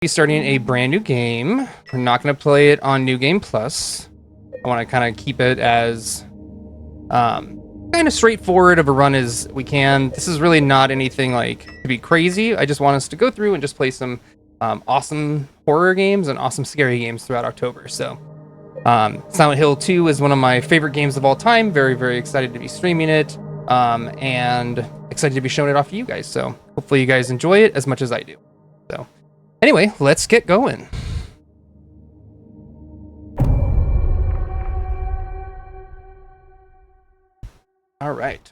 be starting a brand new game. We're not going to play it on New Game Plus. I want to kind of keep it as kind of straightforward of a run as we can. This is really not anything like to be crazy. I just want us to go through and just play some awesome horror games and awesome scary games throughout October. So Silent Hill 2 is one of my favorite games of all time. Very, very excited to be streaming it and excited to be showing it off to you guys. So hopefully you guys enjoy it as much as I do. So anyway, let's get going. All right.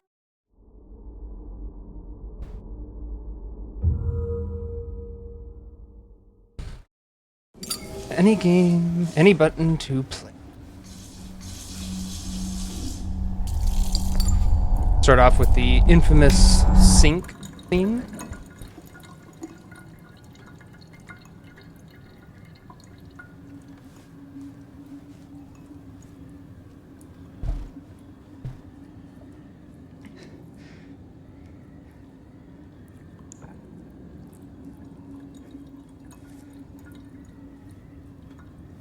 Any game, any button to play. Start off with the infamous sync theme.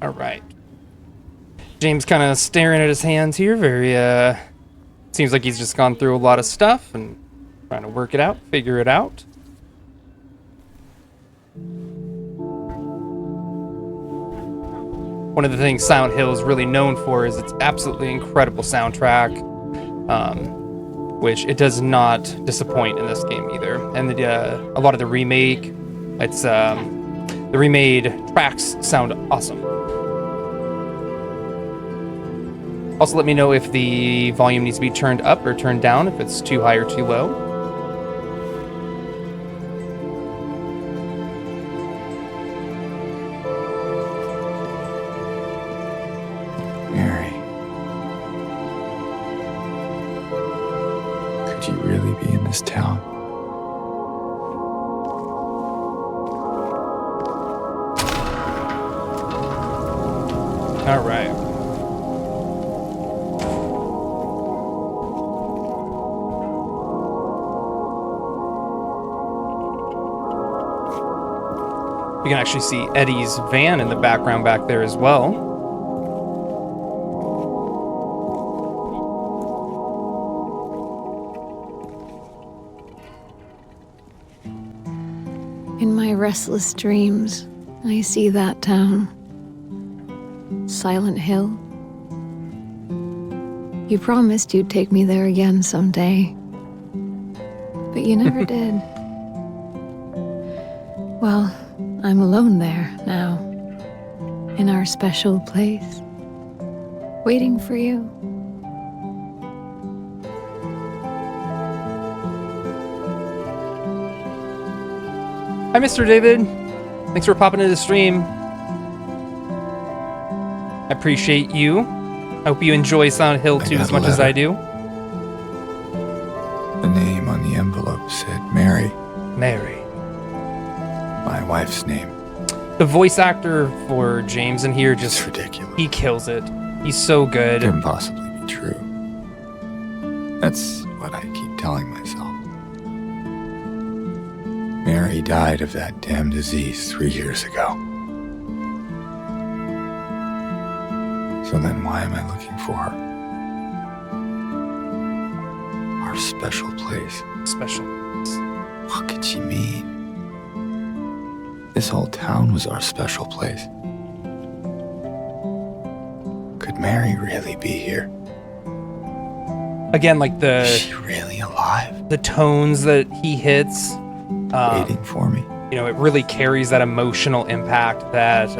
All right. James kind of staring at his hands here. Very, seems like he's just gone through a lot of stuff and trying to work it out, figure it out. One of the things Silent Hill is really known for is its absolutely incredible soundtrack, which it does not disappoint in this game either. And a lot of the remake, the remade tracks sound awesome. Also, let me know if the volume needs to be turned up or turned down, if it's too high or too low. Mary, could you really be in this town? All right. You can actually see Eddie's van in the background back there as well. In my restless dreams, I see that town. Silent Hill. You promised you'd take me there again someday, but you never did. Well, I'm alone there now, in our special place, waiting for you. Hi, Mr. David. Thanks for popping into the stream. I appreciate you. I hope you enjoy Silent Hill 2 as much as I do. The name on the envelope said Mary. Mary. My wife's name. The voice actor for James in here just... It's ridiculous. He kills it. He's so good. It couldn't possibly be true. That's what I keep telling myself. Mary died of that damn disease 3 years ago. So then why am I looking for her? Our special place. Special. What could she mean? This whole town was our special place. Could Mary really be here? Again, like Is she really alive? the tones that he hits, Waiting for me? you know, it really carries that emotional impact that,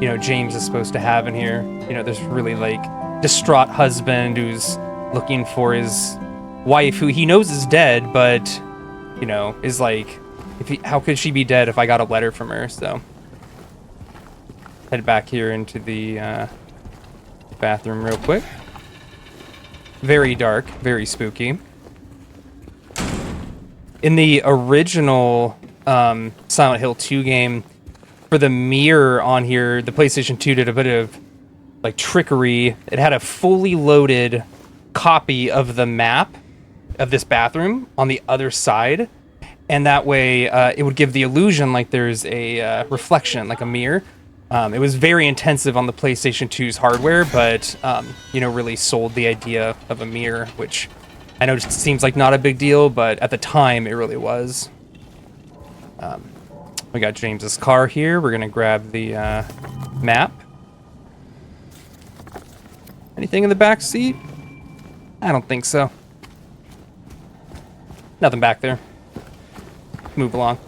you know, James is supposed to have in here. You know, this really like distraught husband who's looking for his wife who he knows is dead, but, you know, is like, how could she be dead if I got a letter from her? So head back here into the bathroom real quick. Very dark, very spooky. In the original Silent Hill 2 game, for the mirror on here, the PlayStation 2 did a bit of like trickery. It had a fully loaded copy of the map of this bathroom on the other side, and that way it would give the illusion like there's a reflection, like a mirror. It was very intensive on the PlayStation 2's hardware, but really sold the idea of a mirror, which I know just seems like not a big deal, but at the time it really was. We got James's car here. We're gonna grab the map. Anything in the back seat? I don't think so. Nothing back there. Move along.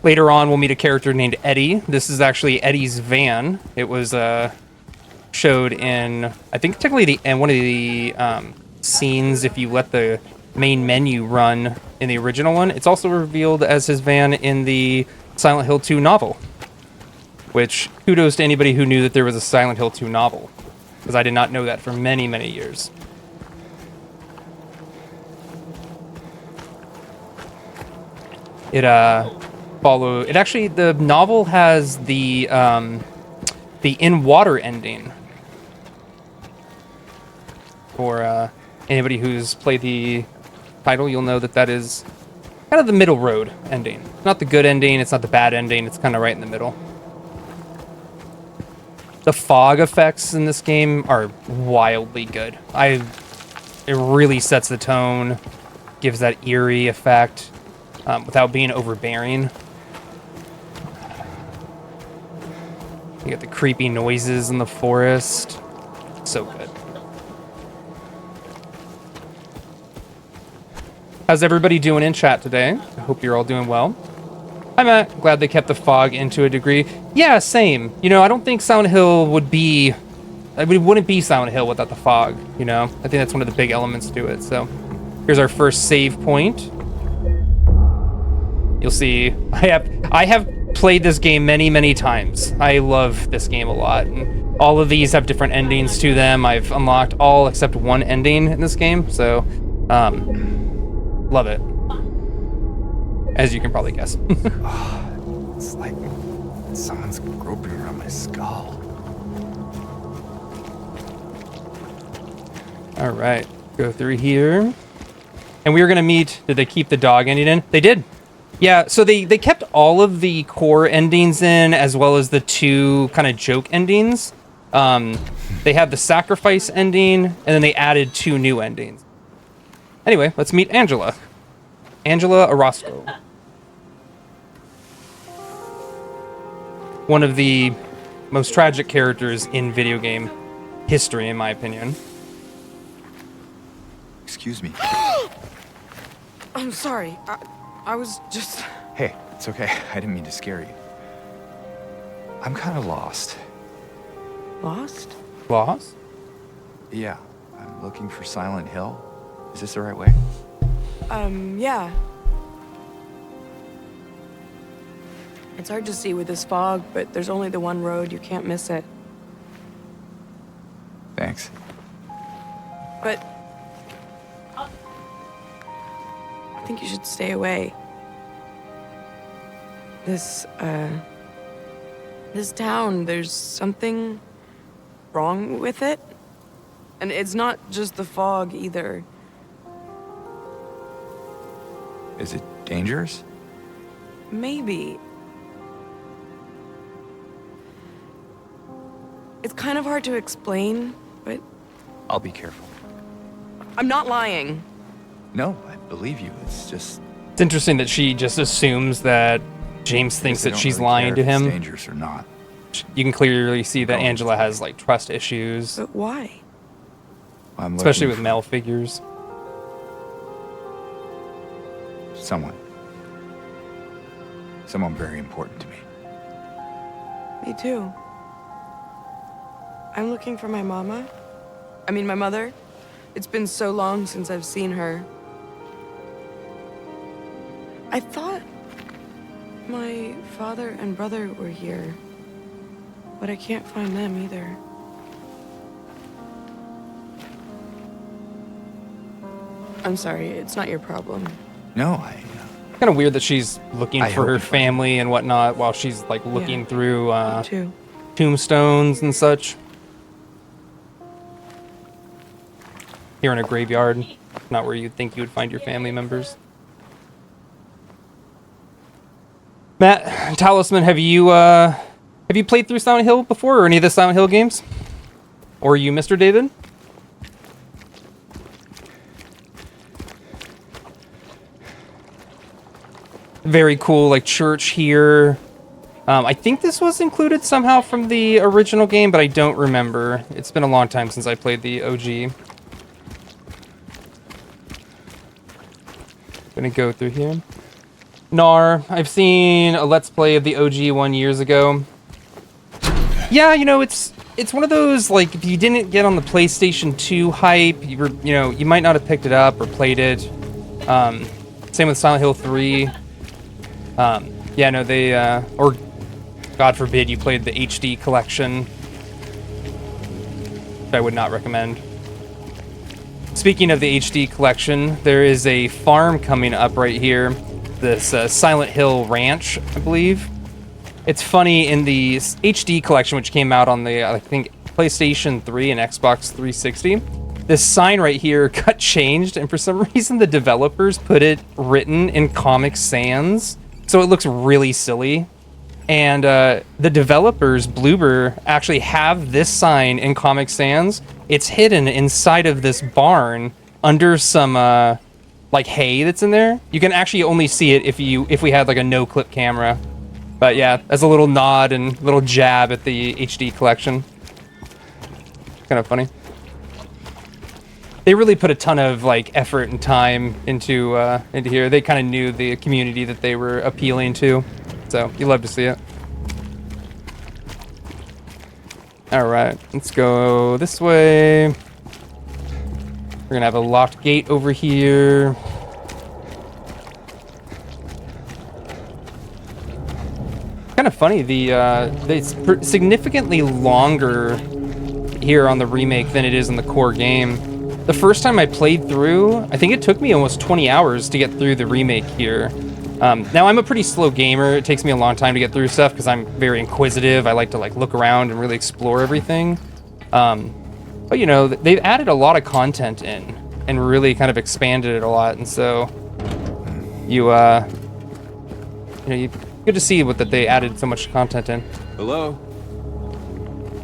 Later on, we'll meet a character named Eddie. This is actually Eddie's van. It was showed in, I think, technically one of the scenes. If you let the main menu run in the original one, it's also revealed as his van in the Silent Hill 2 novel. Which, kudos to anybody who knew that there was a Silent Hill 2 novel, because I did not know that for many, many years. It actually, the novel has the in water ending. For anybody who's played the title, you'll know that is kind of the middle road ending. Not the good ending, it's not the bad ending, it's kind of right in the middle. The fog effects in this game are wildly good. It really sets the tone, gives that eerie effect without being overbearing. You get the creepy noises in the forest. So good. How's everybody doing in chat today? I hope you're all doing well. Hi, Matt. Glad they kept the fog in to a degree. Yeah, same. I don't think Silent Hill would be... it wouldn't be Silent Hill without the fog, I think that's one of the big elements to it. So here's our first save point. You'll see I have played this game many, many times. I love this game a lot. And all of these have different endings to them. I've unlocked all except one ending in this game. So, love it. As you can probably guess. It's like someone's groping around my skull. All right, go through here. And we were gonna meet, did they keep the dog ending in? They did. Yeah, so they kept all of the core endings in, as well as the two kind of joke endings. They have the sacrifice ending, and then they added two new endings. Anyway, let's meet Angela. Angela Orozco. One of the most tragic characters in video game history, in my opinion. Excuse me. I'm sorry. I was just... Hey, it's okay. I didn't mean to scare you. I'm kind of lost. Lost? Lost? Yeah, I'm looking for Silent Hill. Is this the right way? Yeah. It's hard to see with this fog, but there's only the one road. You can't miss it. Thanks. But... I think you should stay away. This town, there's something wrong with it. And it's not just the fog, either. Is it dangerous? Maybe. It's kind of hard to explain, but... I'll be careful. I'm not lying. No, I believe you. It's just... It's interesting that she just assumes that James thinks that she's lying to him. It's dangerous or not. You can clearly see that Angela has like trust issues, But why? especially with male figures. Someone very important to me. Me too. I'm looking for my mama. My mother. It's been so long since I've seen her. I thought my father and brother were here, but I can't find them either. I'm sorry, it's not your problem. No, Kind of weird that she's looking I for hope her you find family and whatnot while she's like looking Yeah, through Me too. tombstones and such. Here in a graveyard. not where you'd think you would find your family members. Matt, Talisman, have you played through Silent Hill before, or any of the Silent Hill games? Or you, Mr. David? Very cool, like, church here. I think this was included somehow from the original game, but I don't remember. It's been a long time since I played the OG. Gonna go through here. Nar, I've seen a Let's Play of the OG 1 years ago. Yeah, you know, it's one of those, like, if you didn't get on the PlayStation 2 hype, you might not have picked it up or played it. Same with Silent Hill 3. Yeah, no, they, or God forbid you played the HD collection. I would not recommend. Speaking of the HD collection, there is a farm coming up right here. This Silent Hill Ranch, I believe. It's funny, in the HD collection, which came out on the, I think, PlayStation 3 and Xbox 360, this sign right here got changed, and for some reason the developers put it written in Comic Sans, so it looks really silly. And the developers, Bloober, actually have this sign in Comic Sans. It's hidden inside of this barn under some like hay that's in there. You can actually only see it if we had like a no-clip camera. But yeah, as a little nod and little jab at the HD collection. Kind of funny. They really put a ton of like effort and time into here. They kind of knew the community that they were appealing to. So, you love to see it. Alright, let's go this way. We're gonna have a locked gate over here. Kind of funny, it's significantly longer here on the remake than it is in the core game. The first time I played through, I think it took me almost 20 hours to get through the remake here. Now, I'm a pretty slow gamer. It takes me a long time to get through stuff because I'm very inquisitive. I like to like look around and really explore everything. But you know, they've added a lot of content in and really kind of expanded it a lot. And so you good to see that they added so much content in. Hello?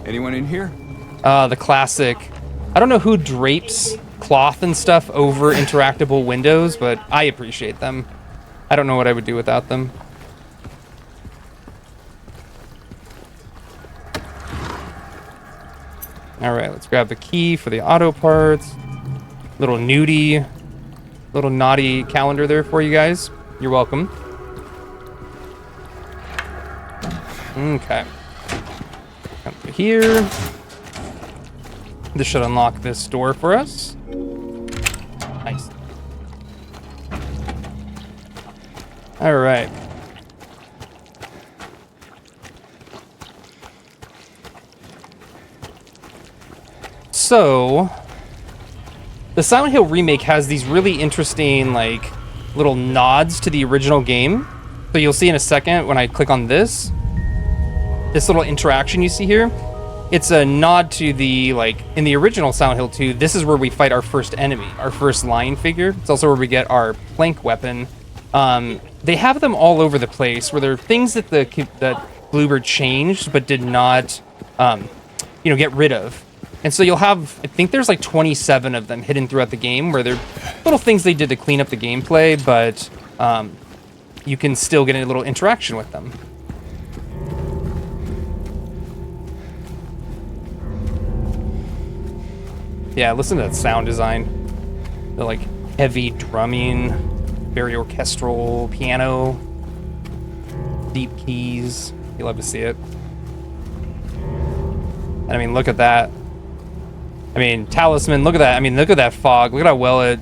Anyone in here? The classic. I don't know who drapes cloth and stuff over interactable windows, but I appreciate them. I don't know what I would do without them. Alright, let's grab the key for the auto parts. Little nudie, little naughty calendar there for you guys. You're welcome. Okay. Come through here. This should unlock this door for us. Nice. All right. So, the Silent Hill remake has these really interesting, like, little nods to the original game. So you'll see in a second when I click on this little interaction you see here. It's a nod to the, like, in the original Silent Hill 2, this is where we fight our first enemy, our first lion figure. It's also where we get our plank weapon. They have them all over the place, where there are things that that Bloober changed but did not, get rid of. And so you'll have, I think there's like 27 of them hidden throughout the game, where they're little things they did to clean up the gameplay, but you can still get a little interaction with them. Yeah, listen to that sound design. The like heavy drumming, very orchestral piano, deep keys. You love to see it. And I mean, look at that. I mean, Talisman, look at that. I mean, look at that fog. Look at how well it...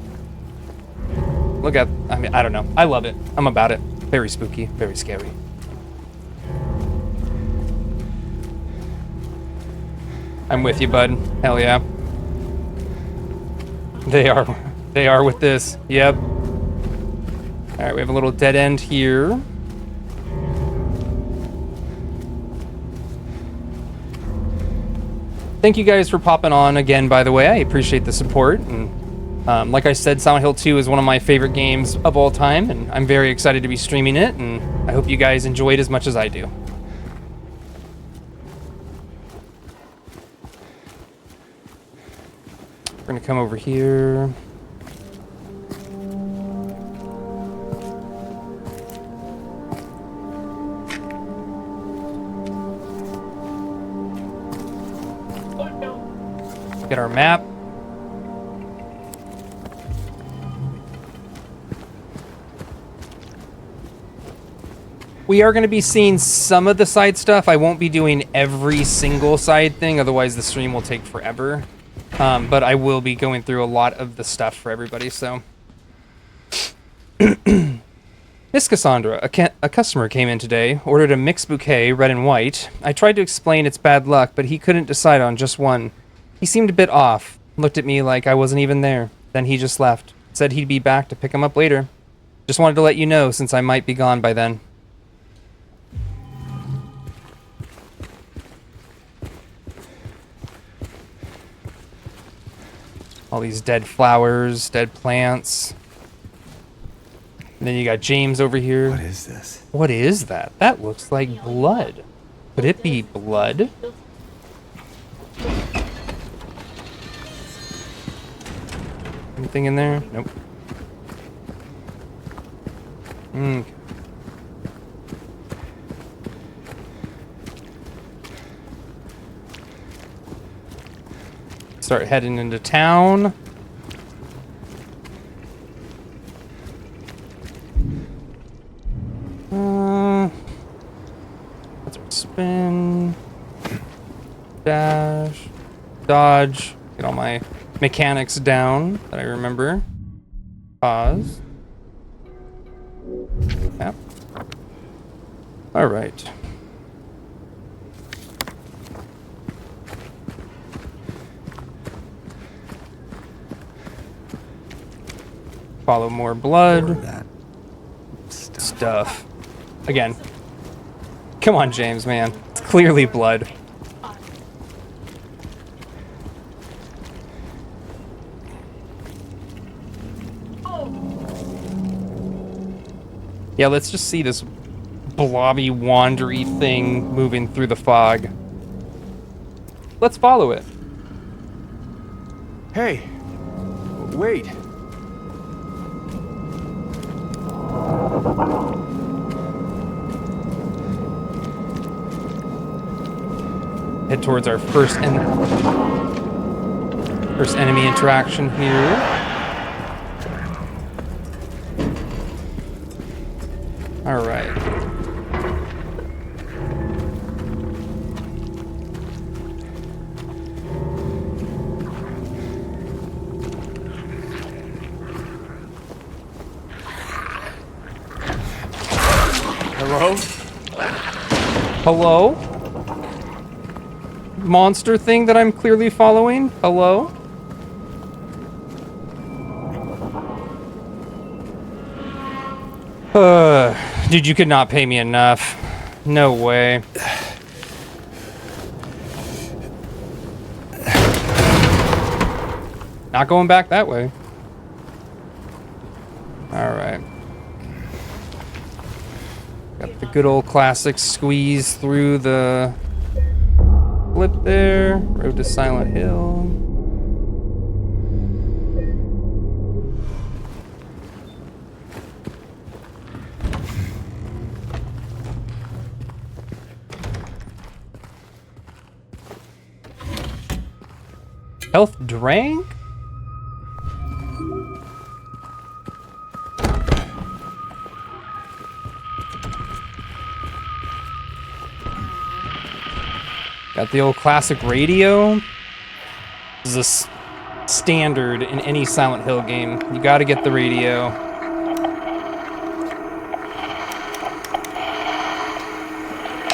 Look at... I mean, I don't know. I love it. I'm about it. Very spooky. Very scary. I'm with you, bud. Hell yeah. They are with this. Yep. Alright, we have a little dead end here. Thank you guys for popping on again, by the way. I appreciate the support. And Like I said, Silent Hill 2 is one of my favorite games of all time, and I'm very excited to be streaming it, and I hope you guys enjoy it as much as I do. We're gonna come over here. Get our map. We are going to be seeing some of the side stuff. I won't be doing every single side thing, otherwise the stream will take forever. But I will be going through a lot of the stuff for everybody, so. Miss Cassandra, a customer came in today, ordered a mixed bouquet, red and white. I tried to explain it's bad luck, but he couldn't decide on just one. He seemed a bit off, looked at me like I wasn't even there. Then he just left, said he'd be back to pick him up later. Just wanted to let you know since I might be gone by then. All these dead flowers, dead plants. And then you got James over here. What is this? What is that? That looks like blood. Could it be blood? Anything in there? Nope. Okay. Start heading into town. Let's spin. Dash. Dodge. Get all my mechanics down that I remember. Pause. Yep. All right. Follow more blood. That Stuff. Again. Come on, James, man. It's clearly blood. Yeah, let's just see this blobby, wandery thing moving through the fog. Let's follow it. Hey, wait. Head towards our first enemy interaction here. All right. Hello? Hello? Monster thing that I'm clearly following? Hello? Dude, you could not pay me enough. No way. Not going back that way. Alright. Got the good old classic squeeze through the flip there. Road to Silent Hill. Health drank? Got the old classic radio. This is a standard in any Silent Hill game. You gotta get the radio.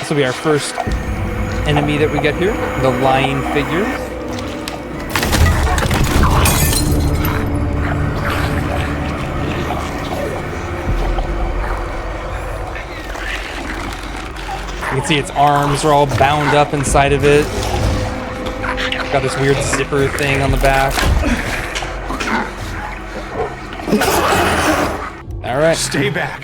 This will be our first enemy that we get here. The lying figure. You can see its arms are all bound up inside of it. Got this weird zipper thing on the back. All right. Stay back.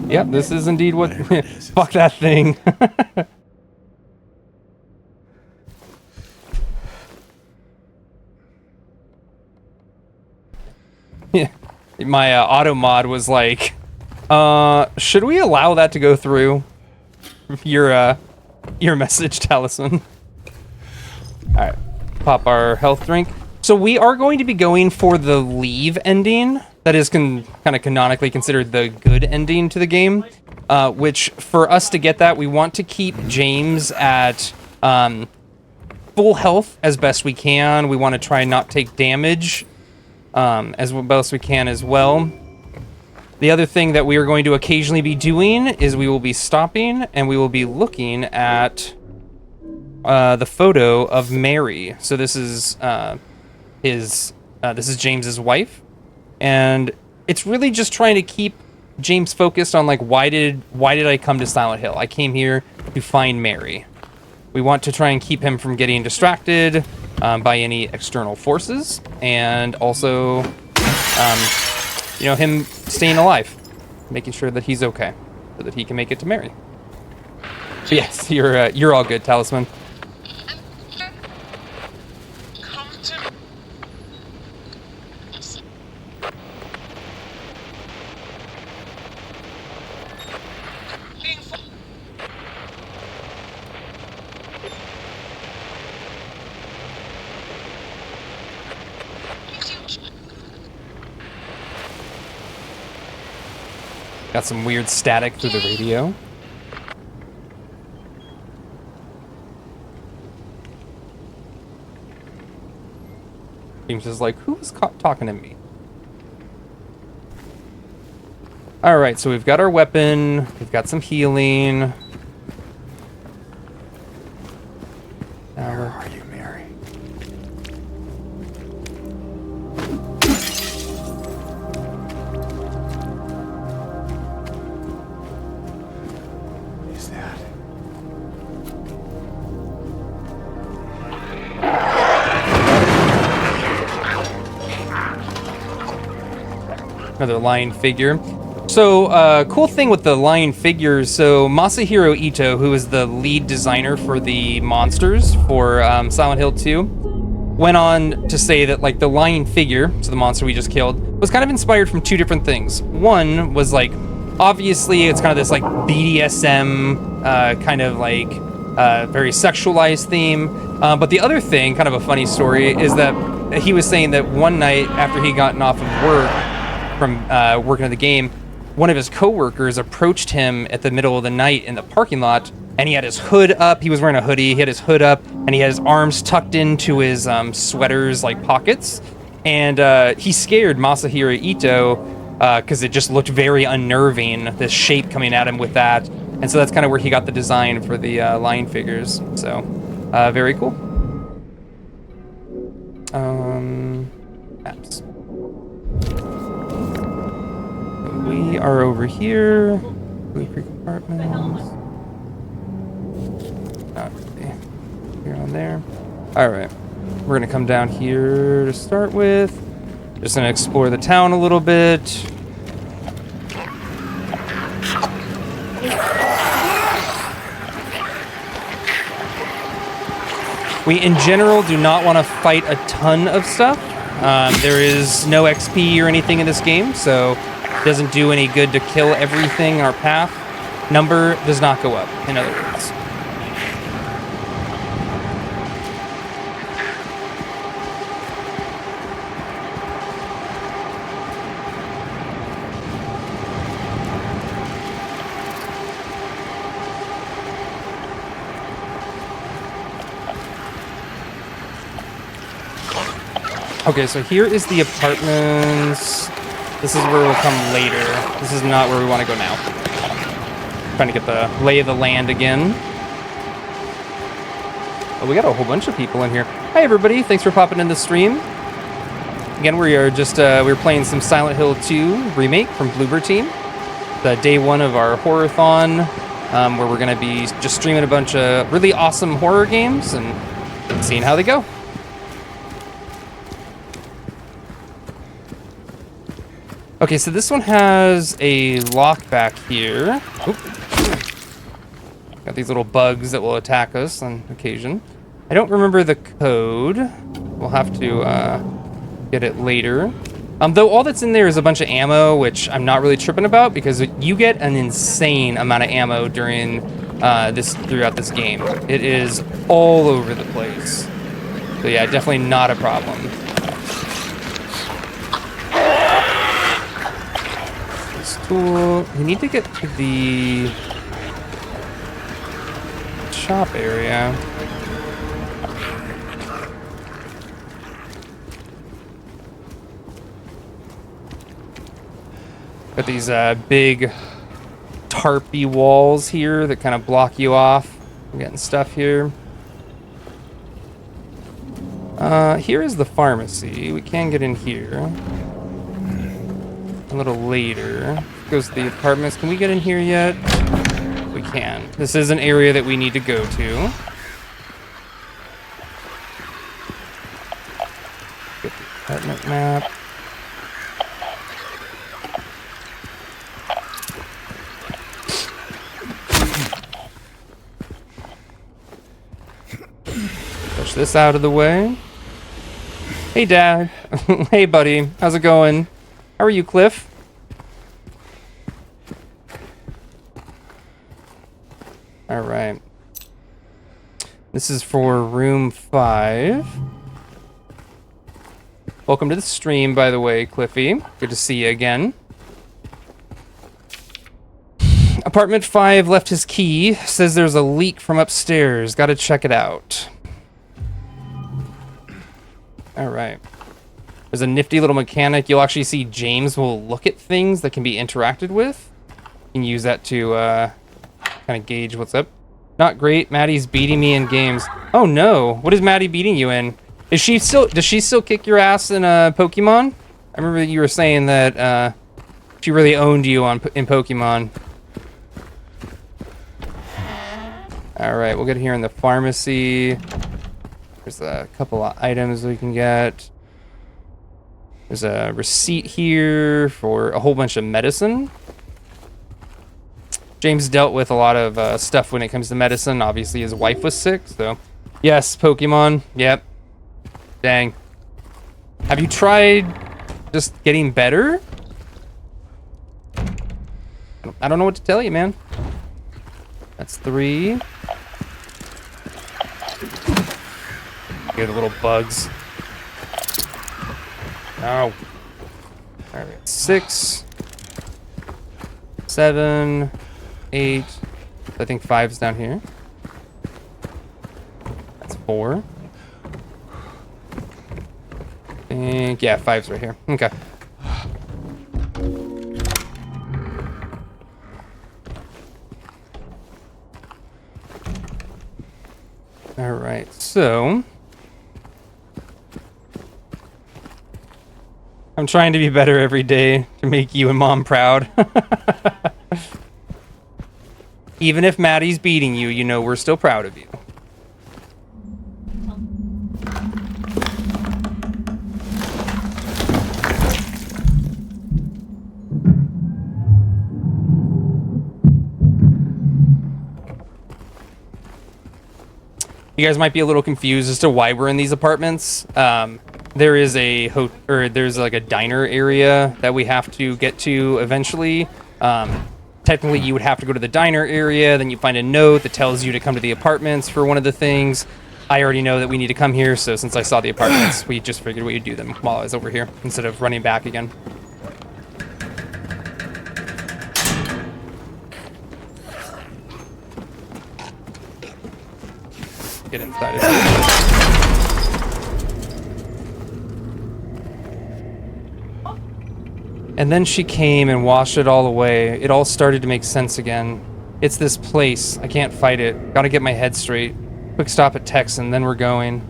Yep, this is indeed what. Fuck that thing. Yeah, my auto mod was like, should we allow that to go through? Your message, Talisman. All right, pop our health drink. So we are going to be going for the leave ending. That is kind of canonically considered the good ending to the game. Which, for us to get that, we want to keep James at full health as best we can. We want to try and not take damage as best we can as well. The other thing that we are going to occasionally be doing is we will be stopping and we will be looking at the photo of Mary. So this is this is James's wife, and it's really just trying to keep James focused on like why did I come to Silent Hill? I came here to find Mary. We want to try and keep him from getting distracted by any external forces, and also him staying alive, making sure that he's okay, so that he can make it to Mary. So yes, you're all good, Talisman. Got some weird static through the radio. James is like, who was talking to me? Alright, so we've got our weapon. We've got some healing. Where are you, Mary? Is that? Another lion figure. So, cool thing with the lion figures, so Masahiro Ito, who is the lead designer for the monsters for Silent Hill 2, went on to say that, like, the lion figure, so the monster we just killed, was kind of inspired from two different things. One was, like, obviously it's kind of this, like, BDSM, kind of, like, very sexualized theme. But the other thing, kind of a funny story, is that he was saying that one night after he'd gotten off of work from working at the game, one of his coworkers approached him at the middle of the night in the parking lot, and he had his hood up. He was wearing a hoodie. He had his hood up, and he had his arms tucked into his sweater's like pockets. And he scared Masahiro Ito because it just looked very unnerving, this shape coming at him with that. And so that's kind of where he got the design for the lion figures. So very cool. Maps. We are over here. Blue Creek Apartments. Not really. Here on there. Alright. We're gonna come down here to start with. Just gonna explore the town a little bit. We, in general, do not want to fight a ton of stuff. There is no XP or anything in this game, so it doesn't do any good to kill everything in our path. Number does not go up, in other words. Okay, so here is the apartments. This is where we'll come later. This is not where we want to go now. Trying to get the lay of the land again. Oh, we got a whole bunch of people in here. Hi, everybody. Thanks for popping in the stream. Again, we are just, we're playing some Silent Hill 2 remake from Bloober Team. The day one of our horror-thon, where we're going to be just streaming a bunch of really awesome horror games and seeing how they go. Okay, so this one has a lock back here. Oop. Got these little bugs that will attack us on occasion. I don't remember the code. We'll have to get it later. Though all that's in there is a bunch of ammo, which I'm not really tripping about because you get an insane amount of ammo during throughout this game. It is all over the place. So yeah, definitely not a problem. This tool. We need to get to the shop area. Got these big tarpy walls here that kind of block you off. We're getting stuff here. Here is the pharmacy. We can get in here a little later. Goes to the apartments. Can we get in here yet? We can. This is an area that we need to go to. Get the apartment map. Push this out of the way. Hey, Dad. Hey, buddy. How's it going? How are you, Cliff? All right. This is for room 5. Welcome to the stream, by the way, Cliffy. Good to see you again. Apartment 5 left his key. Says there's a leak from upstairs. Gotta check it out. All right. There's a nifty little mechanic. You'll actually see James will look at things that can be interacted with. You can use that to kind of gauge what's up. Not great. Maddie's beating me in games. Oh no! What is Maddie beating you in? Does she still kick your ass in Pokemon? I remember you were saying that she really owned you in Pokemon. All right, we'll get here in the pharmacy. There's a couple of items we can get. There's a receipt here for a whole bunch of medicine. James dealt with a lot of stuff when it comes to medicine. Obviously, his wife was sick, so... Yes, Pokemon. Yep. Dang. Have you tried just getting better? I don't know what to tell you, man. That's 3. Get the little bugs. Oh. Alright, 6. 7. 8. I think 5's down here. That's 4. And yeah, 5's right here. Okay. Alright, so I'm trying to be better every day to make you and Mom proud. Even if Maddie's beating you, you know we're still proud of you. You guys might be a little confused as to why we're in these apartments. There is there's like a diner area that we have to get to eventually. Technically, you would have to go to the diner area, then you find a note that tells you to come to the apartments for one of the things. I already know that we need to come here, so since I saw the apartments, we just figured we'd do them while I was over here, instead of running back again. Get inside of here. And then she came and washed it all away. It all started to make sense again. It's this place. I can't fight it. Gotta get my head straight. Quick stop at Texan, then we're going.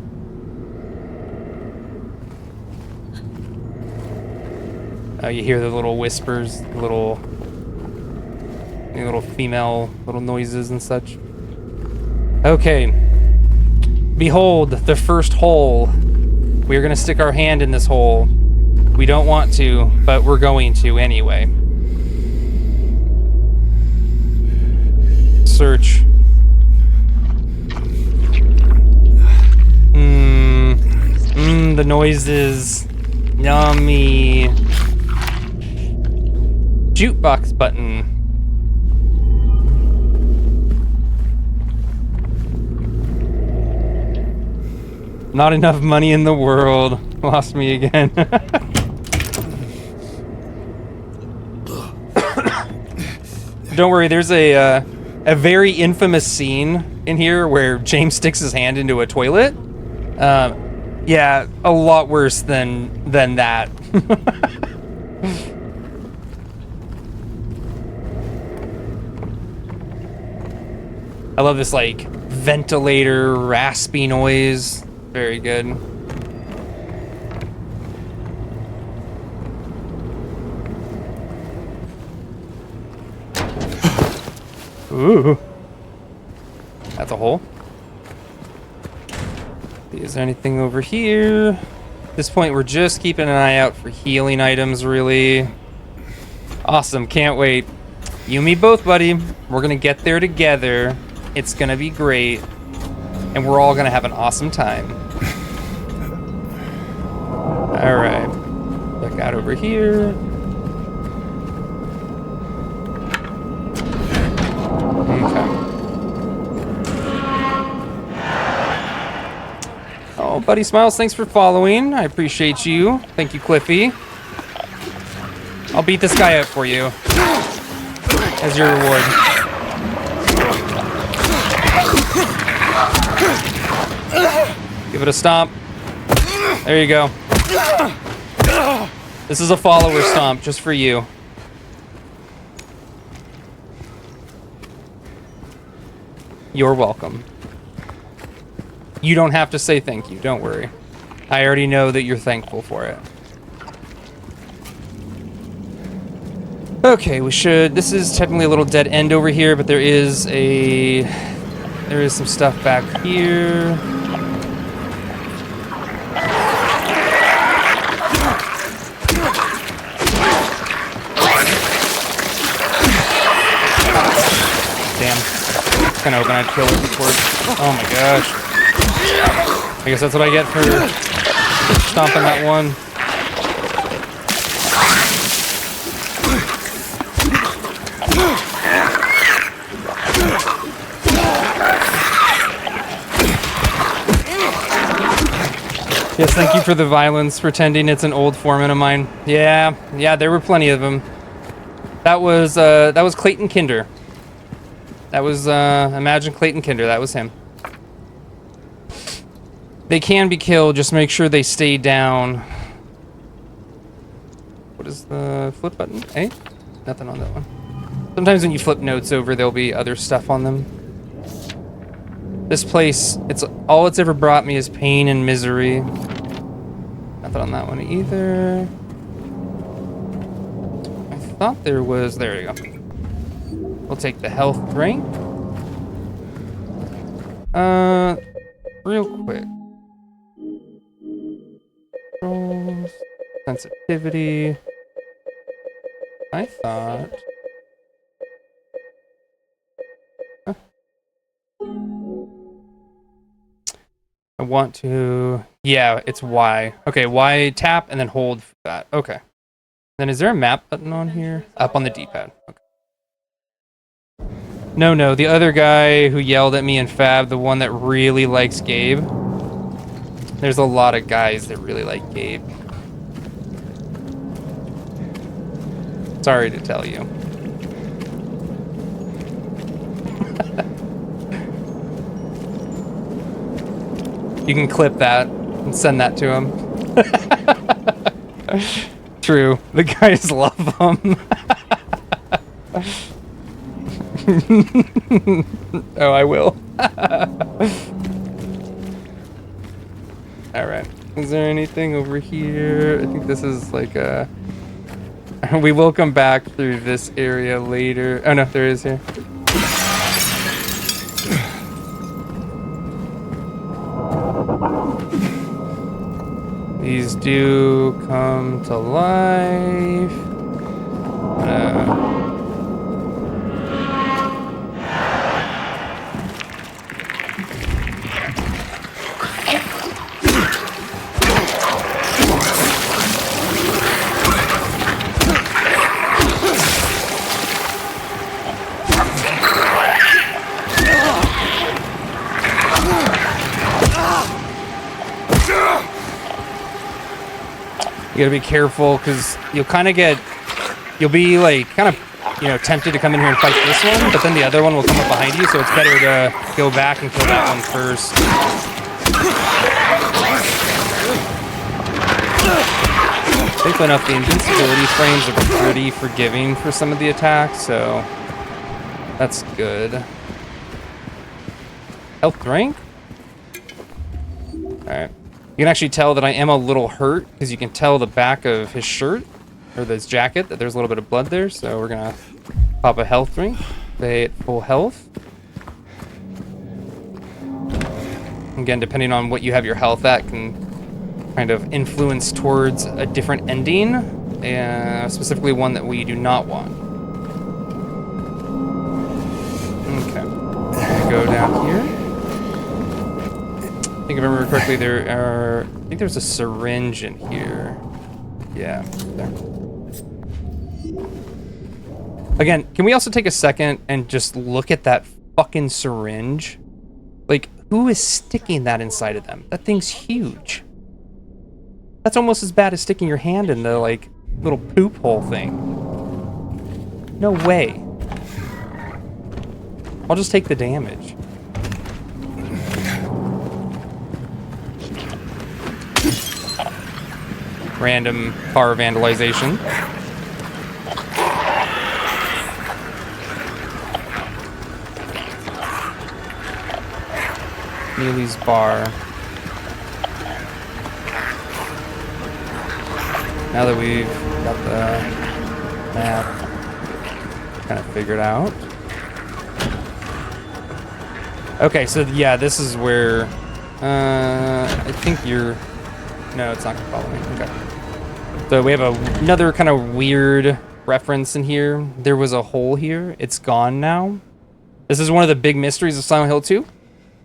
Oh, you hear the little whispers, the little female little noises and such. Okay. Behold, the first hole. We're gonna stick our hand in this hole. We don't want to, but we're going to anyway. Search. The noises. Yummy. Jukebox button. Not enough money in the world. Lost me again. Don't worry, there's a very infamous scene in here where James sticks his hand into a toilet. Yeah, a lot worse than that. I love this like ventilator raspy noise. Very good. Ooh. That's a hole. Is there anything over here? At this point, we're just keeping an eye out for healing items, really. Awesome, can't wait. You and me both, buddy. We're gonna get there together. It's gonna be great. And we're all gonna have an awesome time. All right. Look out over here. Okay. Oh, Buddy Smiles, thanks for following. I appreciate you. Thank you, Cliffy. I'll beat this guy up for you as your reward. Give it a stomp. There you go. This is a follower stomp just for you. You're welcome. You don't have to say thank you, don't worry. I already know that you're thankful for it. Okay, we should... This is technically a little dead end over here, but there is some stuff back here. Damn. Kind of hoping I'd kill it before... Oh my gosh. I guess that's what I get for stomping that one. Yes, thank you for the violence, pretending it's an old foreman of mine. Yeah, there were plenty of them. That was Clayton Kinder. That was, Imagine Clayton Kinder, that was him. They can be killed, just make sure they stay down. What is the flip button? Hey? Nothing on that one. Sometimes when you flip notes over, there'll be other stuff on them. This place, all it's ever brought me is pain and misery. Nothing on that one either. I thought there was... There you go. We'll take the health drink. Real quick. Controls, sensitivity. I thought... Huh. I want to... Yeah, it's Y. Okay, Y, tap, and then hold for that. Okay. Then is there a map button on here? Up on the D-pad. Okay. No, the other guy who yelled at me in Fab, the one that really likes Gabe. There's a lot of guys that really like Gabe. Sorry to tell you. You can clip that and send that to him. True. The guys love him. Oh, I will. Is there anything over here? I think this is like a... We will come back through this area later. Oh no, there is here. These do come to life. You gotta be careful because you'll kind of get, you'll be like kind of, you know, tempted to come in here and fight this one, but then the other one will come up behind you, so it's better to go back and kill that one first. Thankfully enough, the invincibility frames are pretty forgiving for some of the attacks, so that's good. Health drink? Alright. You can actually tell that I am a little hurt because you can tell the back of his shirt or this jacket that there's a little bit of blood there. So we're gonna pop a health drink, stay at full health. Again, depending on what you have your health at, can kind of influence towards a different ending, and specifically one that we do not want. Okay, go down here. I think if I remember correctly, I think there's a syringe in here. Yeah, there. Again, can we also take a second and just look at that fucking syringe? Like, who is sticking that inside of them? That thing's huge. That's almost as bad as sticking your hand in the, like, little poop hole thing. No way. I'll just take the damage. Random car vandalization. Neely's bar. Now that we've got the map kind of figured out. Okay, so yeah, this is where I think you're... No, it's not gonna follow me. Okay. So we have another kind of weird reference in here. There was a hole here. It's gone now. This is one of the big mysteries of Silent Hill 2.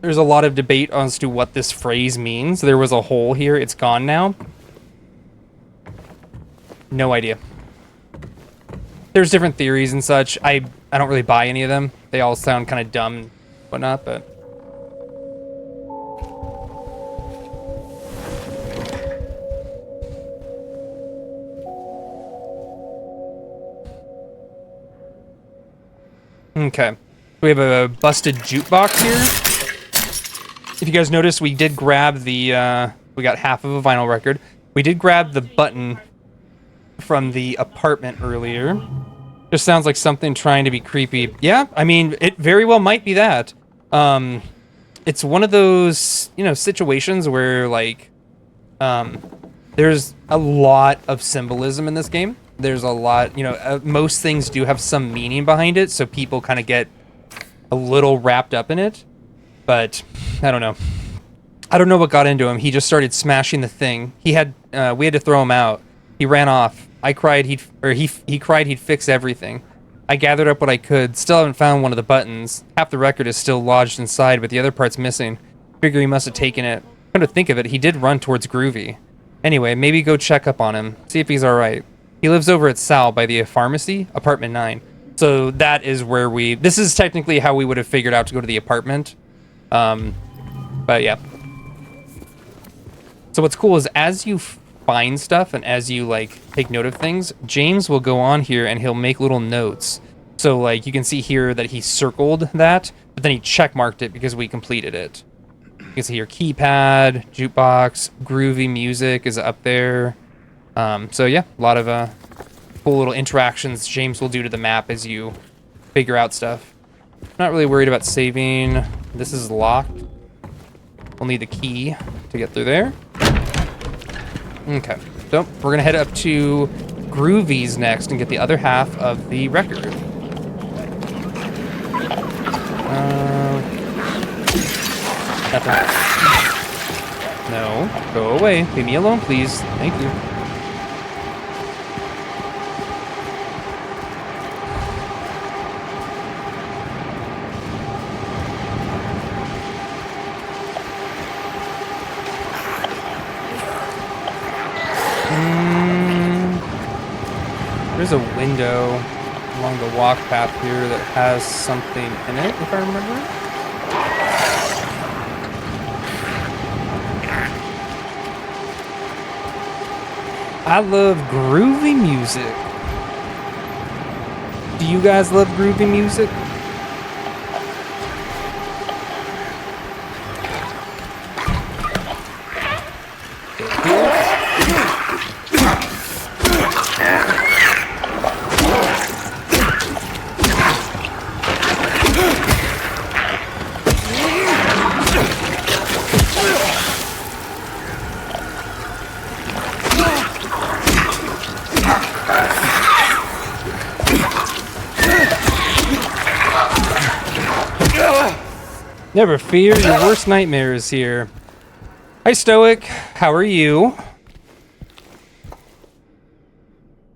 There's a lot of debate as to what this phrase means. There was a hole here. It's gone now. No idea. There's different theories and such. I don't really buy any of them. They all sound kind of dumb and whatnot, but... Okay. We have a busted jukebox here. If you guys notice, we did grab the, we got half of a vinyl record. We did grab the button from the apartment earlier. Just sounds like something trying to be creepy. Yeah, I mean, it very well might be that. It's one of those, you know, situations where, like, there's a lot of symbolism in this game. There's a lot, you know, most things do have some meaning behind it, so people kind of get a little wrapped up in it. But I don't know. I don't know what got into him. He just started smashing the thing. We had to throw him out. He ran off. I cried he cried he'd fix everything. I gathered up what I could. Still haven't found one of the buttons. Half the record is still lodged inside, but the other part's missing. Figure he must have taken it. Come to think of it, he did run towards Groovy. Anyway, maybe go check up on him. See if he's alright. He lives over at Sal by the pharmacy, apartment 9. So that is where this is technically how we would have figured out to go to the apartment. But yeah. So what's cool is as you find stuff and as you like take note of things, James will go on here and he'll make little notes. So like you can see here that he circled that, but then he check marked it because we completed it. You can see here keypad, jukebox, groovy music is up there. So yeah, a lot of cool little interactions James will do to the map as you figure out stuff. Not really worried about saving. This is locked. We'll need the key to get through there. Okay, so we're gonna head up to Groovy's next and get the other half of the record. Nothing. No, go away. Leave me alone, please. Thank you. There's a window along the walk path here that has something in it, if I remember. I love groovy music. Do you guys love groovy music? Never fear, your worst nightmare is here. Hi, Stoic. How are you?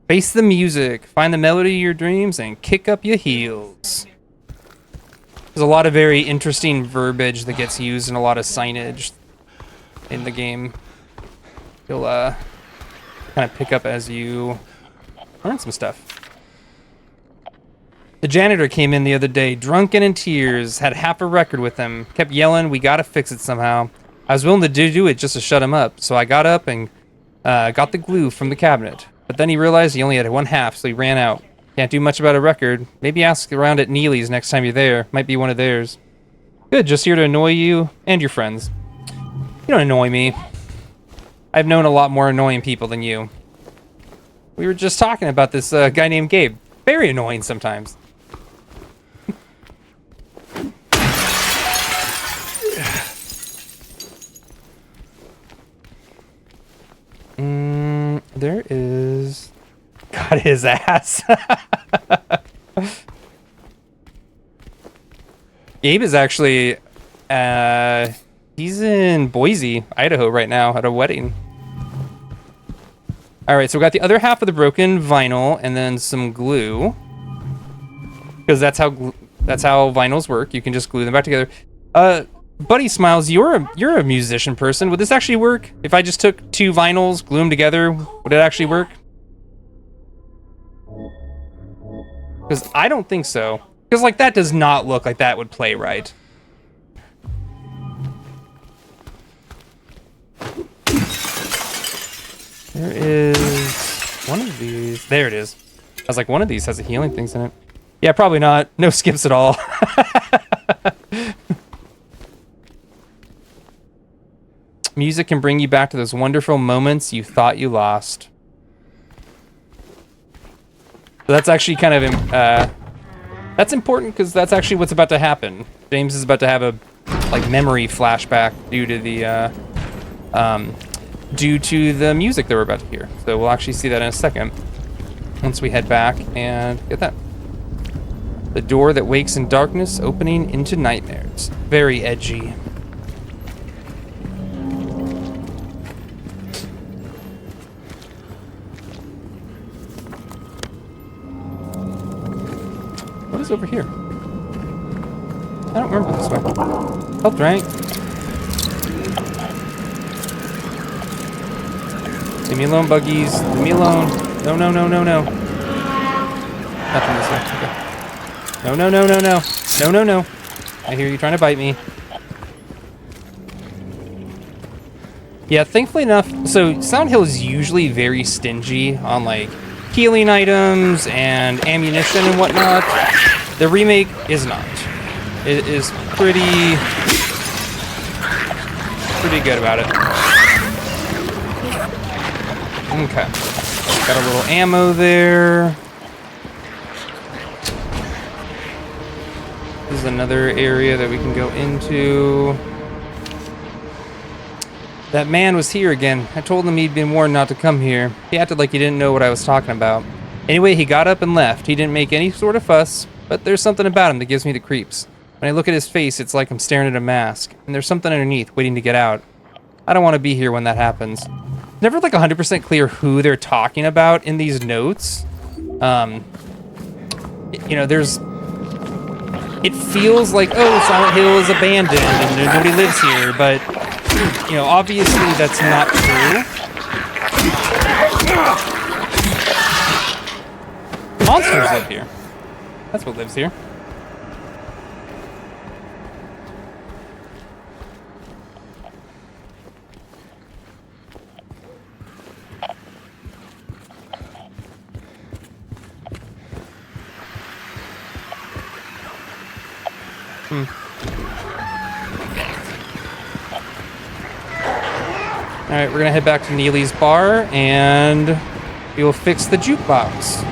Face the music, find the melody of your dreams, and kick up your heels. There's a lot of very interesting verbiage that gets used in a lot of signage in the game. You'll kind of pick up as you learn some stuff. The janitor came in the other day, drunk and in tears, had half a record with him, kept yelling, we gotta fix it somehow. I was willing to do it just to shut him up, so I got up and got the glue from the cabinet. But then he realized he only had one half, so he ran out. Can't do much about a record. Maybe ask around at Neely's next time you're there. Might be one of theirs. Good, just here to annoy you and your friends. You don't annoy me. I've known a lot more annoying people than you. We were just talking about this guy named Gabe. Very annoying sometimes. There is... Got his ass. Gabe is actually... he's in Boise, Idaho right now at a wedding. Alright, so we got the other half of the broken vinyl and then some glue. Because that's how vinyls work. You can just glue them back together. Buddy Smiles, you're a musician person. Would this actually work? If I just took two vinyls, glue them together, would it actually work? Because I don't think so. Because like that does not look like that would play right. There is one of these. There it is. I was like, one of these has a healing things in it. Yeah, probably not. No skips at all. Music can bring you back to those wonderful moments you thought you lost. So that's actually kind of that's important because that's actually what's about to happen. James is about to have a like memory flashback due to the music that we're about to hear. So we'll actually see that in a second once we head back and get that. The door that wakes in darkness, opening into nightmares. Very edgy. What is over here? I don't remember this way. Health rank. Leave me alone, buggies. Leave me alone. No, no, no, no, no. Nothing this way. Okay. No, no, no, no, no. No, no, no. I hear you trying to bite me. Yeah, thankfully enough, so Silent Hill is usually very stingy on like healing items and ammunition and whatnot. The remake is not. It is pretty good about it. Okay. Got a little ammo there. This is another area that we can go into. That man was here again. I told him he'd been warned not to come here. He acted like he didn't know what I was talking about. Anyway, he got up and left. He didn't make any sort of fuss, but there's something about him that gives me the creeps. When I look at his face, it's like I'm staring at a mask, and there's something underneath waiting to get out. I don't want to be here when that happens. Never like 100% clear who they're talking about in these notes. You know, there's... It feels like, oh, Silent Hill is abandoned and nobody lives here, but, you know, obviously that's not true. Monsters live here. That's what lives here. Alright, we're gonna head back to Neely's bar and we will fix the jukebox.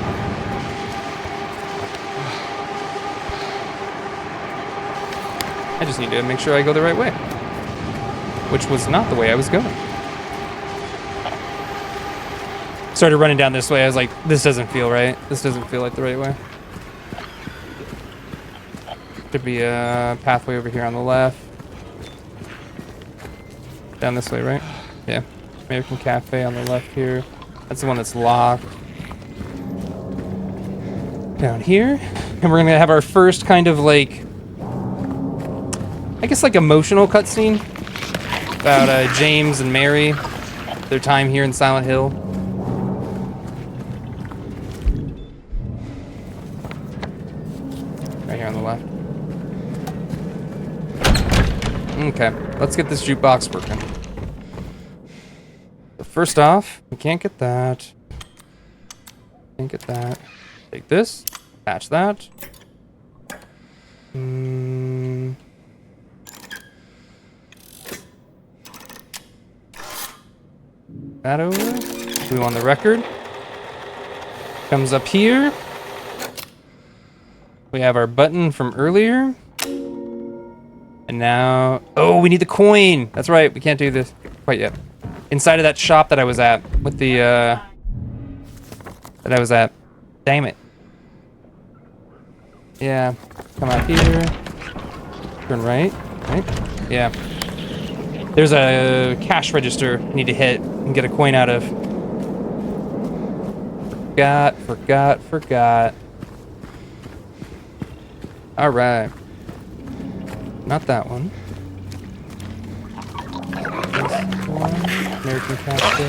I just need to make sure I go the right way. Which was not the way I was going. Started running down this way, I was like, this doesn't feel right. This doesn't feel like the right way. Should be a pathway over here on the left. Down this way, right? Yeah. American Cafe on the left here. That's the one that's locked. Down here. And we're gonna have our first kind of like... I guess like emotional cutscene. About James and Mary. Their time here in Silent Hill. Right here on the left. Okay, let's get this jukebox working. So first off, we can't get that. Can't get that. Take this, patch that. That over. We want the record. Comes up here. We have our button from earlier. And now... Oh, we need the coin! That's right, we can't do this quite yet. Inside of that shop that I was at with the, that I was at. Damn it. Yeah. Come out here. Turn right. Right? Yeah. There's a cash register you need to hit and get a coin out of. Forgot. Alright. Not that one. This one. American Cafe.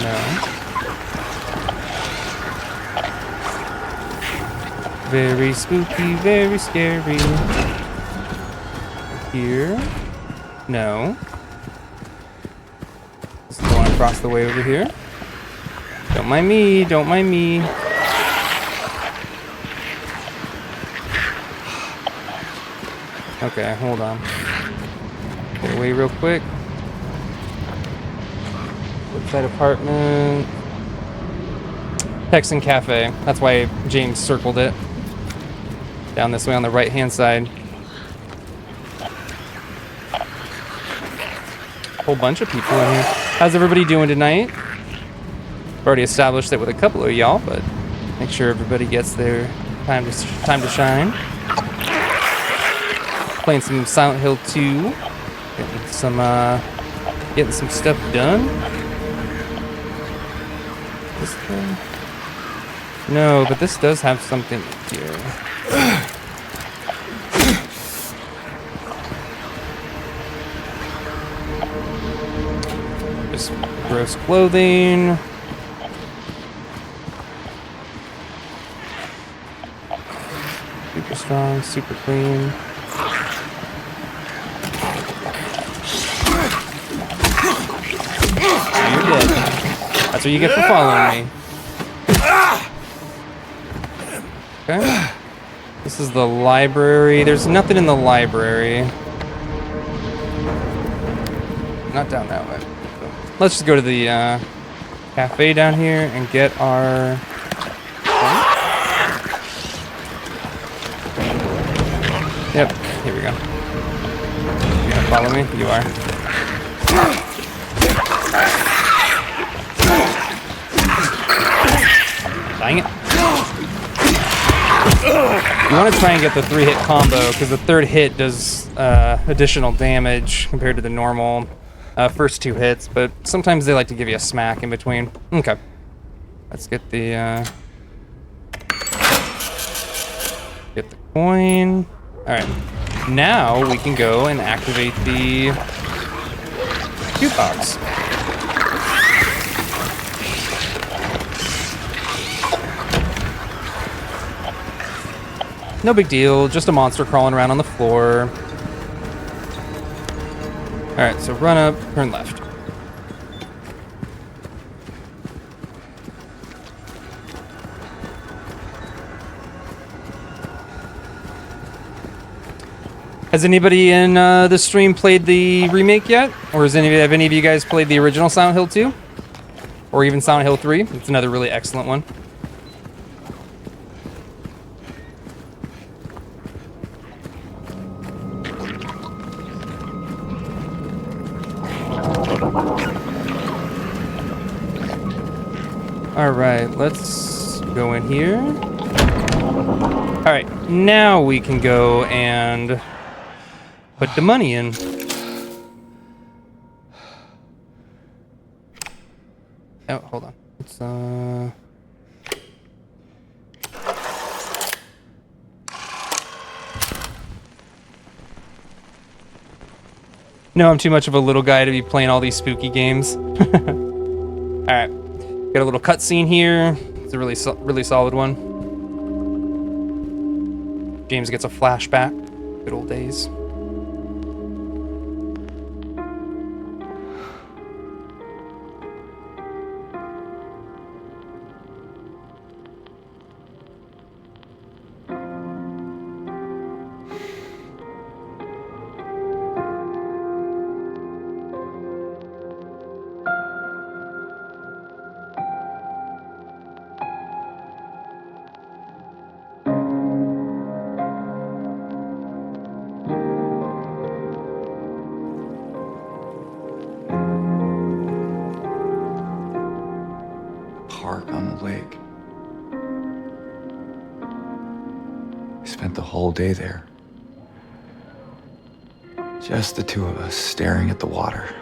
No. Very spooky, very scary. Here. No. This is the one across the way over here. Don't mind me, don't mind me. Okay, hold on. Get away real quick. Woodside apartment. Texan Cafe. That's why James circled it. Down this way on the right-hand side. Whole bunch of people in here. How's everybody doing tonight? I've already established that with a couple of y'all, but make sure everybody gets their time to shine. Playing some Silent Hill 2. Getting some stuff done. This thing? No, but this does have something here. Just gross clothing. Super strong, super clean. You're dead. That's what you get for following me. Okay. This is the library. There's nothing in the library. Not down that way. So let's just go to the cafe down here and get our... Yep, here we go. follow me? You are. Dang it. You want to try and get the 3-hit combo, because the 3rd hit does additional damage compared to the normal first 2 hits, but sometimes they like to give you a smack in between. Okay. Let's get the coin. Alright. Now we can go and activate the jukebox. No big deal, just a monster crawling around on the floor. Alright, so run up, turn left. Has anybody in the stream played the remake yet? Or have any of you guys played the original Silent Hill 2? Or even Silent Hill 3? It's another really excellent one. Alright, let's go in here. Alright, now we can go and put the money in. Oh, hold on. It's, No, I'm too much of a little guy to be playing all these spooky games. Alright. Got a little cutscene here. It's a really solid one. James gets a flashback. Good old days. Park on the lake. We spent the whole day there. Just the two of us staring at the water.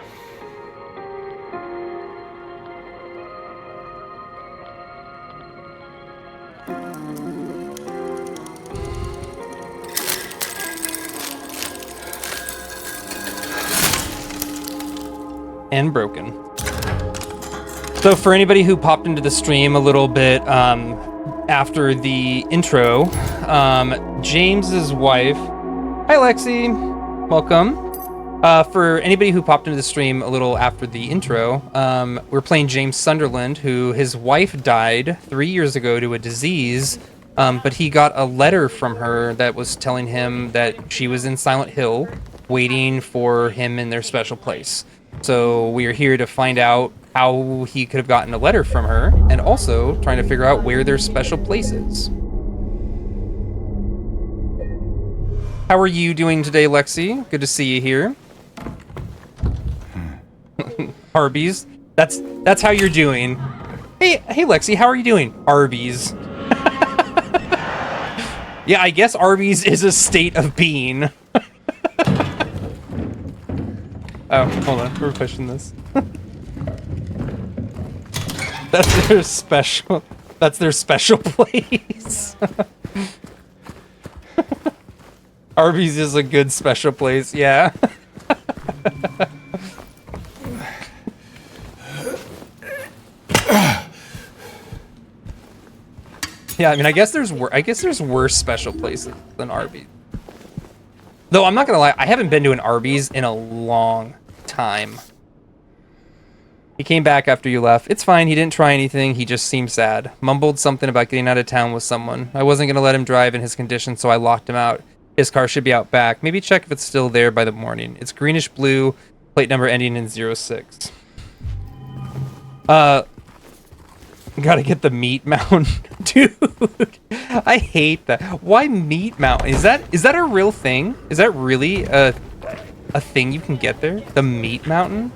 And broken. So for anybody who popped into the stream a little bit after the intro, James's wife, hi Lexi, welcome. For anybody who popped into the stream a little after the intro, we're playing James Sunderland, who his wife died 3 years ago to a disease, but he got a letter from her that was telling him that she was in Silent Hill waiting for him in their special place. So we are here to find out how he could have gotten a letter from her, and also trying to figure out where their special place is. How are you doing today, Lexi? Good to see you here. Arby's. That's how you're doing. Hey Lexi, how are you doing? Arby's. Yeah, I guess Arby's is a state of being. Oh, hold on, we're pushing this. That's their special place. Arby's is a good special place, yeah. Yeah, I mean, I guess there's worse special places than Arby's. Though I'm not gonna lie, I haven't been to an Arby's in a long time. He came back after you left. It's fine, he didn't try anything, he just seemed sad. Mumbled something about getting out of town with someone. I wasn't gonna let him drive in his condition, so I locked him out. His car should be out back. Maybe check if it's still there by the morning. It's greenish blue, plate number ending in 06. Gotta get the meat mountain. Dude, I hate that. Why meat mountain? Is that a real thing? Is that really a thing you can get there? The Meat Mountain?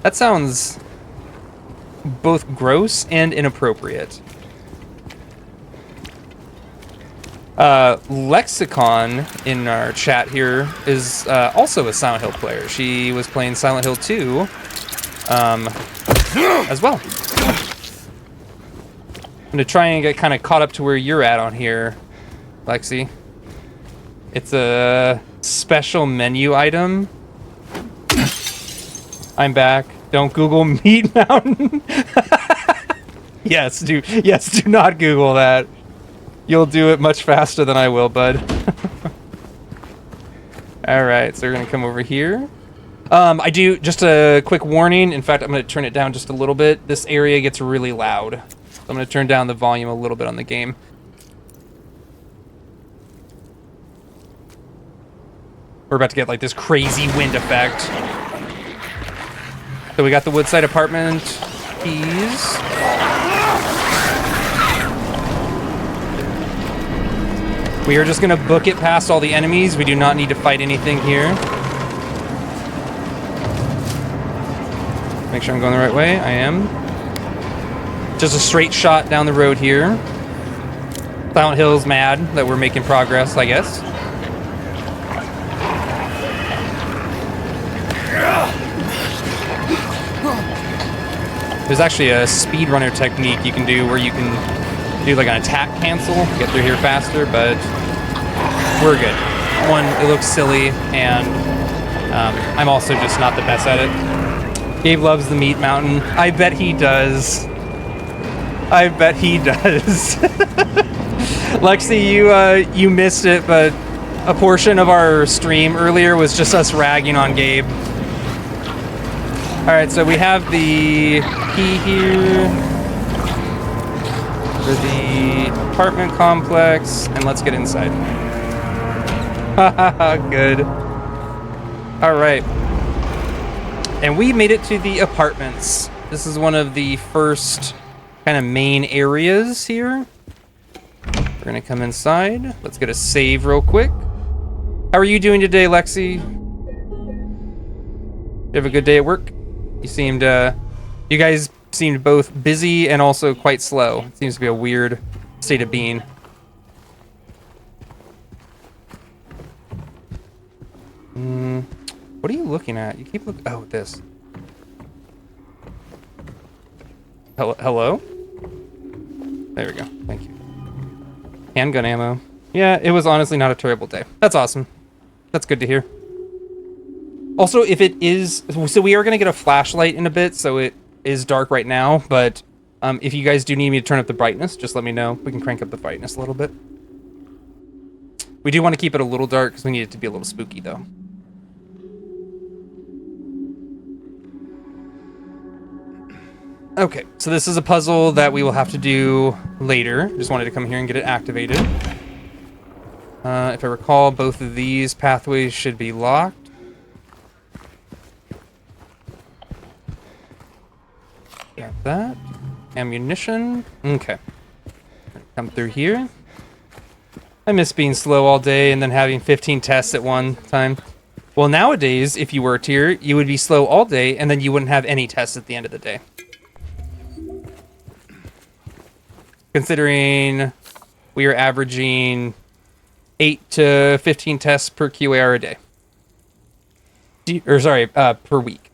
That sounds both gross and inappropriate. Lexicon in our chat here is also a Silent Hill player. She was playing Silent Hill 2 as well. I'm gonna try and get kind of caught up to where you're at on here, Lexi. It's a special menu item. I'm back. Don't Google Meat Mountain. Yes, do not Google that. You'll do it much faster than I will, bud. All right, so we're gonna come over here. I do, just a quick warning. In fact, I'm gonna turn it down just a little bit. This area gets really loud. So I'm gonna turn down the volume a little bit on the game. We're about to get like this crazy wind effect. So we got the Woodside apartment keys. We are just gonna book it past all the enemies. We do not need to fight anything here. Make sure I'm going the right way. I am. Just a straight shot down the road here. Silent Hill's mad that we're making progress, I guess. There's actually a speedrunner technique you can do where you can do like an attack cancel, get through here faster, but we're good. One, it looks silly, and I'm also just not the best at it. Gabe loves the Meat Mountain. I bet he does. I bet he does. Lexi, you missed it, but a portion of our stream earlier was just us ragging on Gabe. All right, so we have the key here for the apartment complex, and let's get inside. Haha, good. All right. And we made it to the apartments. This is one of the first kind of main areas here. We're gonna come inside. Let's get a save real quick. How are you doing today, Lexi? You have a good day at work? You seemed, you guys seemed both busy and also quite slow. It seems to be a weird state of being. What are you looking at? You keep looking. Oh, this. Hello? There we go. Thank you. Handgun ammo. Yeah, it was honestly not a terrible day. That's awesome. That's good to hear. Also, if it is... So we are going to get a flashlight in a bit, so it is dark right now, but if you guys do need me to turn up the brightness, just let me know. We can crank up the brightness a little bit. We do want to keep it a little dark because we need it to be a little spooky, though. Okay, so this is a puzzle that we will have to do later. Just wanted to come here and get it activated. If I recall, both of these pathways should be locked. Got that. Ammunition. Okay. Come through here. I miss being slow all day and then having 15 tests at one time. Well, nowadays, if you worked here, you would be slow all day and then you wouldn't have any tests at the end of the day. Considering we are averaging 8 to 15 tests per QAR a day. Per week.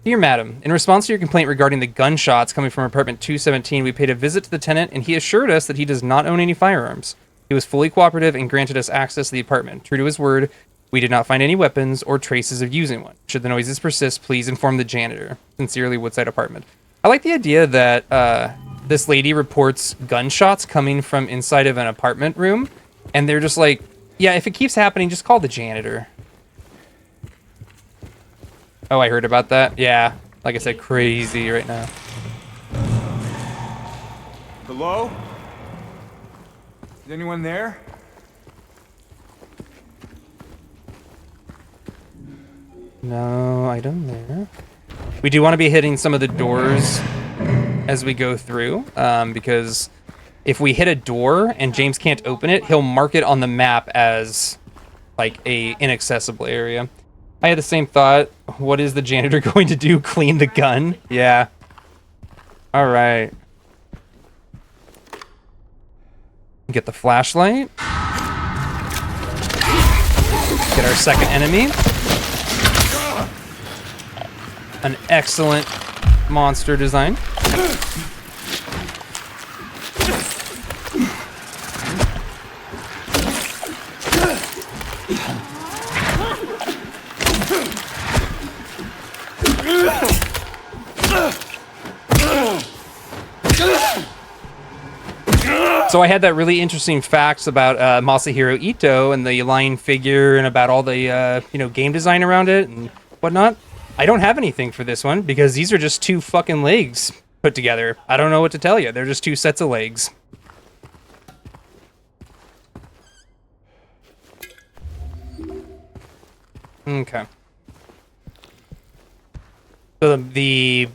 Dear Madam, in response to your complaint regarding the gunshots coming from apartment 217, we paid a visit to the tenant and he assured us that he does not own any firearms. He was fully cooperative and granted us access to the apartment. True to his word, we did not find any weapons or traces of using one. Should the noises persist, please inform the janitor. Sincerely, Woodside Apartment. I like the idea that this lady reports gunshots coming from inside of an apartment room, and they're just like, yeah, if it keeps happening, just call the janitor. Oh, I heard about that. Yeah, like I said, crazy right now. Hello? Is anyone there? No item there. We do want to be hitting some of the doors as we go through, because if we hit a door and James can't open it, he'll mark it on the map as like a inaccessible area. I had the same thought. What is the janitor going to do? Clean the gun? Yeah. All right. Get the flashlight. Get our second enemy. An excellent monster design. So I had that really interesting facts about Masahiro Ito and the line figure and about all the game design around it and whatnot. I don't have anything for this one because these are just two fucking legs put together. I don't know what to tell you. They're just two sets of legs. Okay. So the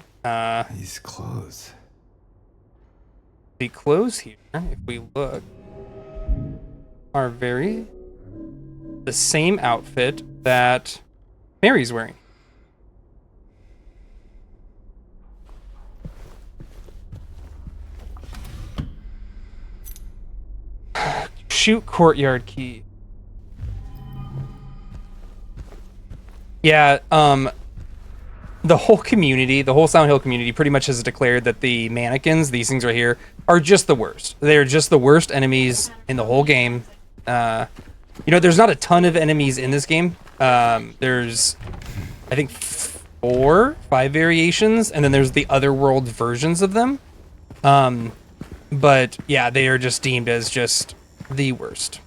These clothes. the clothes here, if we look, are very the same outfit that Mary's wearing. Shoot courtyard key. Yeah, the whole community, the whole Silent Hill community pretty much has declared that the mannequins, these things right here, are just the worst. They're just the worst enemies in the whole game. There's not a ton of enemies in this game. There's, I think, 5 variations, and then there's the otherworld versions of them. But yeah, they are just deemed as just the worst.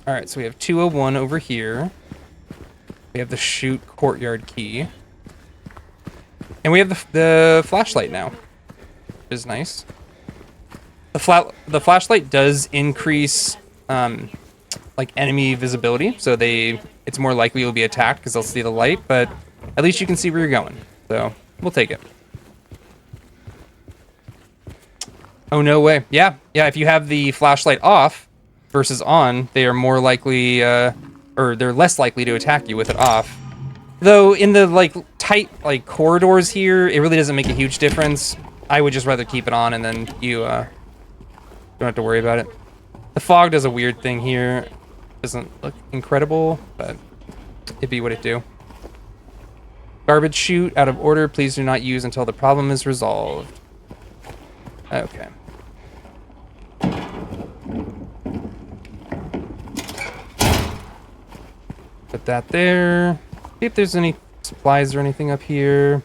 All right, so we have 201 over here. We have the shoot courtyard key. And we have the flashlight now, which is nice. The flashlight does increase like enemy visibility, so it's more likely you'll be attacked because they'll see the light, but at least you can see where you're going. So we'll take it. Oh, no way. Yeah, if you have the flashlight off versus on, they are more likely, or they're less likely to attack you with it off. Though in the tight corridors here, it really doesn't make a huge difference. I would just rather keep it on, and then you don't have to worry about it. The fog does a weird thing here. Doesn't look incredible, but it'd be what it do. Garbage chute out of order. Please do not use until the problem is resolved. Okay. Put that there. See if there's any supplies or anything up here.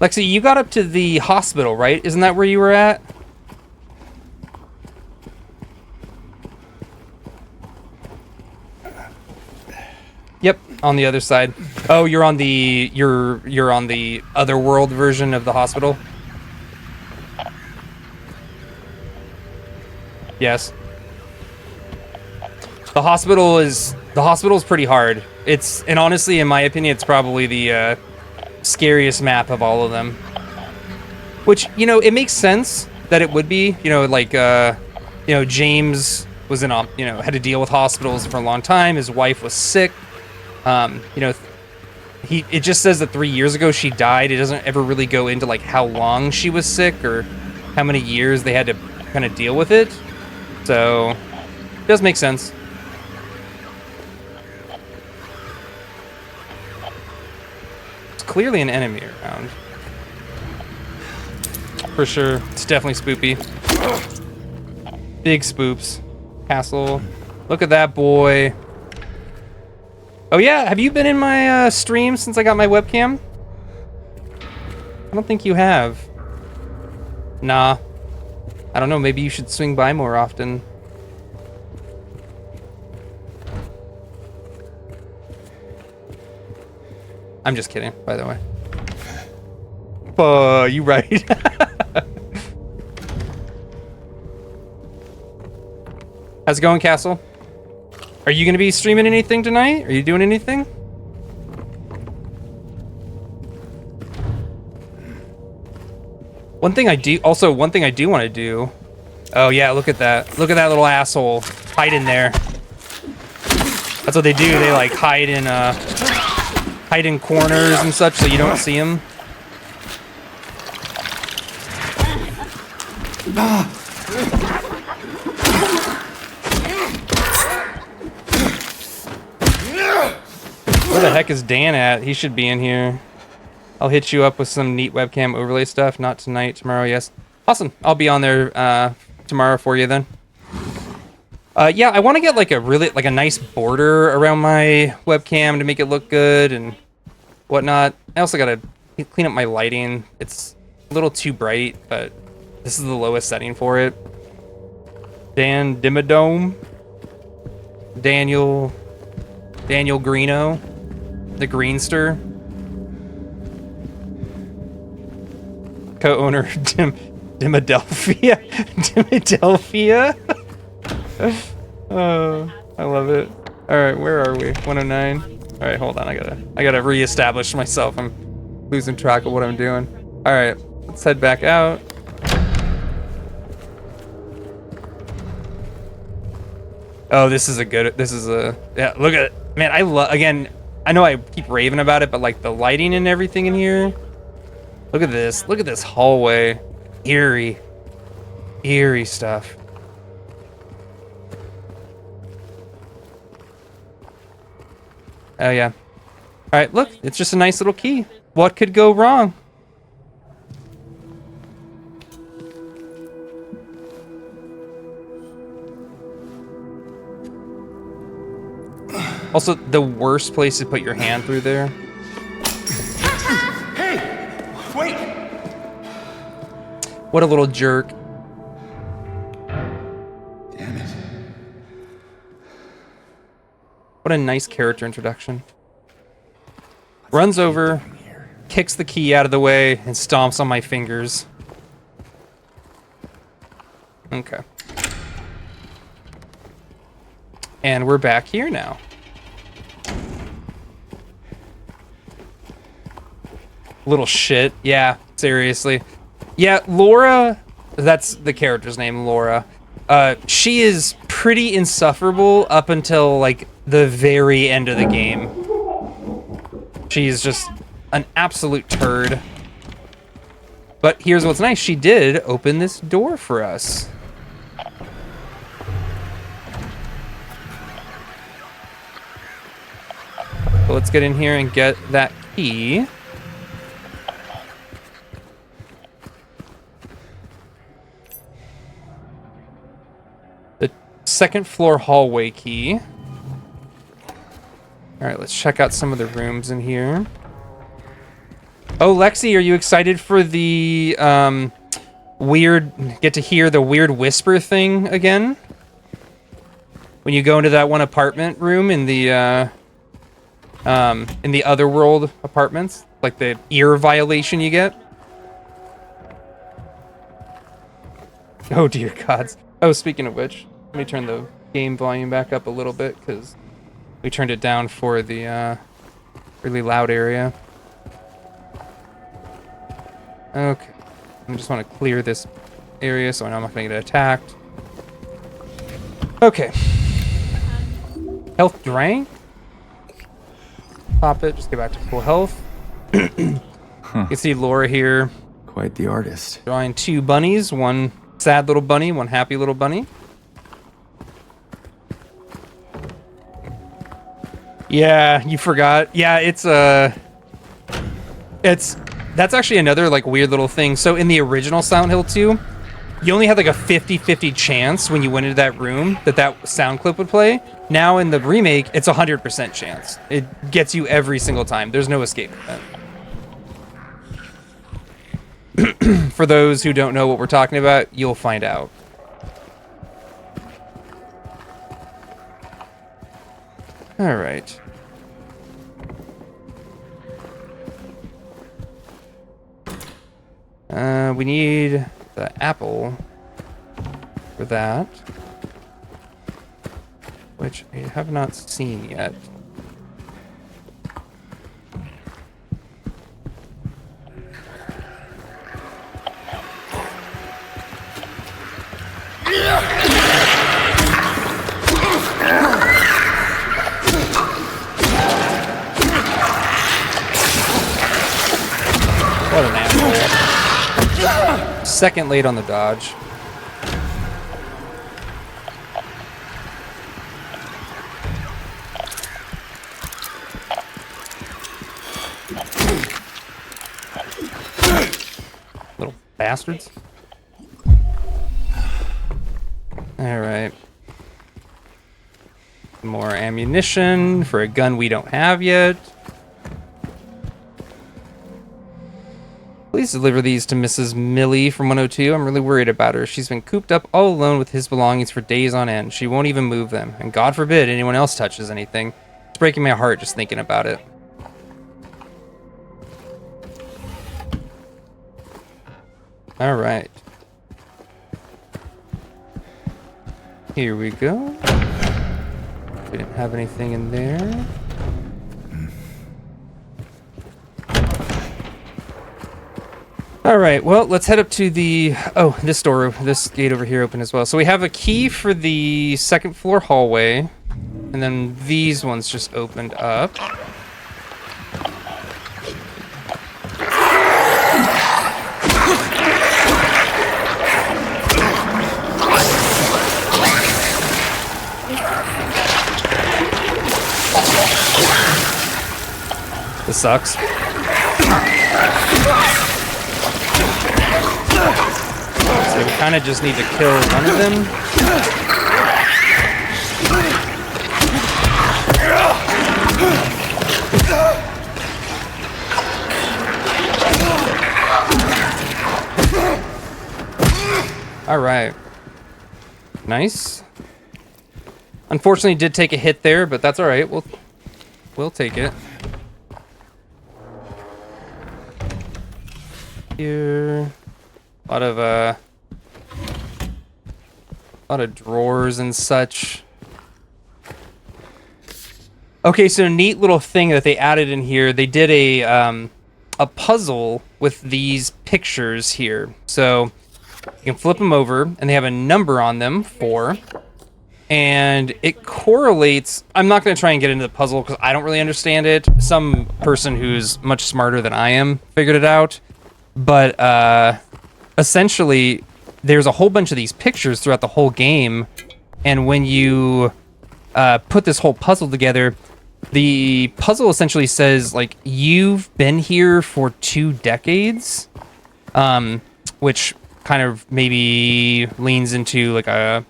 Lexi, you got up to the hospital, right? Isn't that where you were at? Yep, on the other side. Oh, you're on the you're on the otherworld version of the hospital? Yes. The hospital is pretty hard. And honestly, in my opinion, it's probably the scariest map of all of them. Which, it makes sense that it would be. James was had to deal with hospitals for a long time. His wife was sick. It just says that 3 years ago she died. It doesn't ever really go into how long she was sick or how many years they had to kind of deal with it. So it does make sense. It's clearly an enemy around. For sure. It's definitely spoopy. Big spoops. Castle. Look at that boy. Oh yeah, have you been in my stream since I got my webcam? I don't think you have. Nah. I don't know, maybe you should swing by more often. I'm just kidding, by the way. You right. How's it going, Castle? Are you gonna be streaming anything tonight? Are you doing anything? One thing I do want to do. Oh yeah, look at that. Look at that little asshole hiding there. That's what they do. They like hide in corners and such so you don't see them. Where the heck is Dan at? He should be in here. I'll hit you up with some neat webcam overlay stuff. Not tonight, tomorrow, yes. Awesome. I'll be on there tomorrow for you then. Yeah, I want to get like a nice border around my webcam to make it look good and whatnot. I also gotta clean up my lighting. It's a little too bright, but this is the lowest setting for it. Dan Dimmadome. Daniel Greeno. The Greenster. Co-owner Dimmadelphia. Dimmadelphia. Oh, I love it. All right, where are we? 109. All right, hold on. I gotta reestablish myself. I'm losing track of what I'm doing. All right, let's head back out. Oh, this is yeah. Look at it, man. Again. I know I keep raving about it, but like the lighting and everything in here. Look at this. Look at this hallway. Eerie stuff. Oh yeah. All right, look, it's just a nice little key. What could go wrong? Also, the worst place to put your hand through there. Hey! Wait! What a little jerk. Damn it. What a nice character introduction. Runs over, kicks the key out of the way, and stomps on my fingers. Okay. And we're back here now. Little shit. Yeah, seriously. Yeah, Laura, that's the character's name, Laura. She is pretty insufferable up until, like, the very end of the game. She's just an absolute turd. But here's what's nice. She did open this door for us. So let's get in here and get that key. The second floor hallway key. All right, let's check out some of the rooms in here. Oh, Lexi, are you excited for the get to hear the weird whisper thing again? When you go into that one apartment room in the Otherworld apartments, like the ear violation you get. Oh dear gods. Oh, speaking of which, let me turn the game volume back up a little bit because we turned it down for the really loud area. Okay. I just want to clear this area so I know I'm not going to get attacked. Okay. Health drank. Pop it, just get back to full health. You can see Laura here. Quite the artist. Drawing two bunnies, one sad little bunny, one happy little bunny. Yeah, you forgot. Yeah, that's actually another like weird little thing. So in the original Silent Hill 2, you only had like a 50-50 chance when you went into that room that sound clip would play. Now in the remake, it's 100% chance. It gets you every single time. There's no escape from that. For those who don't know what we're talking about, you'll find out. All right. We need the apple for that, which I have not seen yet. Second late on the dodge. Little bastards. All right. More ammunition for a gun we don't have yet. Please deliver these to Mrs. Millie from 102. I'm really worried about her. She's been cooped up all alone with his belongings for days on end. She won't even move them. And God forbid anyone else touches anything. It's breaking my heart just thinking about it. All right. Here we go. We didn't have anything in there. All right, well, let's head up to the... Oh, this door, this gate over here open as well. So we have a key for the second floor hallway. And then these ones just opened up. This sucks. So we kind of just need to kill one of them. All right. Nice. Unfortunately, did take a hit there, but that's all right. We'll take it. Here. A lot of drawers and such. Okay, so a neat little thing that they added in here. They did a puzzle with these pictures here. So you can flip them over, and they have a number on them, 4. And it correlates. I'm not going to try and get into the puzzle because I don't really understand it. Some person who's much smarter than I am figured it out. But essentially, there's a whole bunch of these pictures throughout the whole game, and when you put this whole puzzle together, the puzzle essentially says, like, you've been here for 2 decades, which kind of maybe leans into, like, a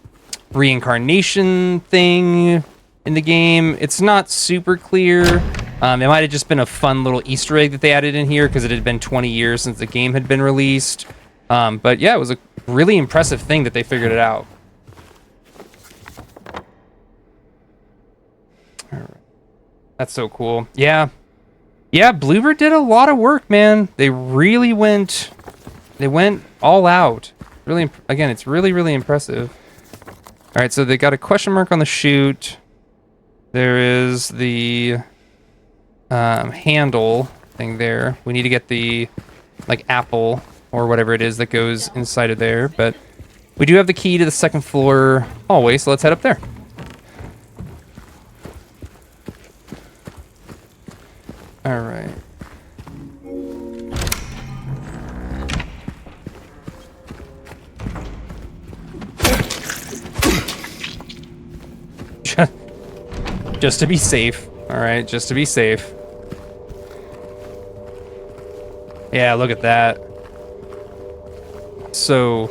reincarnation thing in the game. It's not super clear. It might have just been a fun little Easter egg that they added in here because it had been 20 years since the game had been released. But yeah, it was a really impressive thing that they figured it out. All right. That's so cool. Yeah. Yeah, Bloober did a lot of work, man. They really went all out. Really, again, it's really, really impressive. All right, so they got a question mark on the chute. There is the handle thing there. We need to get the, like, apple or whatever it is that goes inside of there. But we do have the key to the second floor hallway, so let's head up there. All right. Just to be safe. All right, just to be safe. Yeah, look at that. So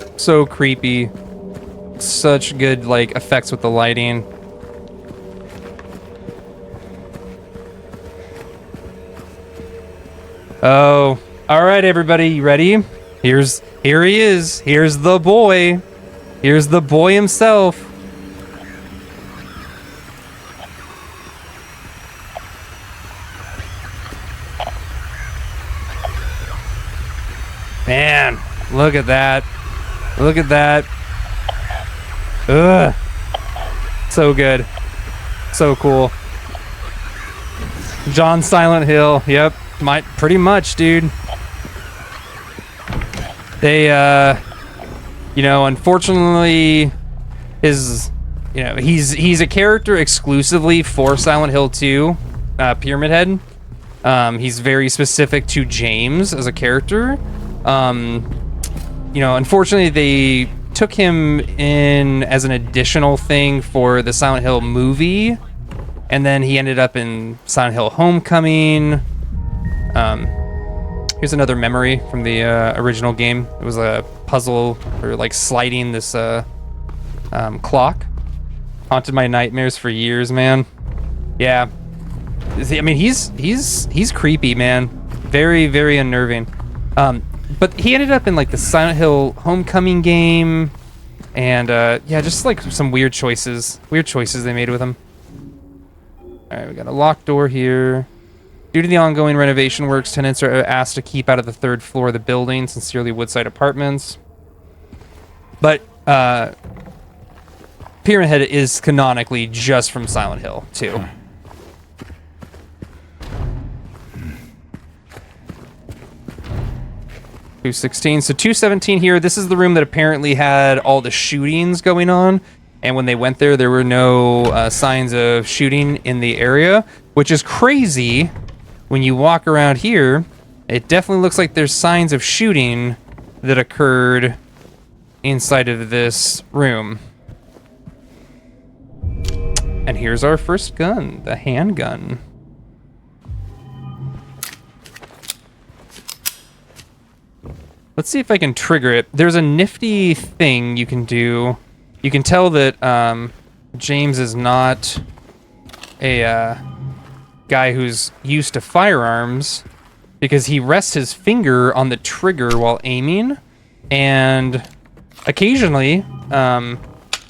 creepy. Such good, like, effects with the lighting. Oh, all right, everybody, you ready? Here he is. Here's the boy. Here's the boy himself. Man, look at that. Look at that. Ugh. So good. So cool. John Silent Hill. Yep. Pretty much, dude. They, unfortunately, he's a character exclusively for Silent Hill 2, Pyramid Head. He's very specific to James as a character. You know, unfortunately, they took him in as an additional thing for the Silent Hill movie, and then he ended up in Silent Hill Homecoming. Here's another memory from the original game. It was a puzzle for like sliding this clock. Haunted my nightmares for years, man. Yeah. I mean, he's creepy, man. Very, very unnerving. But he ended up in like the Silent Hill Homecoming game, and yeah, just like some weird choices they made with him. All right, we got a locked door here. Due to the ongoing renovation works, tenants are asked to keep out of the 3rd floor of the building. Sincerely, Woodside Apartments. But Pyramid Head is canonically just from Silent Hill, too. 216. So 217 here. This is the room that apparently had all the shootings going on. And when they went there, there were no signs of shooting in the area, which is crazy. When you walk around here, it definitely looks like there's signs of shooting that occurred inside of this room. And here's our first gun, the handgun. Let's see if I can trigger it. There's a nifty thing you can do. You can tell that James is not a guy who's used to firearms because he rests his finger on the trigger while aiming, and occasionally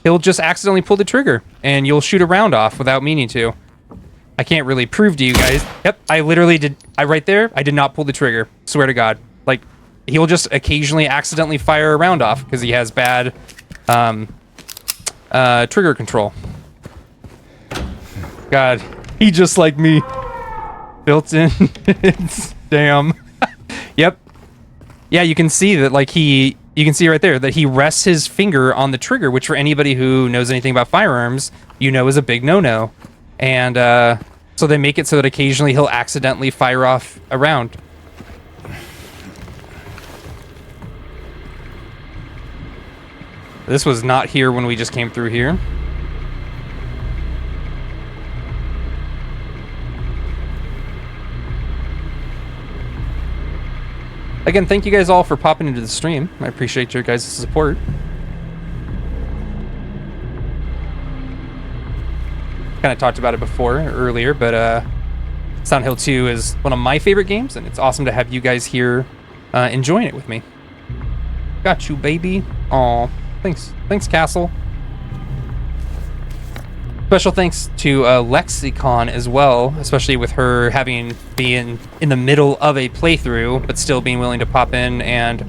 he'll just accidentally pull the trigger and you'll shoot a round off without meaning to. I can't really prove to you guys. Yep, I literally did. Right there, I did not pull the trigger. Swear to God. Like, he'll just occasionally accidentally fire a round off because he has bad trigger control. God, he just like me. Built in. Damn. Yep. Yeah, you can see that, like, you can see right there that he rests his finger on the trigger, which for anybody who knows anything about firearms, you know is a big no-no. And so they make it so that occasionally he'll accidentally fire off a round. This was not here when we just came through here. Again, thank you guys all for popping into the stream. I appreciate your guys' support. Kind of talked about it before, earlier, but Silent Hill 2 is one of my favorite games, and it's awesome to have you guys here enjoying it with me. Got you, baby. Aw. Thanks, Castle. Special thanks to Lexicon as well, especially with her being in the middle of a playthrough, but still being willing to pop in and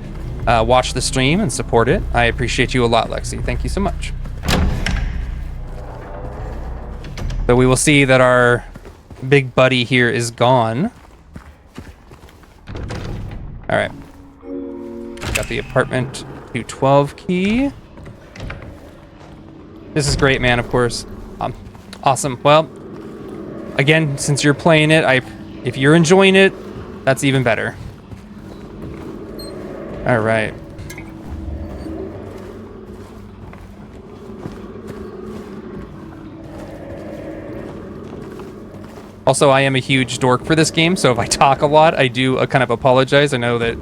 watch the stream and support it. I appreciate you a lot, Lexi. Thank you so much. So we will see that our big buddy here is gone. All right. Got the apartment 212 key. This is great, man, of course. Awesome. Well, again, since you're playing it, if you're enjoying it, that's even better. All right. Also, I am a huge dork for this game, so if I talk a lot, I do kind of apologize. I know that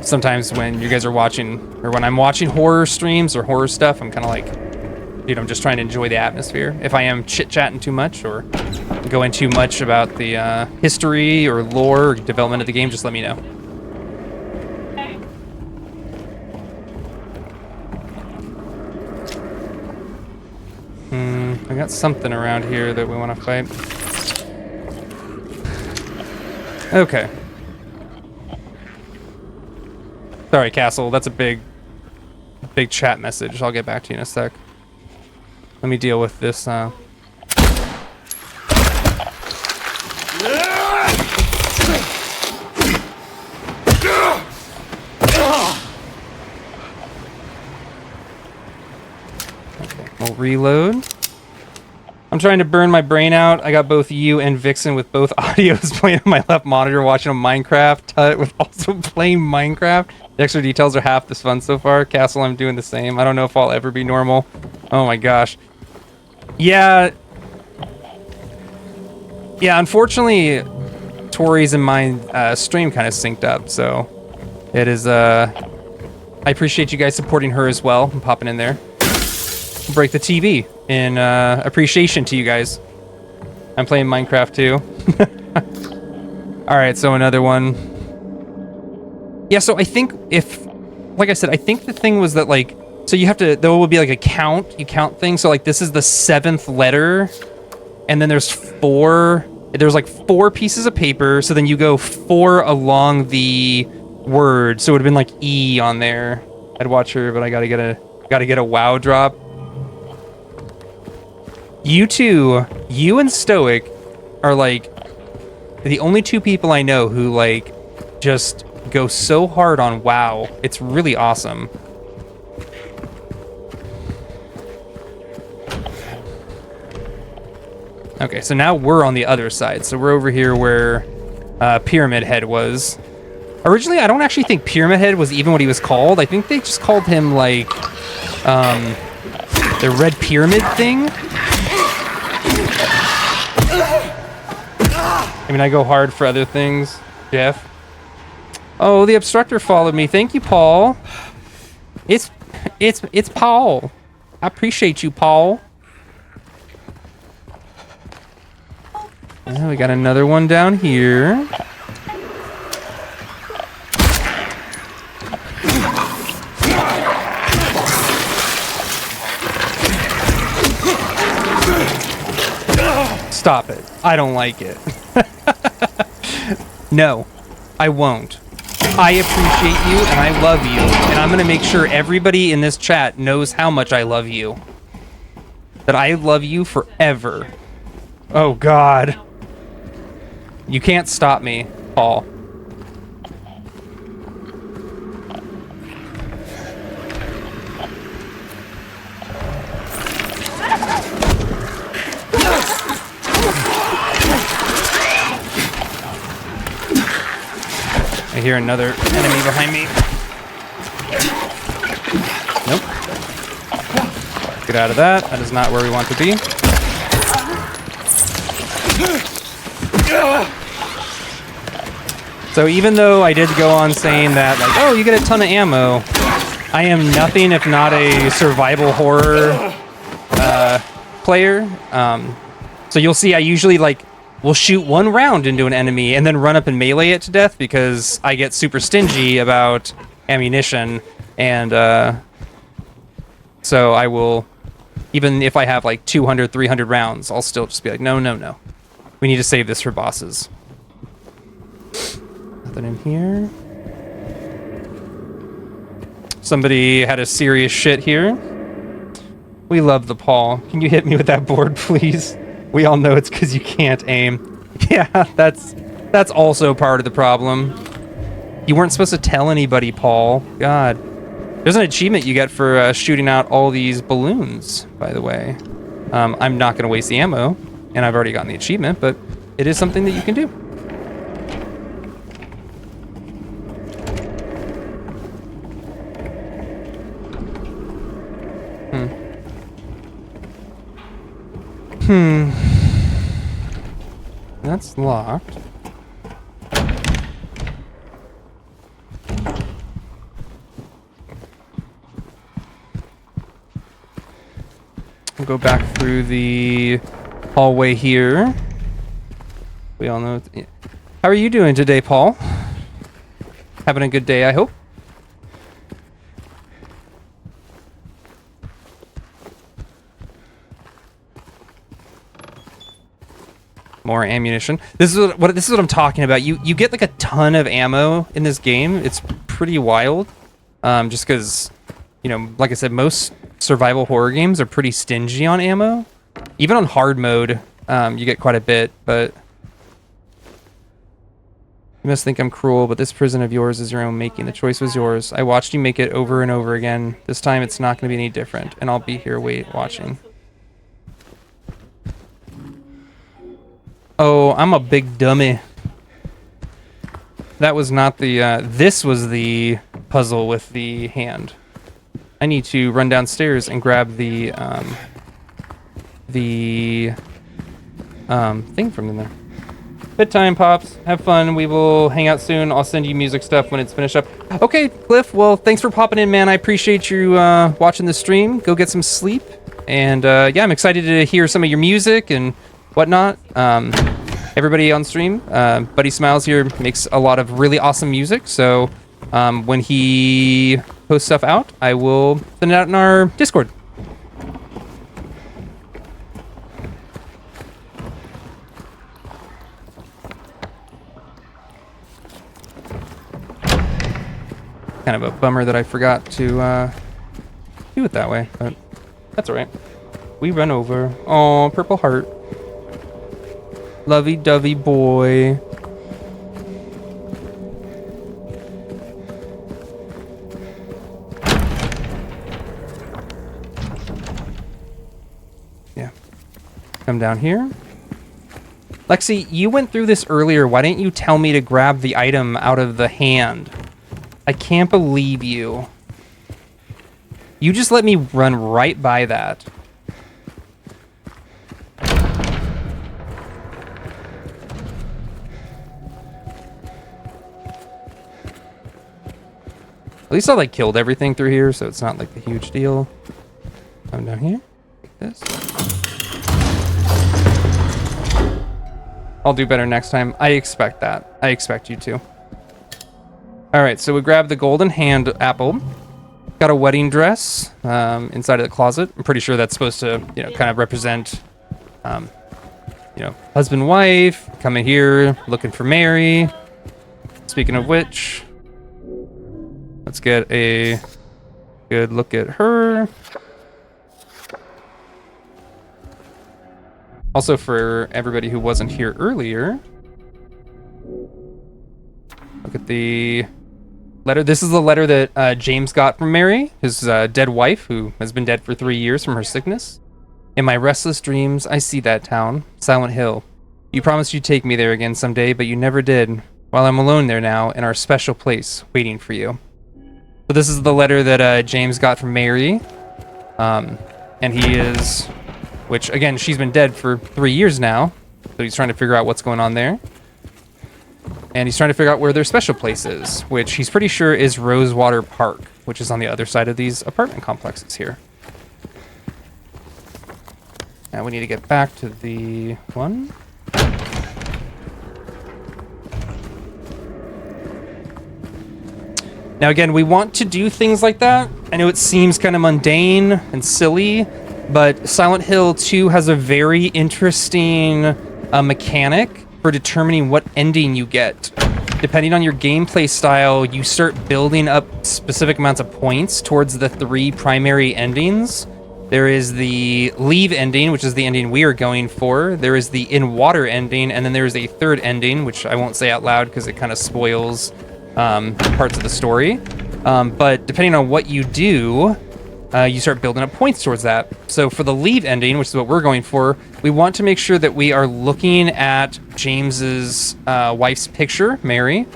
sometimes when you guys are watching, or when I'm watching horror streams or horror stuff, I'm kind of like, dude, I'm just trying to enjoy the atmosphere. If I am chit-chatting too much or going too much about the history or lore or development of the game, just let me know. I got something around here that we want to fight. Okay. Sorry, Castle. That's a big chat message. I'll get back to you in a sec. Let me deal with this. Okay, we'll reload. I'm trying to burn my brain out. I got both you and Vixen with both audios playing on my left monitor, watching a Minecraft. Tut with also playing Minecraft. The extra details are half this fun so far. Castle, I'm doing the same. I don't know if I'll ever be normal. Oh my gosh. Yeah. Yeah, unfortunately, Tori's and mine stream kind of synced up, so it is, I appreciate you guys supporting her as well and popping in there. Break the TV in appreciation to you guys. I'm playing Minecraft too. All right, so another one. Yeah, so I think like I said, I think the thing was that like, so you have to, there will be like you count things. So like this is the 7th letter and then there's like 4 pieces of paper. So then you go 4 along the word. So it would have been like E on there. I'd watch her, but I gotta get a WoW drop. You two, you and Stoic are like the only 2 people I know who like just go so hard on WoW. It's really awesome. Okay, so now we're on the other side. So we're over here where Pyramid Head was. Originally, I don't actually think Pyramid Head was even what he was called. I think they just called him like the Red Pyramid thing. I mean, I go hard for other things, Jeff. Oh, the obstructor followed me. Thank you, Paul. It's Paul. I appreciate you, Paul. We got another one down here. Stop it. I don't like it. No, I won't. I appreciate you and I love you, and I'm gonna make sure everybody in this chat knows how much I love you. That I love you forever. Oh God. You can't stop me, Paul. I hear another enemy behind me. Nope. Get out of that. That is not where we want to be. So even though I did go on saying that, like, oh, you get a ton of ammo, I am nothing if not a survival horror player. So you'll see I usually, like, will shoot 1 round into an enemy and then run up and melee it to death because I get super stingy about ammunition. And so I will, even if I have like 200, 300 rounds, I'll still just be like, no, no, no. We need to save this for bosses. Nothing in here. Somebody had a serious shit here. We love the Paul. Can you hit me with that board, please? We all know it's because you can't aim. Yeah, that's also part of the problem. You weren't supposed to tell anybody, Paul. God. There's an achievement you get for shooting out all these balloons, by the way. I'm not going to waste the ammo, and I've already gotten the achievement, but it is something that you can do. That's locked. We'll go back through the hallway here. We all know. How are you doing today, Paul? Having a good day, I hope. More ammunition. This is what I'm talking about. You get like a ton of ammo in this game. It's pretty wild. Just because, you know, like I said, most survival horror games are pretty stingy on ammo. Even on hard mode, you get quite a bit. But you must think I'm cruel, but this prison of yours is your own making. The choice was yours. I watched you make it over and over again. This time it's not going to be any different, and I'll be here watching. Oh, I'm a big dummy. That was not the, this was the puzzle with the hand. I need to run downstairs and grab the thing from in there. Bedtime, Pops. Have fun. We will hang out soon. I'll send you music stuff when it's finished up. Okay, Cliff. Well, thanks for popping in, man. I appreciate you watching the stream. Go get some sleep. And yeah, I'm excited to hear some of your music and whatnot. Everybody on stream, Buddy Smiles here makes a lot of really awesome music. So when he posts stuff out, I will send it out in our Discord. Kind of a bummer that I forgot to do it that way, but that's all right. We run over. Oh, purple heart. Lovey-dovey boy. Yeah. Come down here. Lexi, you went through this earlier. Why didn't you tell me to grab the item out of the hand? I can't believe you. You just let me run right by that. At least I like killed everything through here, so it's not like a huge deal. Come down here. Like this. I'll do better next time. I expect that. I expect you to. Alright, so we grabbed the golden hand apple. Got a wedding dress inside of the closet. I'm pretty sure that's supposed to, you know, kind of represent, you know, husband, wife, coming here, looking for Mary. Speaking of which, let's get a good look at her. Also, for everybody who wasn't here earlier, look at the letter. This is the letter that James got from Mary, his dead wife, who has been dead for 3 years from her sickness. In my restless dreams, I see that town, Silent Hill. You promised you'd take me there again someday, but you never did. While I'm alone there now, in our special place, waiting for you. So this is the letter that James got from Mary. And he is, which again, she's been dead for 3 years now. So he's trying to figure out what's going on there. And he's trying to figure out where their special place is, which he's pretty sure is Rosewater Park, which is on the other side of these apartment complexes here. Now we need to get back to the one. Now again, we want to do things like that. I know it seems kind of mundane and silly, but Silent Hill 2 has a very interesting mechanic for determining what ending you get. Depending on your gameplay style, you start building up specific amounts of points towards the 3 primary endings. There is the leave ending, which is the ending we are going for. There is the in water ending, and then there is a third ending, which I won't say out loud because it kind of spoils parts of the story. But depending on what you do, you start building up points towards that. So for the leave ending, which is what we're going for, we want to make sure that we are looking at James's wife's picture, Mary.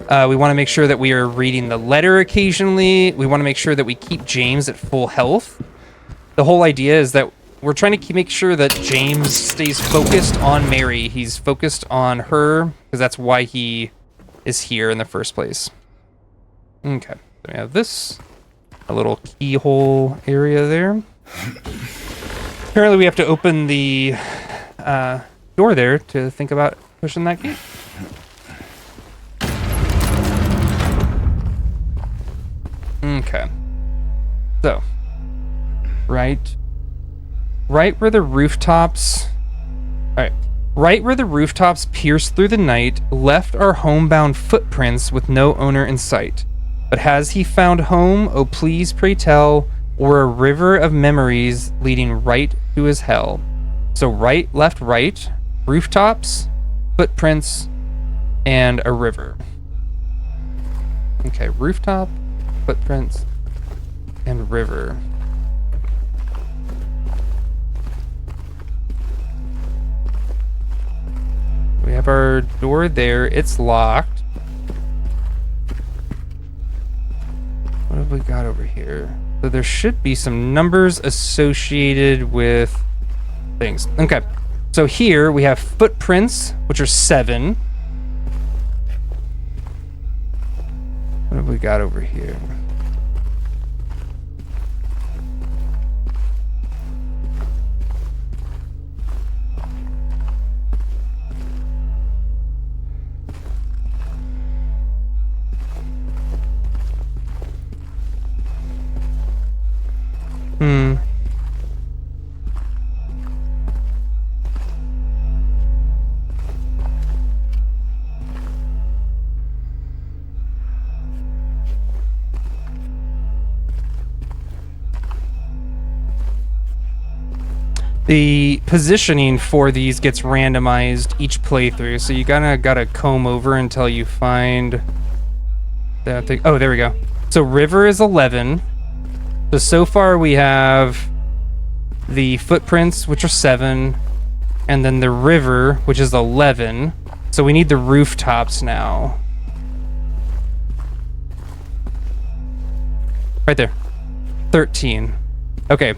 We want to make sure that we are reading the letter occasionally. We want to make sure that we keep James at full health. The whole idea is that we're trying to make sure that James stays focused on Mary. He's focused on her because that's why he is here in the first place. Okay, so we have this. A little keyhole area there. Apparently we have to open the door there to think about pushing that gate. Okay. So, right where the rooftops... Alright. Right where the rooftops pierce through the night, left are homebound footprints with no owner in sight. But has he found home, oh please pray tell, or a river of memories leading right to his hell? So right, left, right, rooftops, footprints, and a river. Okay, rooftop, footprints, and river. We have our door there. It's locked. What have we got over here? So there should be some numbers associated with things. Okay. So here we have footprints, which are 7. What have we got over here? The positioning for these gets randomized each playthrough, so you gotta comb over until you find that thing. Oh, there we go. So river is 11. So far we have the footprints, which are 7, and then the river, which is 11. So we need the rooftops now. Right there. 13. Okay.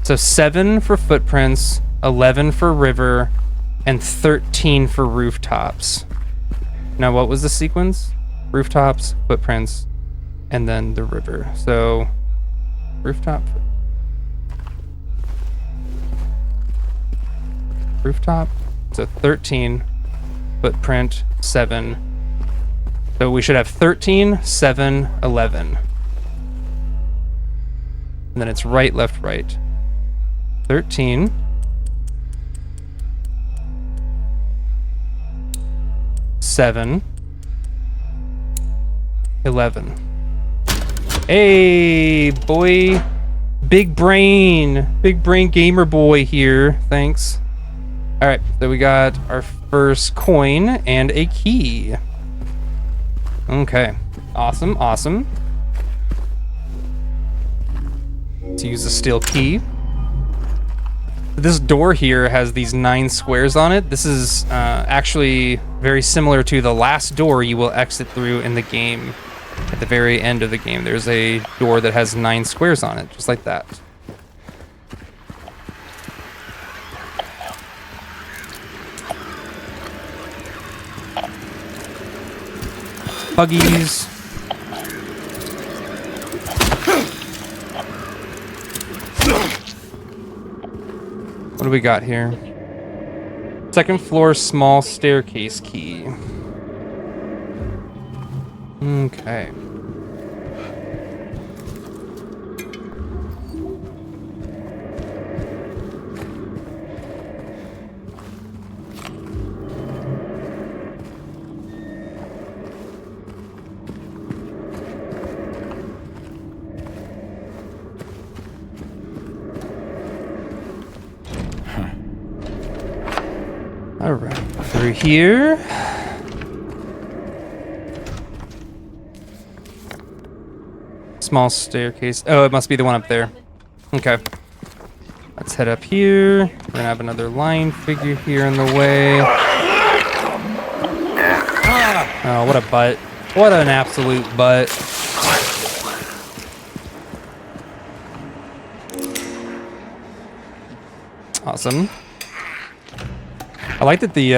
So 7 for footprints, 11 for river, and 13 for rooftops. Now, what was the sequence? Rooftops, footprints, and then the river. So, rooftop. Rooftop. So 13, footprint, 7. So we should have 13, 7, 11. And then it's right, left, right. 13. 7. 11. Hey, boy. Big brain gamer boy here. Thanks. All right, so we got our first coin and a key. Okay, awesome. Let's use the steel key. This door here has these 9 squares on it. This is actually very similar to the last door you will exit through in the game. At the very end of the game, there's a door that has 9 squares on it, just like that. Buggies. What do we got here? 2nd floor, small staircase key. Okay. All right, through here. Small staircase. Oh, it must be the one up there. Okay. Let's head up here. We're gonna have another line figure here in the way. Oh, what a butt. What an absolute butt. Awesome. I like that the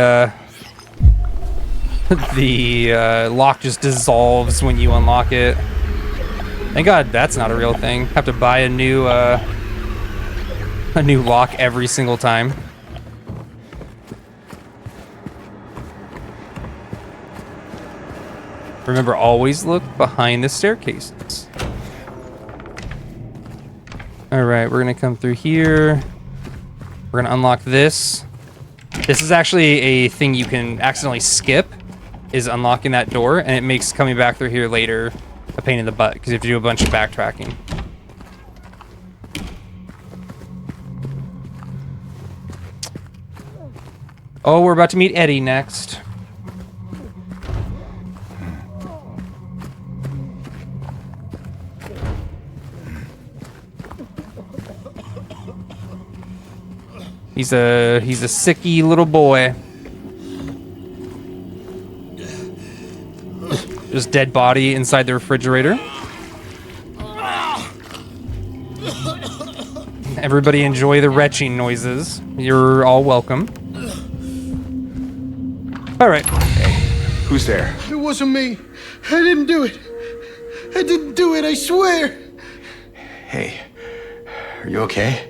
lock just dissolves when you unlock it. Thank God that's not a real thing. Have to buy a new lock every single time. Remember, always look behind the staircases. All right, we're gonna come through here. We're gonna unlock this. This is actually a thing you can accidentally skip, is unlocking that door, and it makes coming back through here later a pain in the butt, because you have to do a bunch of backtracking. Oh, we're about to meet Eddie next. He's a sicky little boy. Just dead body inside the refrigerator. Everybody enjoy the retching noises. You're all welcome. All right. Who's there? It wasn't me. I didn't do it. I didn't do it, I swear. Hey, are you okay?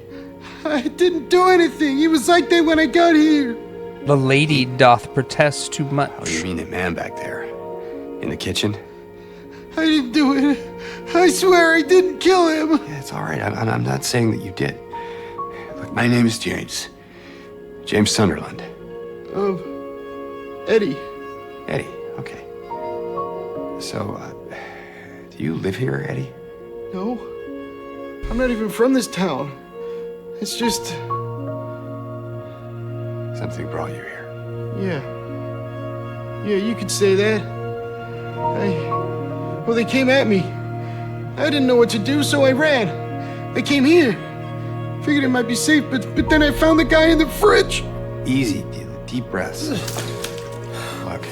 I didn't do anything. It was like that when I got here. The lady doth protest too much. Oh, you mean the man back there? In the kitchen? I didn't do it. I swear I didn't kill him. Yeah, it's all right. I'm not saying that you did. Look, my name is James. James Sunderland. Eddie. Eddie, okay. So, do you live here, Eddie? No. I'm not even from this town. It's just... Something brought you here. Yeah. Yeah, you could say that. Well, they came at me. I didn't know what to do, so I ran. I came here. Figured it might be safe, but then I found the guy in the fridge. Easy, deep breaths. Look,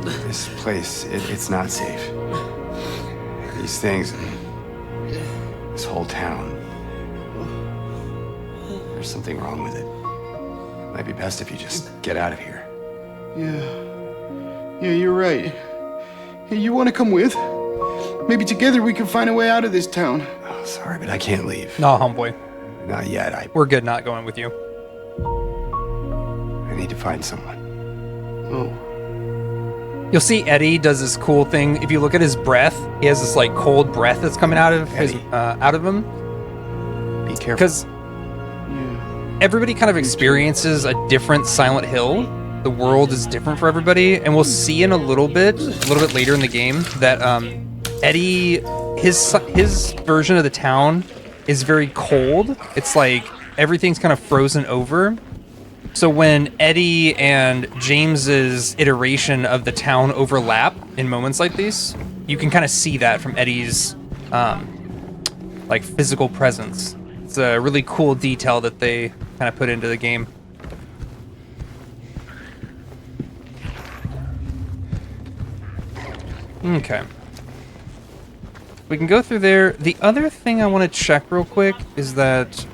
this place, it's not safe. These things, this whole town, there's something wrong with it. Might be best if you just get out of here. Yeah, you're right. Hey, you want to come with? Maybe together we can find a way out of this town. Oh, sorry, but I can't leave. No, homeboy. Not yet. We're good not going with you. I need to find someone. Oh. You'll see Eddie does this cool thing. If you look at his breath, he has this like cold breath that's coming out of his Eddie. out of him. Be careful. Because everybody kind of experiences a different Silent Hill. The world is different for everybody, and we'll see in a little bit later in the game that Eddie, his version of the town is very cold. It's like everything's kind of frozen over. So when Eddie and James's iteration of the town overlap in moments like these, you can kind of see that from Eddie's like physical presence. It's a really cool detail that they kind of put into the game. Okay. We can go through there. The other thing I want to check real quick is that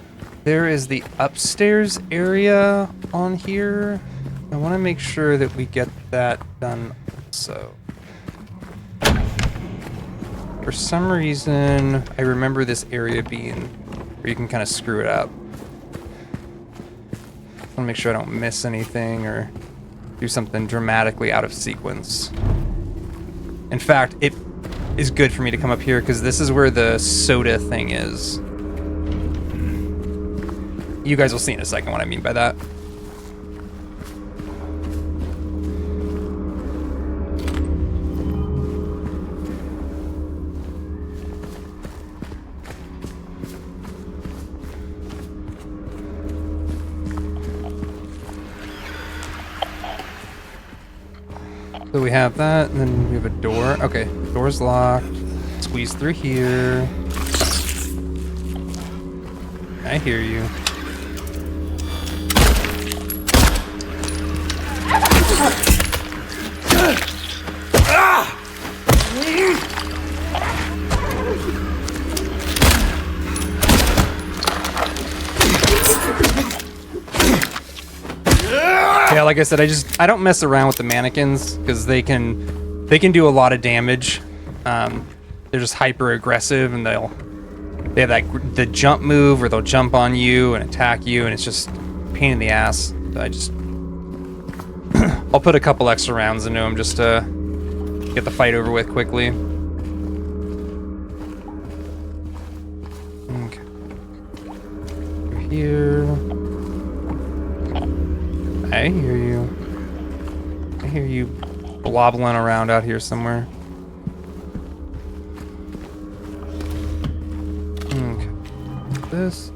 there is the upstairs area on here. I want to make sure that we get that done also. For some reason, I remember this area being where you can kind of screw it up. I want to make sure I don't miss anything or do something dramatically out of sequence. In fact, it is good for me to come up here because this is where the soda thing is. You guys will see in a second what I mean by that. So we have that, and then we have a door. Okay, door's locked. Squeeze through here. I hear you. Yeah, like I said, I don't mess around with the mannequins because they can do a lot of damage. They're just hyper aggressive, and they have the jump move where they'll jump on you and attack you, and it's just a pain in the ass. So I'll put a couple extra rounds into them just to get the fight over with quickly. Okay. Over here. I hear you. I hear you blobbling around out here somewhere. Okay. This.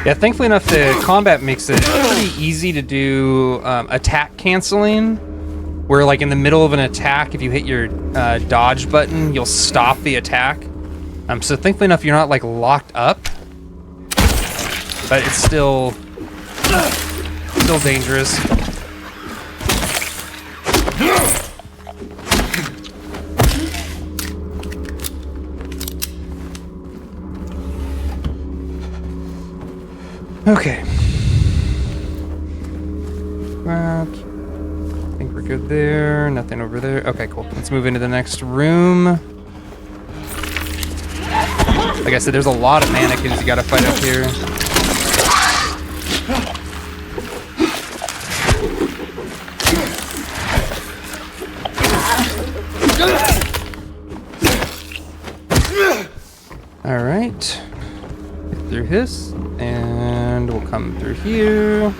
Yeah, thankfully enough, the combat makes it pretty easy to do attack canceling, where like in the middle of an attack, if you hit your dodge button, you'll stop the attack. So thankfully enough, you're not like locked up, but it's still dangerous. Okay. I think we're good there. Nothing over there. Okay, cool. Let's move into the next room. Like I said, there's a lot of mannequins you gotta fight up here. All right. Get through his, and we'll come through here.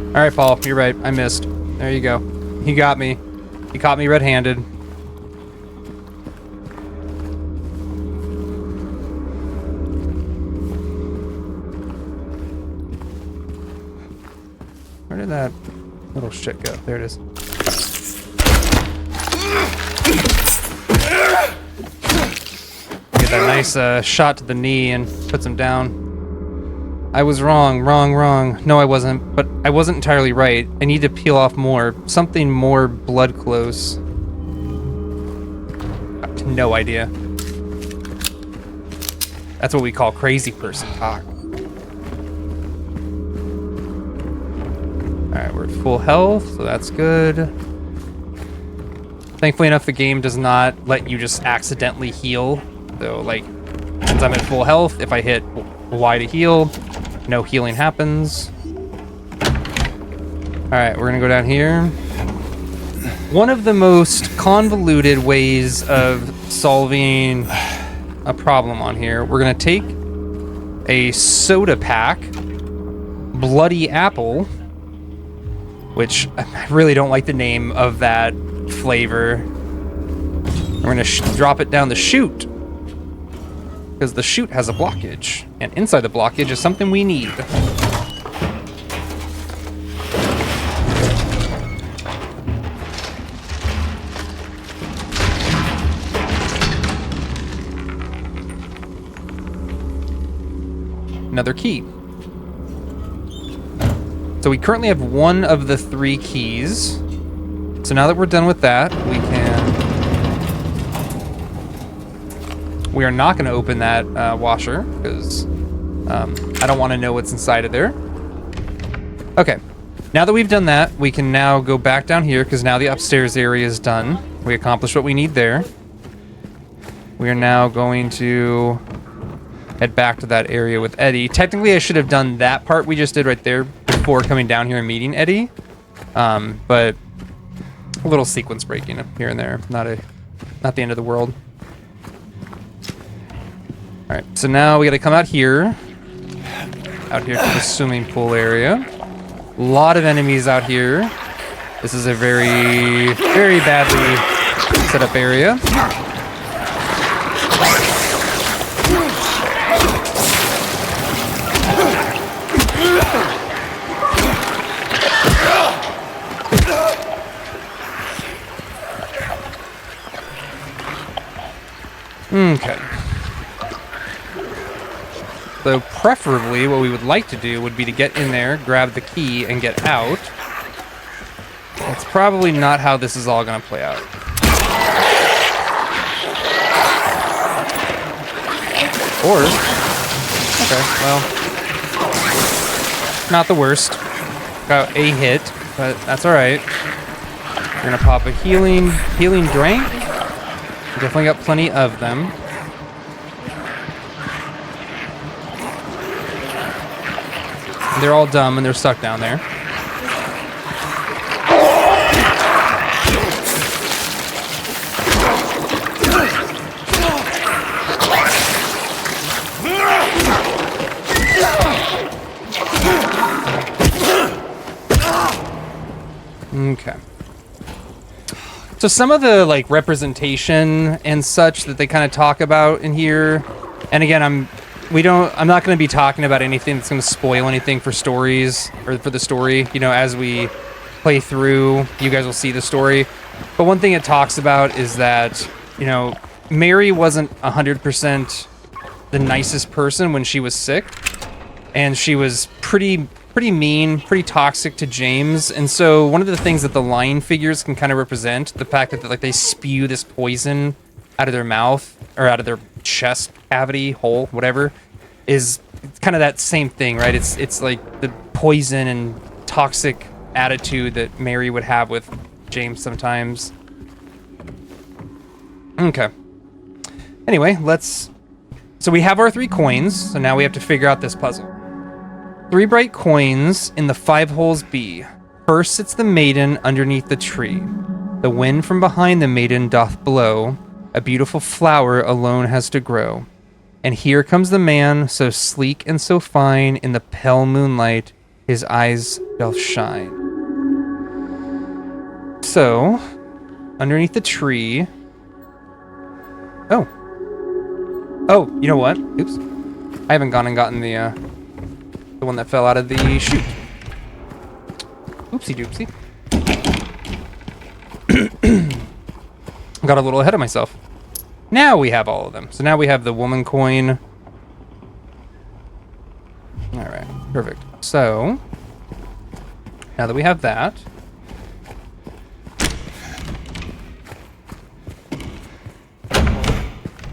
All right, Paul, you're right. I missed. There you go. He got me. He caught me red-handed. Where did that little shit go? There it is. Get that nice shot to the knee and puts him down. I was wrong. No, I wasn't, but I wasn't entirely right. I need to peel off more. Something more blood close. I have no idea. That's what we call crazy person talk. Alright, we're at full health, so that's good. Thankfully enough, the game does not let you just accidentally heal. So, like, since I'm at full health, if I hit Y to heal, no healing happens. Alright, we're gonna go down here. One of the most convoluted ways of solving a problem on here, we're gonna take a soda pack, Bloody Apple, which I really don't like the name of that flavor. We're gonna drop it down the chute, because the chute has a blockage, and inside the blockage is something we need. Another key. So we currently have one of the 3 keys. So now that we're done with that, we are not going to open that washer, because I don't want to know what's inside of there. Okay, now that we've done that, we can now go back down here, because now the upstairs area is done. We accomplished what we need there. We are now going to head back to that area with Eddie. Technically, I should have done that part we just did right there before coming down here and meeting Eddie. But a little sequence breaking up here and there. Not the end of the world. All right, so now we got to come out here to the swimming pool area. A lot of enemies out here. This is a very, very badly set up area. Okay. So preferably what we would like to do would be to get in there, grab the key, and get out. That's probably not how this is all going to play out. Or, okay, well, not the worst. Got a hit, but that's all right. We're going to pop a healing drink. Definitely got plenty of them. They're all dumb and they're stuck down there. Okay. So some of the like representation and such that they kind of talk about in here, and again, I'm not going to be talking about anything that's going to spoil anything for stories or for the story. You know, as we play through, you guys will see the story. But one thing it talks about is that, you know, Mary wasn't 100% the nicest person when she was sick, and she was pretty mean, pretty toxic to James. And so one of the things that the lion figures can kind of represent, the fact that like they spew this poison out of their mouth or out of their chest cavity hole, whatever, is kind of that same thing, right? It's like the poison and toxic attitude that Mary would have with James sometimes. Okay. Anyway, so we have our 3 coins, so now we have to figure out this puzzle. 3 bright coins in the 5 holes be. First sits the maiden underneath the tree. The wind from behind the maiden doth blow. A beautiful flower alone has to grow. And here comes the man, so sleek and so fine, in the pale moonlight his eyes doth shine. So, underneath the tree... Oh, you know what? Oops. I haven't gone and gotten the one that fell out of the chute. Oopsie doopsie. Got a little ahead of myself. Now we have all of them. So now we have the woman coin. Alright, perfect. So, now that we have that...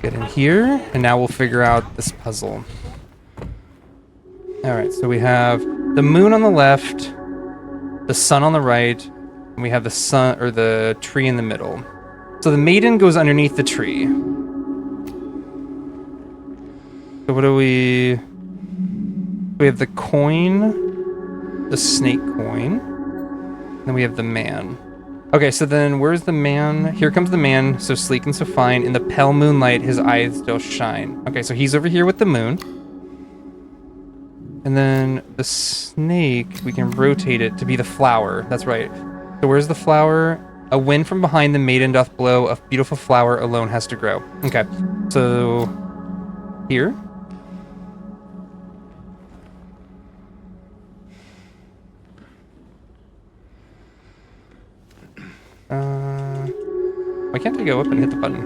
Get in here, and now we'll figure out this puzzle. Alright, so we have the moon on the left, the sun on the right, and we have the sun, or the tree in the middle. So the maiden goes underneath the tree. So what do we... We have the coin, the snake coin, then we have the man. Okay, so then where's the man? Here comes the man, so sleek and so fine. In the pale moonlight, his eyes still shine. Okay, so he's over here with the moon. And then the snake, we can rotate it to be the flower. That's right. So where's the flower? A wind from behind the maiden doth blow. A beautiful flower alone has to grow. Okay, so here. Why can't I go up and hit the button?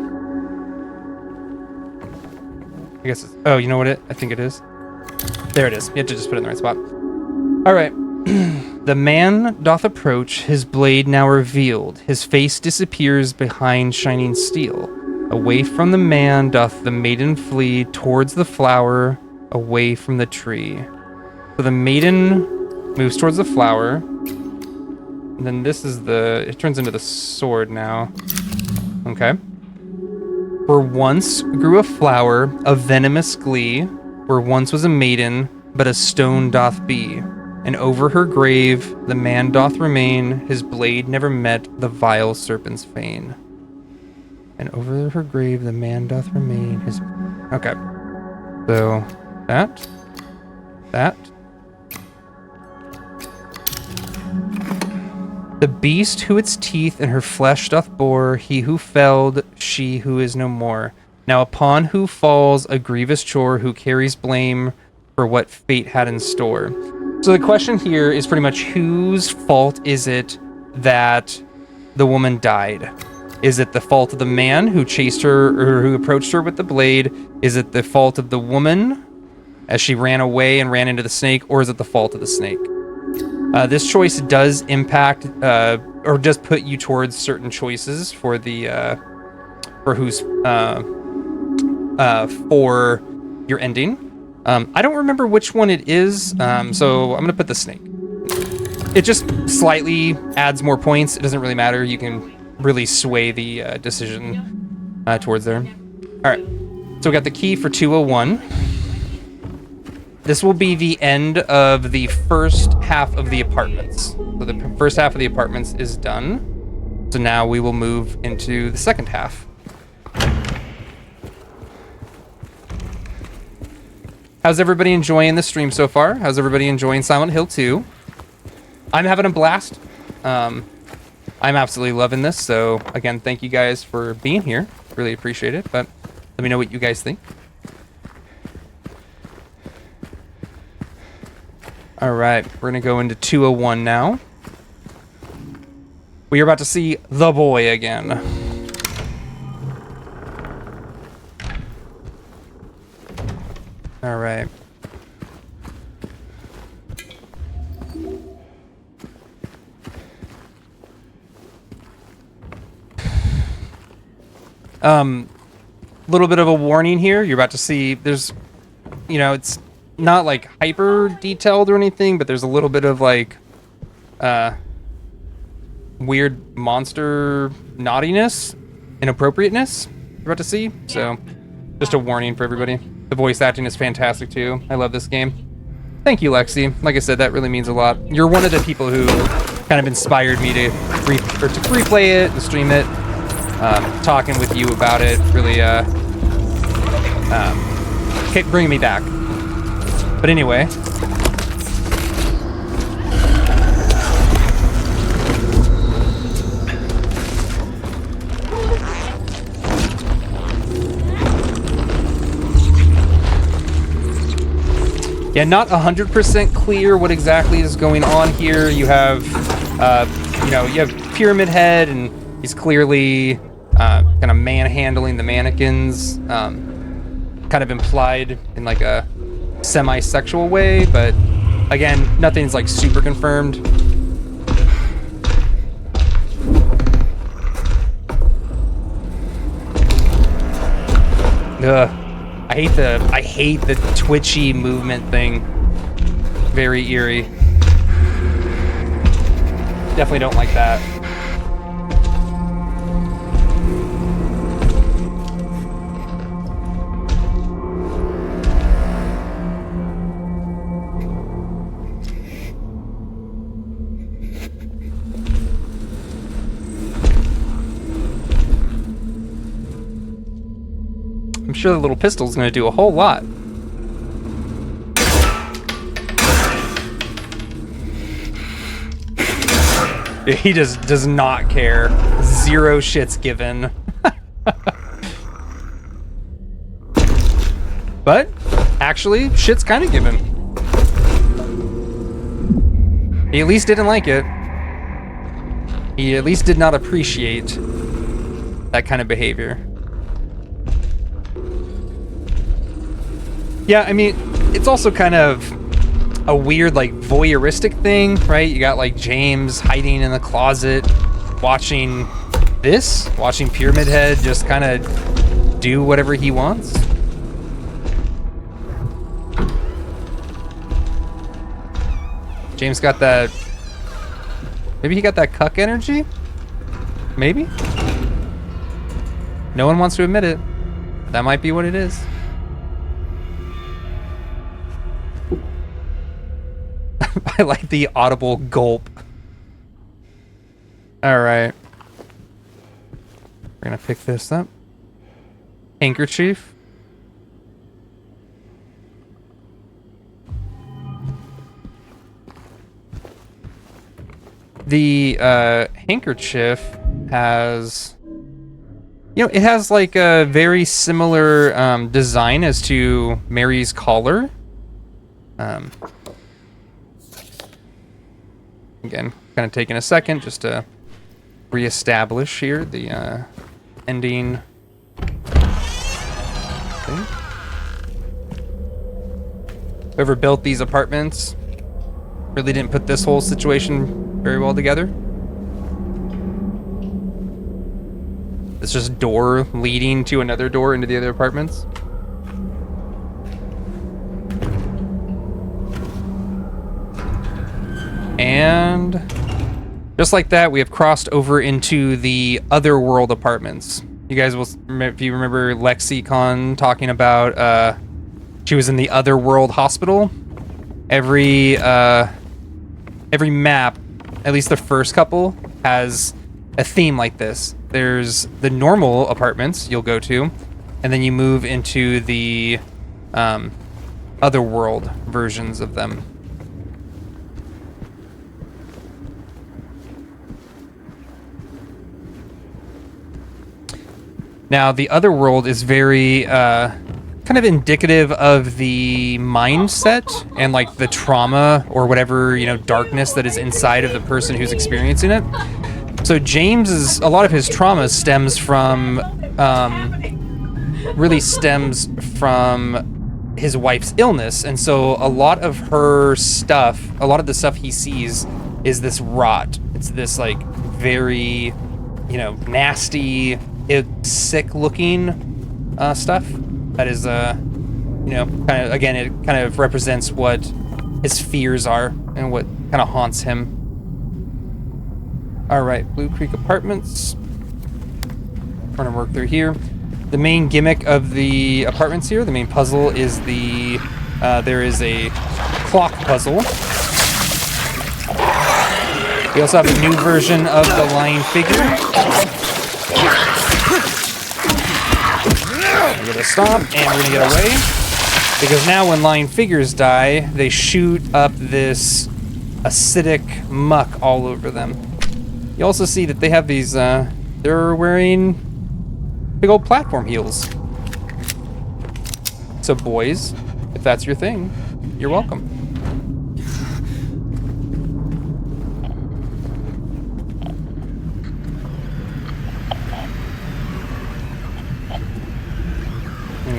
I guess it's... Oh, you know what I think it is? There it is. You have to just put it in the right spot. Alright. The man doth approach, his blade now revealed. His face disappears behind shining steel. Away from the man doth the maiden flee, towards the flower, away from the tree. So the maiden moves towards the flower. And then this is it turns into the sword now. Okay. Where once grew a flower of venomous glee, where once was a maiden, but a stone doth be. And over her grave the man doth remain, his blade never met the vile serpent's fane. And over her grave the man doth remain, his... Okay. So, that. The beast who its teeth in her flesh doth bore, he who felled, she who is no more. Now upon who falls a grievous chore, who carries blame for what fate had in store. So the question here is pretty much whose fault is it that the woman died? Is it the fault of the man who chased her or who approached her with the blade? Is it the fault of the woman as she ran away and ran into the snake? Or is it the fault of the snake? This choice does impact, or does put you towards certain choices for the, for who's, for your ending. I don't remember which one it is, so I'm gonna put the snake. It just slightly adds more points. It doesn't really matter. You can really sway the decision towards there. All right, so we got the key for 201. This will be the end of the first half of the apartments. So the first half of the apartments is done. So now we will move into the second half. How's everybody enjoying the stream so far? How's everybody enjoying Silent Hill 2? I'm having a blast. I I'm absolutely loving this. So again, thank you guys for being here. Really appreciate it. But let me know what you guys think. All right, we're gonna go into 201 now. We are about to see the boy again. All right. Little bit of a warning here. You're about to see, there's, you know, it's not like hyper detailed or anything, but there's a little bit of like, weird monster naughtiness, inappropriateness you're about to see. So just a warning for everybody. The voice acting is fantastic too. I love this game. Thank you, Lexi. Like I said, that really means a lot. You're one of the people who kind of inspired me to replay it and stream it. Talking with you about it really kept bringing me back. But anyway. Yeah, not 100% clear what exactly is going on here. You have, you know, you have Pyramid Head, and he's clearly kind of manhandling the mannequins, kind of implied in like a semi-sexual way, but again, nothing's like super confirmed. Ugh. I hate the twitchy movement thing. Very eerie. Definitely don't like that. I'm sure the little pistol's gonna do a whole lot. He just does not care. Zero shits given. But actually, shit's kind of given. He at least didn't like it. He at least did not appreciate that kind of behavior. Yeah, I mean, it's also kind of a weird, like, voyeuristic thing, right? You got, like, James hiding in the closet, watching this, watching Pyramid Head just kind of do whatever he wants. James got that... Maybe he got that cuck energy? Maybe? No one wants to admit it. That might be what it is. I like the audible gulp. All right. We're gonna pick this up. Handkerchief. The handkerchief has, you know, it has like a very similar design as to Mary's collar. Again, kind of taking a second just to reestablish here the ending thing. Whoever built these apartments really didn't put this whole situation very well together. It's just door leading to another door into the other apartments. And just like that, we have crossed over into the Otherworld apartments. You guys will, if you remember Lexicon talking about, she was in the Otherworld hospital. Every map, at least the first couple, has a theme like this. There's the normal apartments you'll go to, and then you move into the Otherworld versions of them. Now, the other world is very kind of indicative of the mindset and like the trauma or whatever, you know, darkness that is inside of the person who's experiencing it. So a lot of his trauma stems from, really stems from his wife's illness. And so a lot of her stuff, a lot of the stuff he sees is this rot. It's this like very, you know, nasty, sick looking stuff that is, you know, kind of, again, it kind of represents what his fears are and what kind of haunts him. All right, Blue Creek Apartments. We're gonna work through here. The main gimmick of the apartments here, the main puzzle is there is a clock puzzle. We also have a new version of the lying figure. We're gonna stop and we're gonna get away. Because now when lying figures die, they shoot up this acidic muck all over them. You also see that they have these, they're wearing big old platform heels. So boys, if that's your thing, you're welcome.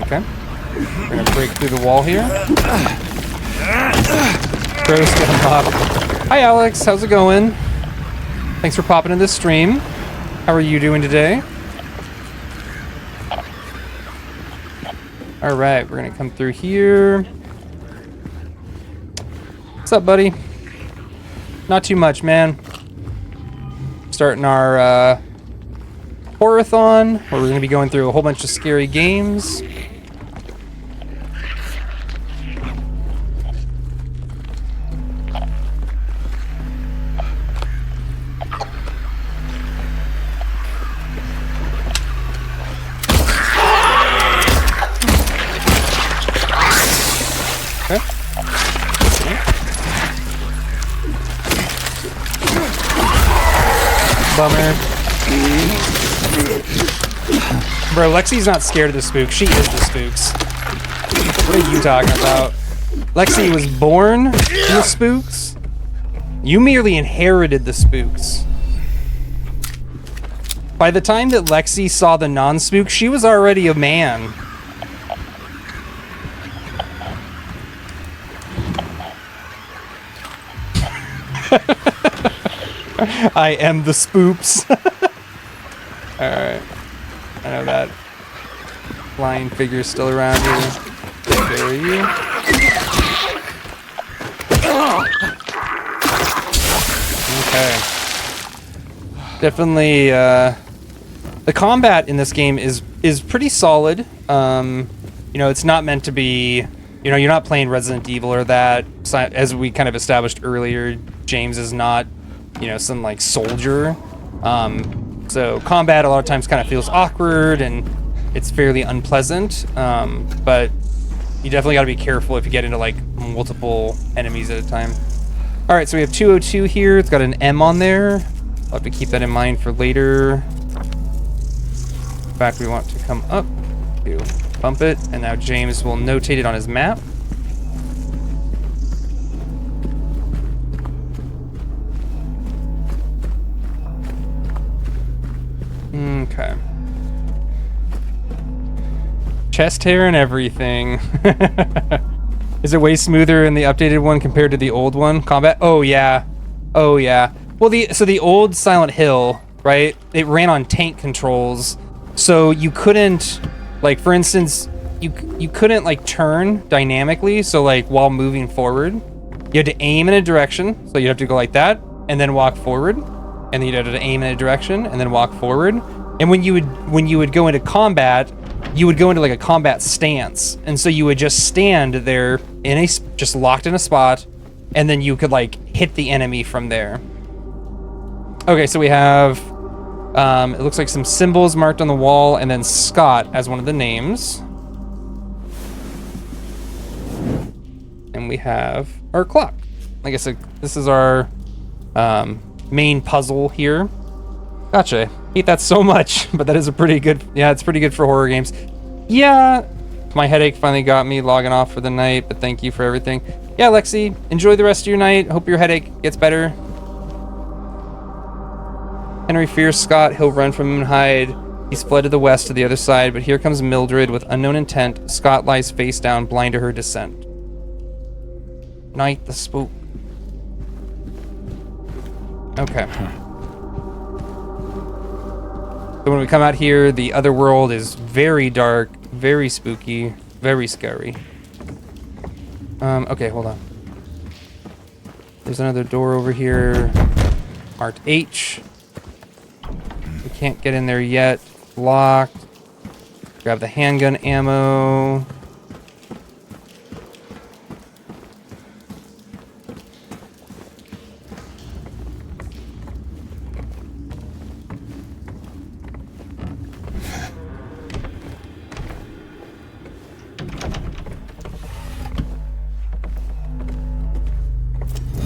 Okay. We're gonna break through the wall here. Gross, get him up. Hi Alex, how's it going? Thanks for popping in this stream. How are you doing today? All right, we're gonna come through here. What's up, buddy? Not too much, man. Starting our horror-thon, where we're gonna be going through a whole bunch of scary games. Bummer. Bro, Lexi's not scared of the spooks. She is the spooks. What are you talking about? Lexi was born in the spooks. You merely inherited the spooks. By the time that Lexi saw the non-spook, she was already a man. I am the spoops. Alright. I know that flying figure's still around here. There are you. Okay. Definitely, the combat in this game is pretty solid. You know, it's not meant to be, you know, you're not playing Resident Evil or that. As we kind of established earlier, James is not, you know, some like soldier. So combat a lot of times kind of feels awkward and it's fairly unpleasant. But you definitely got to be careful if you get into like multiple enemies at a time. All right, so we have 202 here. It's got an M on there. I'll have to keep that in mind for later. In fact, we want to come up to bump it, and now James will notate it on his map. Okay. Chest hair and everything. Is it way smoother in the updated one compared to the old one? Combat? Oh yeah. Oh yeah. Well, the old Silent Hill, right? It ran on tank controls, so you couldn't, like, for instance, you couldn't like turn dynamically. So like while moving forward, you had to aim in a direction. So you have to go like that and then walk forward, and then you'd have to aim in a direction and then walk forward. And when you would go into combat, you would go into like a combat stance, and so you would just stand there in just locked in a spot, and then you could like hit the enemy from there. Okay, so we have it looks like some symbols marked on the wall, and then Scott as one of the names, and we have our clock. Like I said, this is our main puzzle here. Gotcha. hate that so much, but that is a pretty good, yeah, it's pretty good for horror games. Yeah, my headache finally got me logging off for the night, but thank you for everything. Yeah, Lexi, enjoy the rest of your night. Hope your headache gets better. Henry fears Scott. He'll run from him and hide. He's fled to the west to the other side, but here comes Mildred with unknown intent. Scott lies face down, blind to her descent. Night the spook. Okay. So when we come out here, the other world is very dark, very spooky, very scary. Okay, hold on. There's another door over here. Marked H. We can't get in there yet. Locked. Grab the handgun ammo.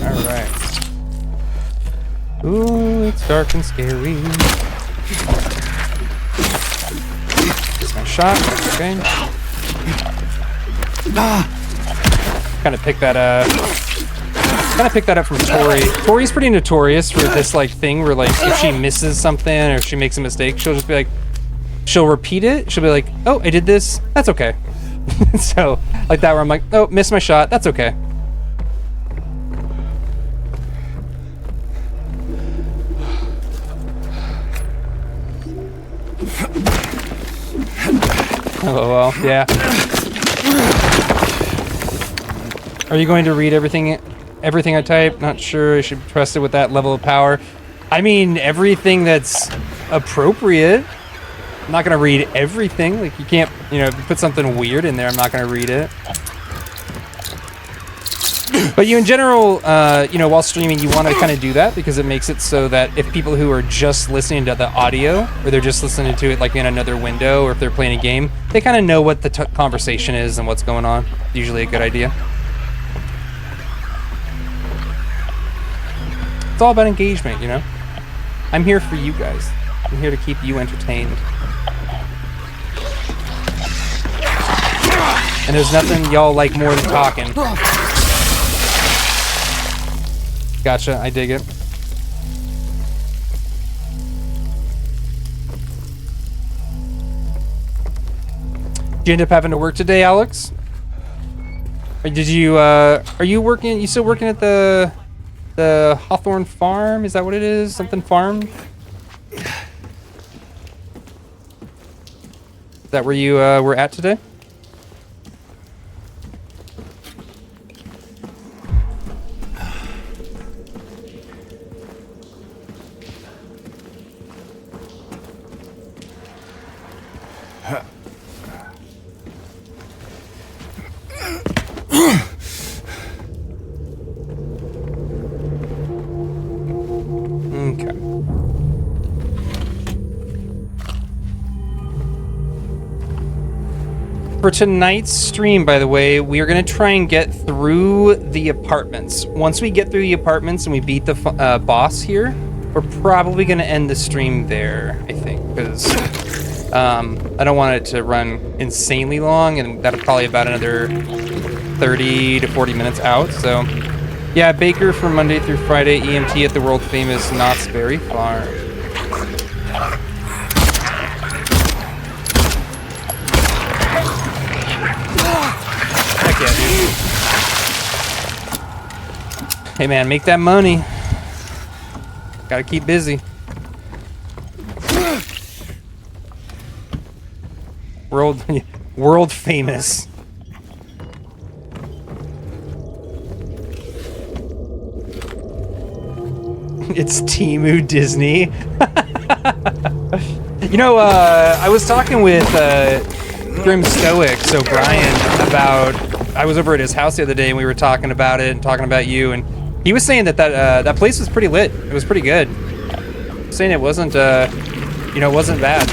Alright. Ooh, it's dark and scary. It's my shot. Okay. Kind of pick that up from Tori. Tori's pretty notorious for this like thing where like if she misses something or if she makes a mistake, she'll just be like, she'll repeat it. She'll be like, oh, I did this. That's okay. So like that where I'm like, oh, missed my shot. That's okay. Oh well, yeah. Are you going to read everything I type? Not sure I should trust it with that level of power. I mean, everything that's appropriate. I'm not gonna read everything. Like you can't, you know, if you put something weird in there, I'm not gonna read it. But you, in general, you know, while streaming, you want to kind of do that because it makes it so that if people who are just listening to the audio, or they're just listening to it like in another window, or if they're playing a game, they kind of know what the conversation is and what's going on. Usually a good idea. It's all about engagement, you know? I'm here for you guys. I'm here to keep you entertained. And there's nothing y'all like more than talking. Gotcha, I dig it. Did you end up having to work today, Alex? Or did you, are you working, you still working at the Hawthorne Farm? Is that what it is? Something farm? Is that where you were at today? For tonight's stream, by the way, we are going to try and get through the apartments. Once we get through the apartments and we beat the boss here, we're probably going to end the stream there, I think, because I don't want it to run insanely long, and that'll probably about another 30 to 40 minutes out. So, yeah, Baker from Monday through Friday, EMT at the world famous Knott's Berry Farm. Yeah, dude. Hey man, make that money. Gotta keep busy. World famous. It's Temu Disney. You know, I was talking with Grim Stoics, O'Brien, about, I was over at his house the other day and we were talking about it and talking about you, and he was saying that that place was pretty lit. It was pretty good. Saying it wasn't, you know, it wasn't bad.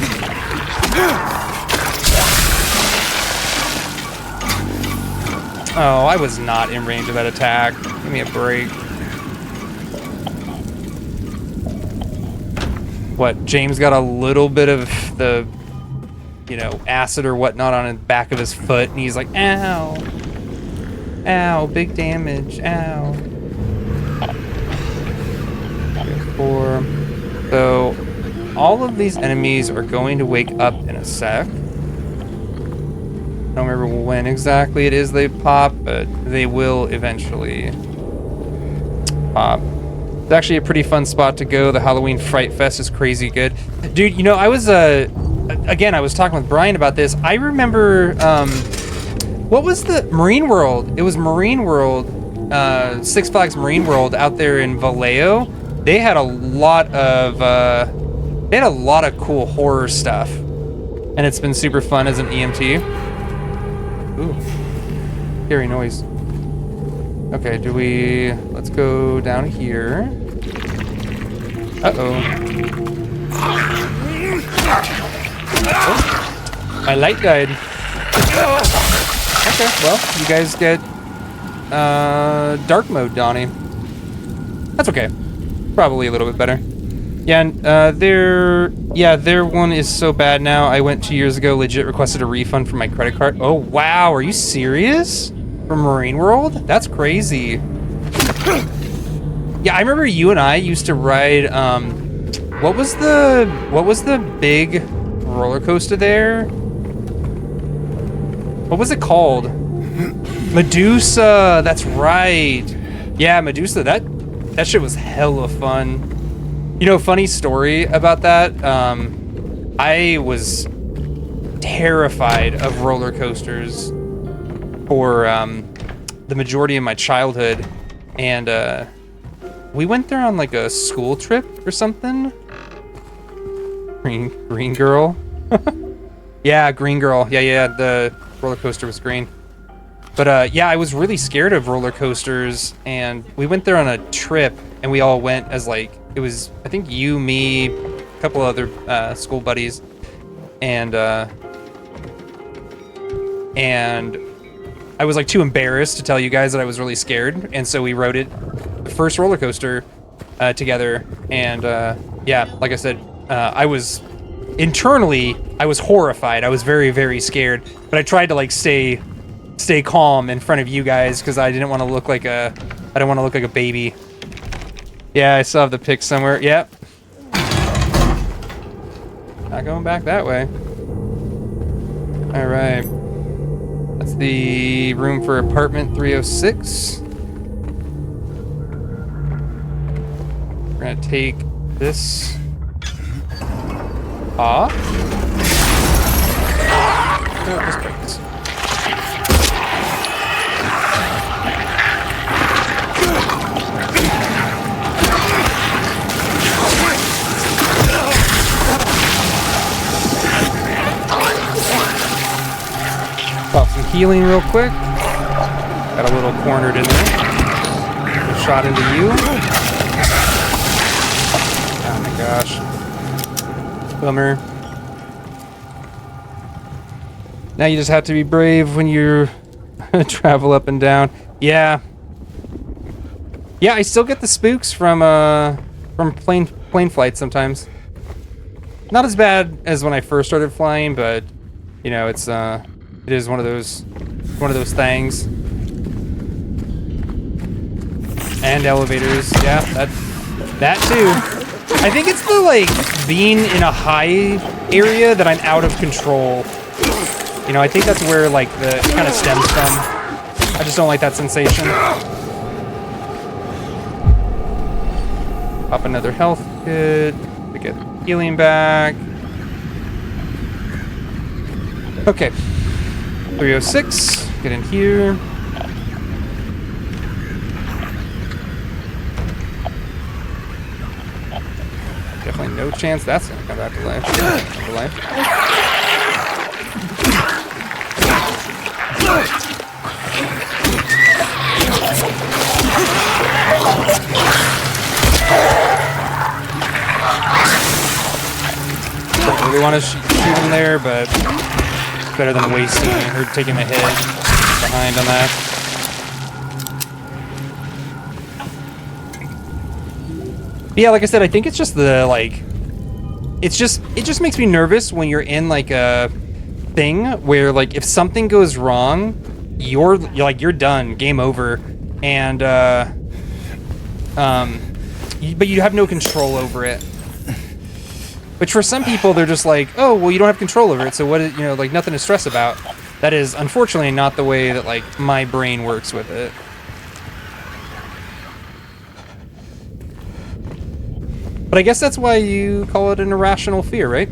Oh, I was not in range of that attack. Give me a break. what, James got a little bit of the, you know, acid or whatnot on the back of his foot, and he's like, ow. Ow, big damage, ow. 4. So, all of these enemies are going to wake up in a sec. I don't remember when exactly it is they pop, but they will eventually pop. It's actually a pretty fun spot to go. The Halloween Fright Fest is crazy good. Dude, you know, I was, again, I was talking with Brian about this. I remember, what was the Marine World? It was Marine World, Six Flags Marine World out there in Vallejo. They had a lot of cool horror stuff, and it's been super fun as an EMT. Ooh, scary noise. Okay, let's go down here. Uh-oh. Oh, my light died. Okay, well, you guys get dark mode, Donnie. That's okay. Probably a little bit better. Yeah, and their one is so bad now. I went 2 years ago, legit requested a refund for my credit card. Oh, wow, are you serious? From Marine World? That's crazy. Yeah, I remember you and I used to ride, what was the big roller coaster there? What was it called? Medusa, that's right. Yeah, Medusa, that shit was hella fun. You know, funny story about that. I was terrified of roller coasters for the majority of my childhood, and we went there on like a school trip or something. Green girl. Yeah, green girl. Yeah. The roller coaster was green. But yeah, I was really scared of roller coasters, and we went there on a trip, and we all went as like, it was, I think you, me, a couple other school buddies, and I was like too embarrassed to tell you guys that I was really scared, and so we rode it, the first roller coaster together, and yeah, like I said, I was horrified. I was very, very scared, but I tried to like stay calm in front of you guys because I didn't want to look like a baby. Yeah, I still have the pic somewhere. Yep. Not going back that way. All right. That's the room for apartment 306. We're gonna take this off. Oh, let's break this. Pop some healing real quick. Got a little cornered in there. Shot into you. Oh my gosh. Bummer. Now you just have to be brave when you travel up and down. Yeah. Yeah, I still get the spooks from plane flights sometimes. Not as bad as when I first started flying, but you know, it is one of those things. And elevators, yeah, that too. I think it's the like being in a high area that I'm out of control. You know, I think that's where like the kind of stems from. I just don't like that sensation. Pop another health kit to get healing back. Okay. 306, get in here. Definitely no chance that's gonna come back to life. Don't really want to shoot him there, but better than wasting or taking my head behind on that. But yeah, like I said, I think it's just the like it just makes me nervous when you're in like a thing where like if something goes wrong, you're done, game over, and but you have no control over it. Which for some people they're just like, oh well, you don't have control over it, so what is, you know, like nothing to stress about. That is unfortunately not the way that like my brain works with it. But I guess that's why you call it an irrational fear, right?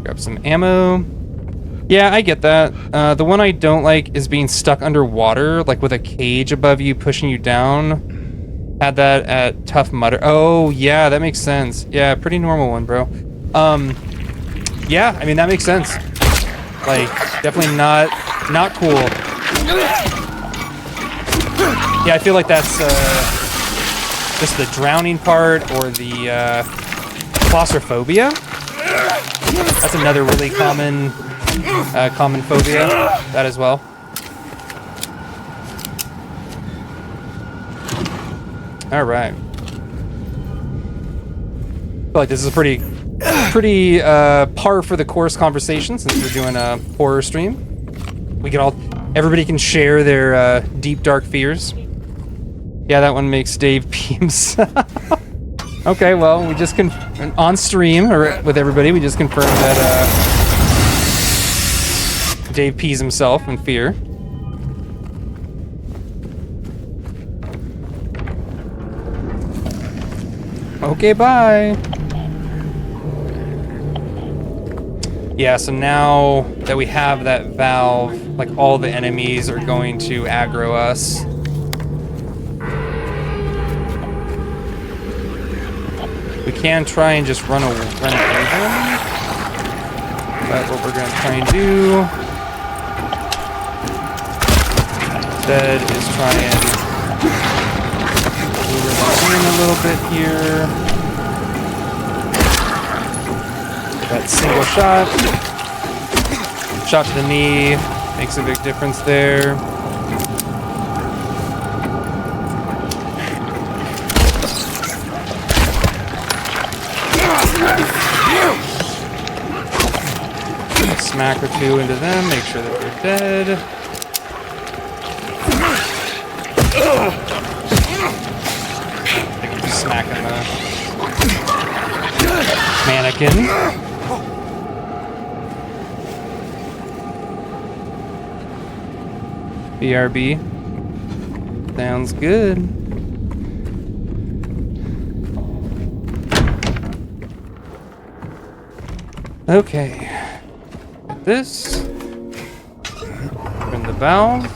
Grab some ammo. Yeah, I get that. The one I don't like is being stuck underwater, like with a cage above you pushing you down. Had that at Tough Mudder. Oh, yeah, that makes sense. Yeah, pretty normal one, bro. Yeah, I mean, that makes sense. Like, definitely not cool. Yeah, I feel like that's just the drowning part or the claustrophobia. That's another really common phobia. That as well. All right. I feel like this is a pretty par for the course conversation since we're doing a horror stream. Everybody can share their deep dark fears. Yeah, that one makes Dave pee himself. Okay, well, we just on stream or with everybody, we just confirmed that Dave pees himself in fear. Okay, bye. Yeah, so now that we have that valve, like all the enemies are going to aggro us. We can try and just run through them. But what we're going to try and do instead is try and lure them in a little bit here. That single shot to the knee makes a big difference there. A smack or two into them, make sure that they're dead. Smacking the mannequin. BRB. Sounds good. Okay. Get this. Open the valve.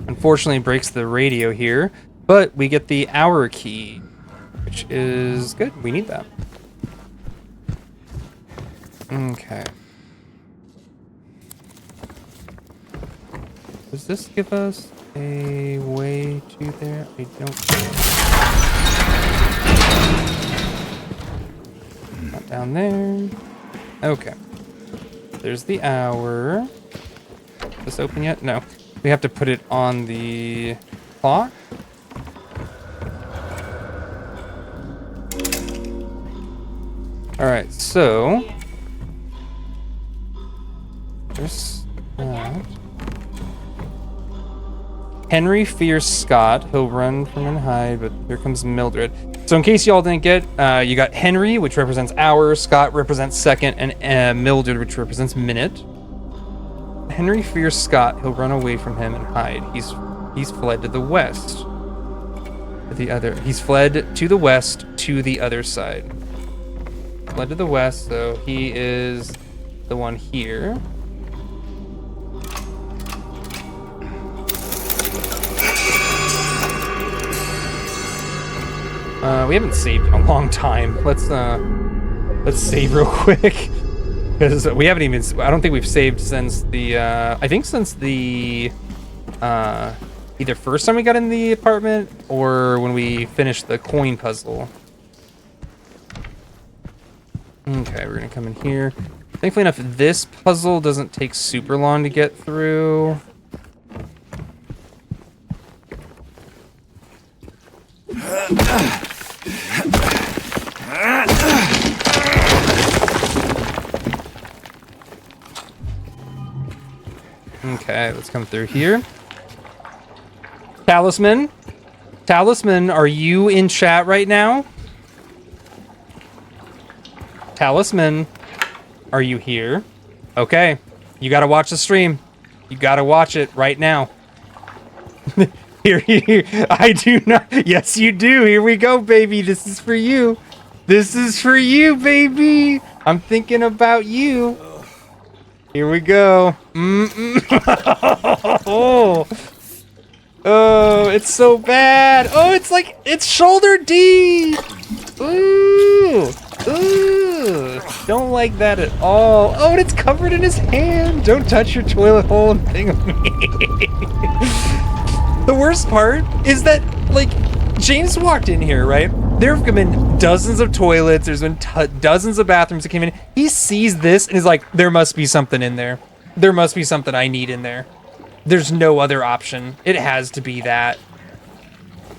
Unfortunately, it breaks the radio here, but we get the hour key, which is good. We need that. Okay. Does this give us a way to there? I don't know. Not down there. Okay. There's the hour. Is this open yet? No. We have to put it on the clock. All right, so there's that. Henry fears Scott. He'll run from and hide, but here comes Mildred. So in case y'all didn't get, you got Henry, which represents hour, Scott represents second, and Mildred, which represents minute. Henry fears Scott. He'll run away from him and hide. He's fled to the west. He's fled to the west to the other side. Fled to the west, so he is the one here. We haven't saved in a long time. Let's save real quick. Because we haven't even, I don't think we've saved since the, I think since the, either first time we got in the apartment or when we finished the coin puzzle. Okay, we're gonna come in here. Thankfully enough, this puzzle doesn't take super long to get through. Okay, let's come through here. Talisman. Talisman, are you in chat right now? Talisman, are you here? Okay, you gotta watch the stream. You gotta watch it right now. Here, I do not. Yes, you do. Here we go, baby. This is for you. This is for you, baby. I'm thinking about you. Here we go. Oh, it's so bad. Oh, it's shoulder deep. Ooh, ooh. Don't like that at all. Oh, and it's covered in his hand. Don't touch your toilet hole and thing of me. The worst part is that, like, James walked in here, right? There have been dozens of toilets. There's been dozens of bathrooms that came in. He sees this and is like, there must be something in there. There must be something I need in there. There's no other option. It has to be that.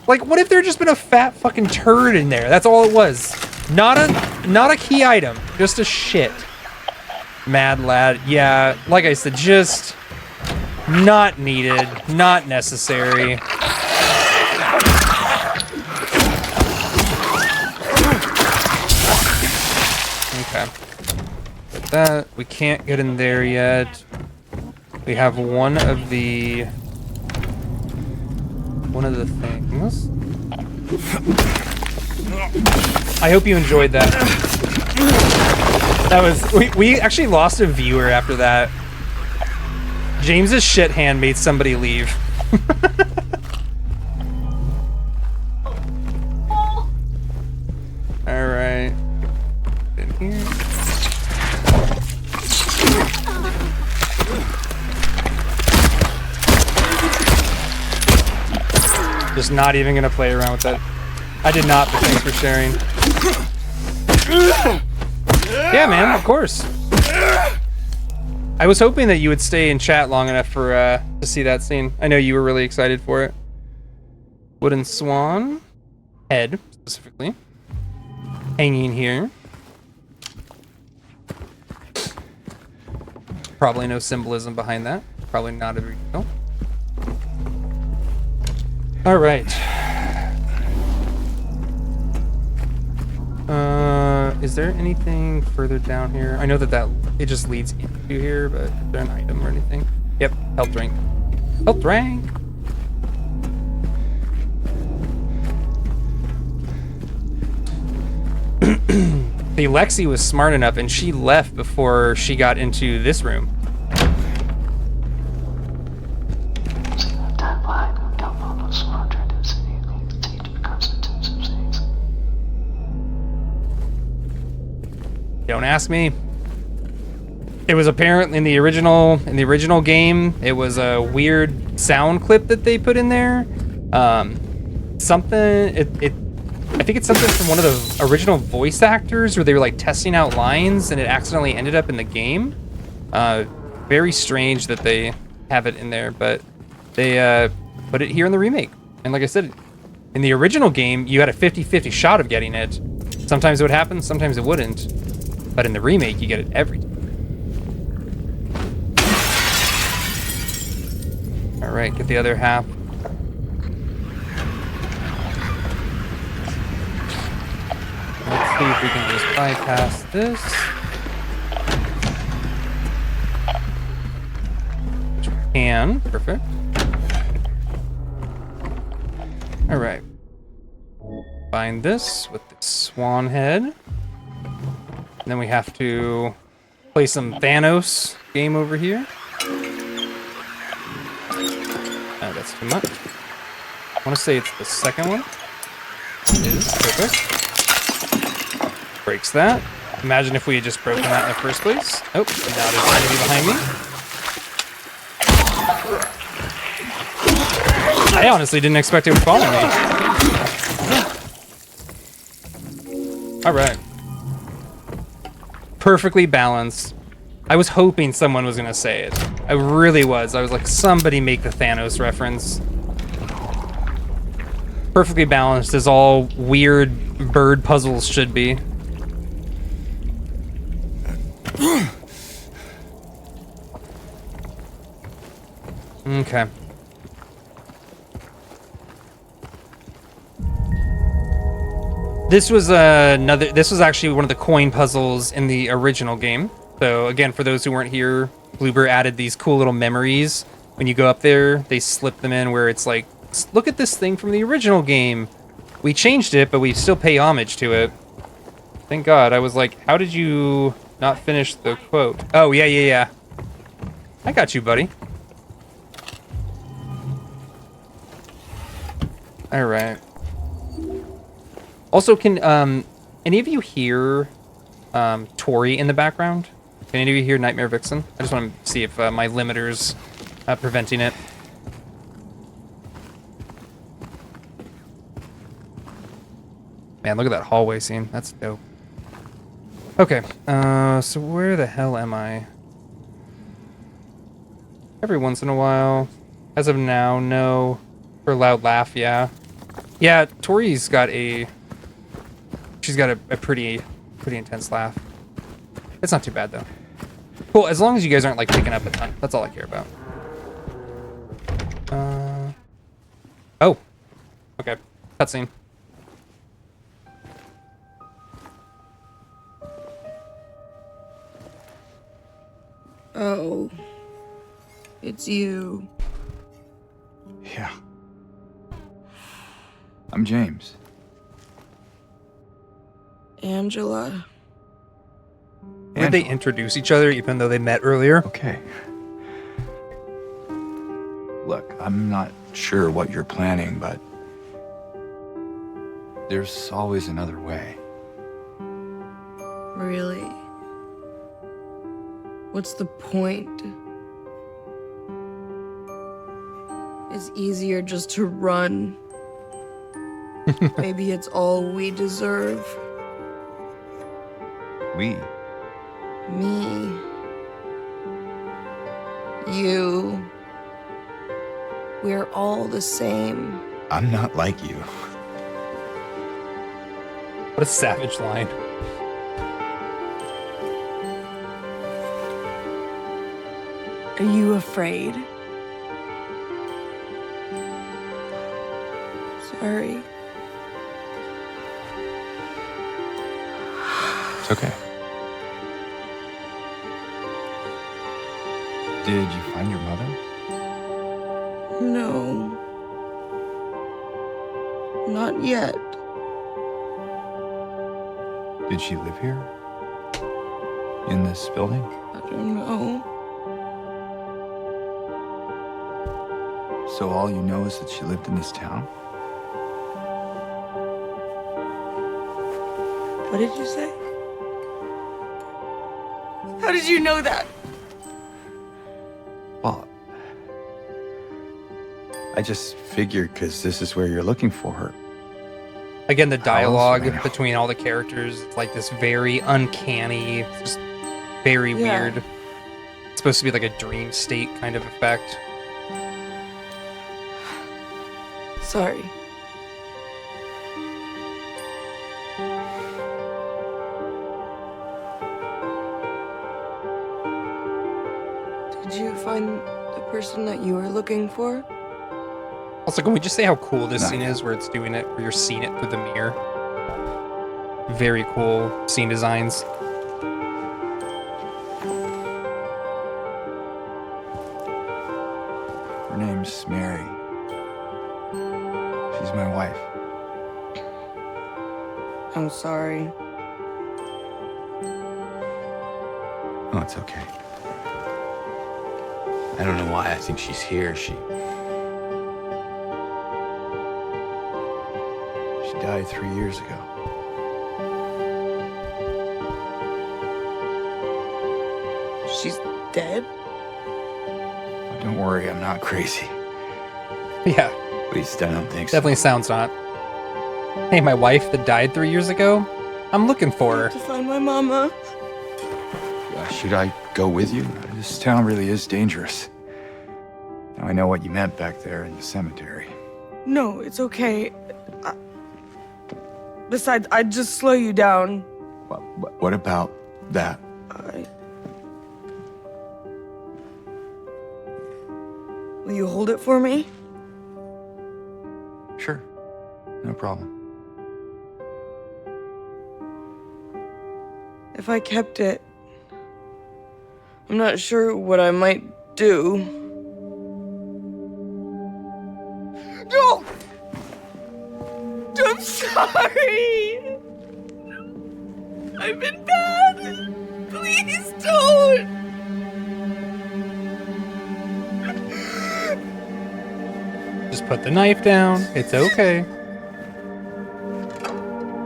Like, what if there had just been a fat fucking turd in there? That's all it was. Not a key item. Just a shit. Mad lad. Yeah, like I said, just not needed. Not necessary. Okay. With that, we can't get in there yet. We have one of the things. I hope you enjoyed that. That was we actually lost a viewer after that. James's shit hand made somebody leave. All right. In here. Just not even gonna play around with that. I did not, but thanks for sharing. Yeah, man, of course. I was hoping that you would stay in chat long enough for to see that scene. I know you were really excited for it. Wooden swan head specifically hanging here. Probably no symbolism behind that. Probably not a big deal. All right. Is there anything further down here? I know that it just leads into here, but is there an item or anything? Yep, health drink. Health drink. The Lexi was smart enough, and she left before she got into this room. Don't ask me. It was apparently in the original game. It was a weird sound clip that they put in there. I think it's something from one of the original voice actors where they were like testing out lines and it accidentally ended up in the game. Very strange that they have it in there, but they put it here in the remake. And like I said, in the original game, you had a 50-50 shot of getting it. Sometimes it would happen, sometimes it wouldn't. But in the remake, you get it every time. All right, get the other half. Let's see if we can just bypass this. Which we can, perfect. All right. Bind this with the swan head. And then we have to play some Thanos game over here. Oh, that's too much. I want to say it's the second one. It is, perfect. Breaks that. Imagine if we had just broken that in the first place. Oh, now there's an enemy behind me. I honestly didn't expect it would follow me. All right. Perfectly balanced. I was hoping someone was gonna say it. I really was. I was like, somebody make the Thanos reference. Perfectly balanced as all weird bird puzzles should be. Okay. This was actually one of the coin puzzles in the original game. So again, for those who weren't here, Bloober added these cool little memories. When you go up there, they slip them in where it's like, look at this thing from the original game. We changed it, but we still pay homage to it. Thank God. I was like, how did you not finish the quote? Oh, yeah. I got you, buddy. All right. Also, can any of you hear Tori in the background? Can any of you hear Nightmare Vixen? I just want to see if my limiter's preventing it. Man, look at that hallway scene. That's dope. Okay, so where the hell am I? Every once in a while. As of now, no. For a loud laugh, yeah. Yeah, Tori's got a... She's got a pretty intense laugh. It's not too bad, though. Cool, as long as you guys aren't, like, picking up a ton. That's all I care about. Oh. Okay. Cutscene. Oh. It's you. Yeah. I'm James. Angela. Did they introduce each other even though they met earlier? Okay. Look, I'm not sure what you're planning, but there's always another way. Really? What's the point? It's easier just to run. Maybe it's all we deserve. We? Me. You. We're all the same. I'm not like you. What a savage line. Are you afraid? Sorry. It's okay. Did you find your mother? No. Not yet. Did she live here? In this building? I don't know. So all you know is that she lived in this town? What did you say? How did you know that? Well, I just figured because this is where you're looking for her. Again, the dialogue How else would I know? between all the characters, it's like this very uncanny, just very Yeah. weird. It's supposed to be like a dream state kind of effect. Sorry. Did you find the person that you were looking for? Also, can we just say how cool this Not scene yet. is, where it's doing it, where you're seeing it through the mirror? Very cool scene designs. Her name's Mary. She's my wife. I'm sorry. Oh, it's okay. I don't know why I think she's here. She died 3 years ago. She's dead? Don't worry, I'm not crazy. Yeah, At least I don't think so. definitely sounds not. Hey, my wife that died 3 years ago? I'm looking for her. To find my mama. Should I go with you? This town really is dangerous. Now I know what you meant back there in the cemetery. No, it's okay. Besides, I'd just slow you down. What about that? Will you hold it for me? Sure. No problem. If I kept it, I'm not sure what I might do. No! I'm sorry! I've been bad! Please don't! Just put the knife down. It's okay.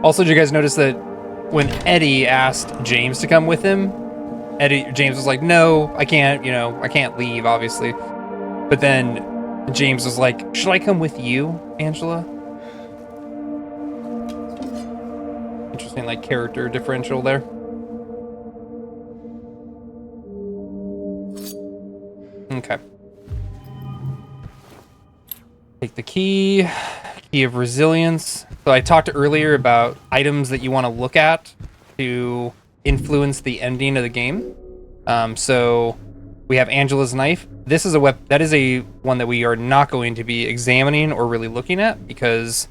Also, did you guys notice that when Eddie asked James to come with him, James was like, no, I can't, I can't leave, obviously. But then James was like, should I come with you, Angela? Interesting, like, character differential there. Okay. Take the key of resilience. So I talked earlier about items that you want to look at to influence the ending of the game. So we have Angela's knife. This is that is a one that we are not going to be examining or really looking at, because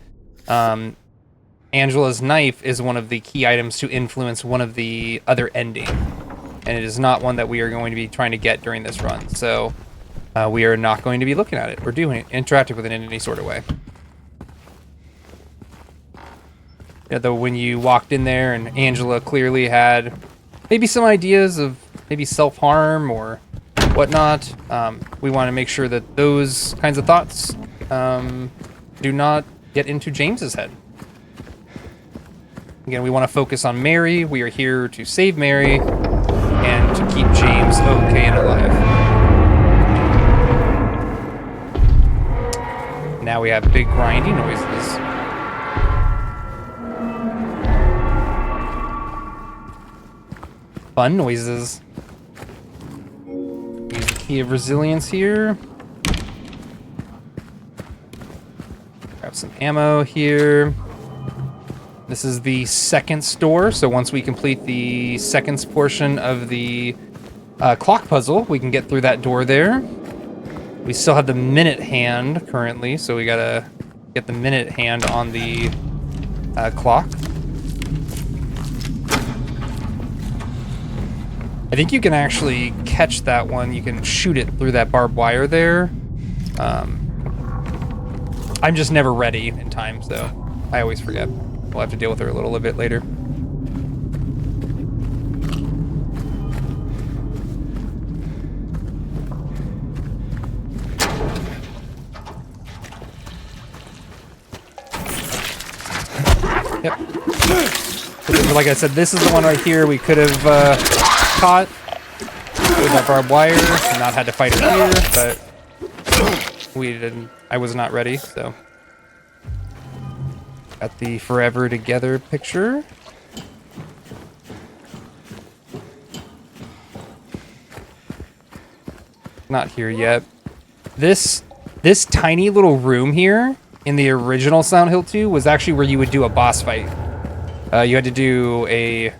Angela's knife is one of the key items to influence one of the other ending, and it is not one that we are going to be trying to get during this run. So we are not going to be looking at it or doing it, interacting with it in any sort of way. Yeah, though when you walked in there and Angela clearly had maybe some ideas of maybe self-harm or whatnot, we want to make sure that those kinds of thoughts do not get into James's head. Again, we want to focus on Mary. We are here to save Mary and to keep James okay and alive. Now we have big grinding noises. Fun noises. Use the key of resilience here. Grab some ammo here. This is the second store, so once we complete the second portion of the clock puzzle, we can get through that door there. We still have the minute hand currently, so we gotta get the minute hand on the clock. I think you can actually catch that one. You can shoot it through that barbed wire there. I'm just never ready in time, so I always forget. We'll have to deal with her a little bit later. Yep. Like I said, this is the one right here we could have caught with that barbed wire and not had to fight her here, but we didn't. I was not ready, so. Got the forever together picture. Not here yet. This tiny little room here in the original Silent Hill 2 was actually where you would do a boss fight. You had to do a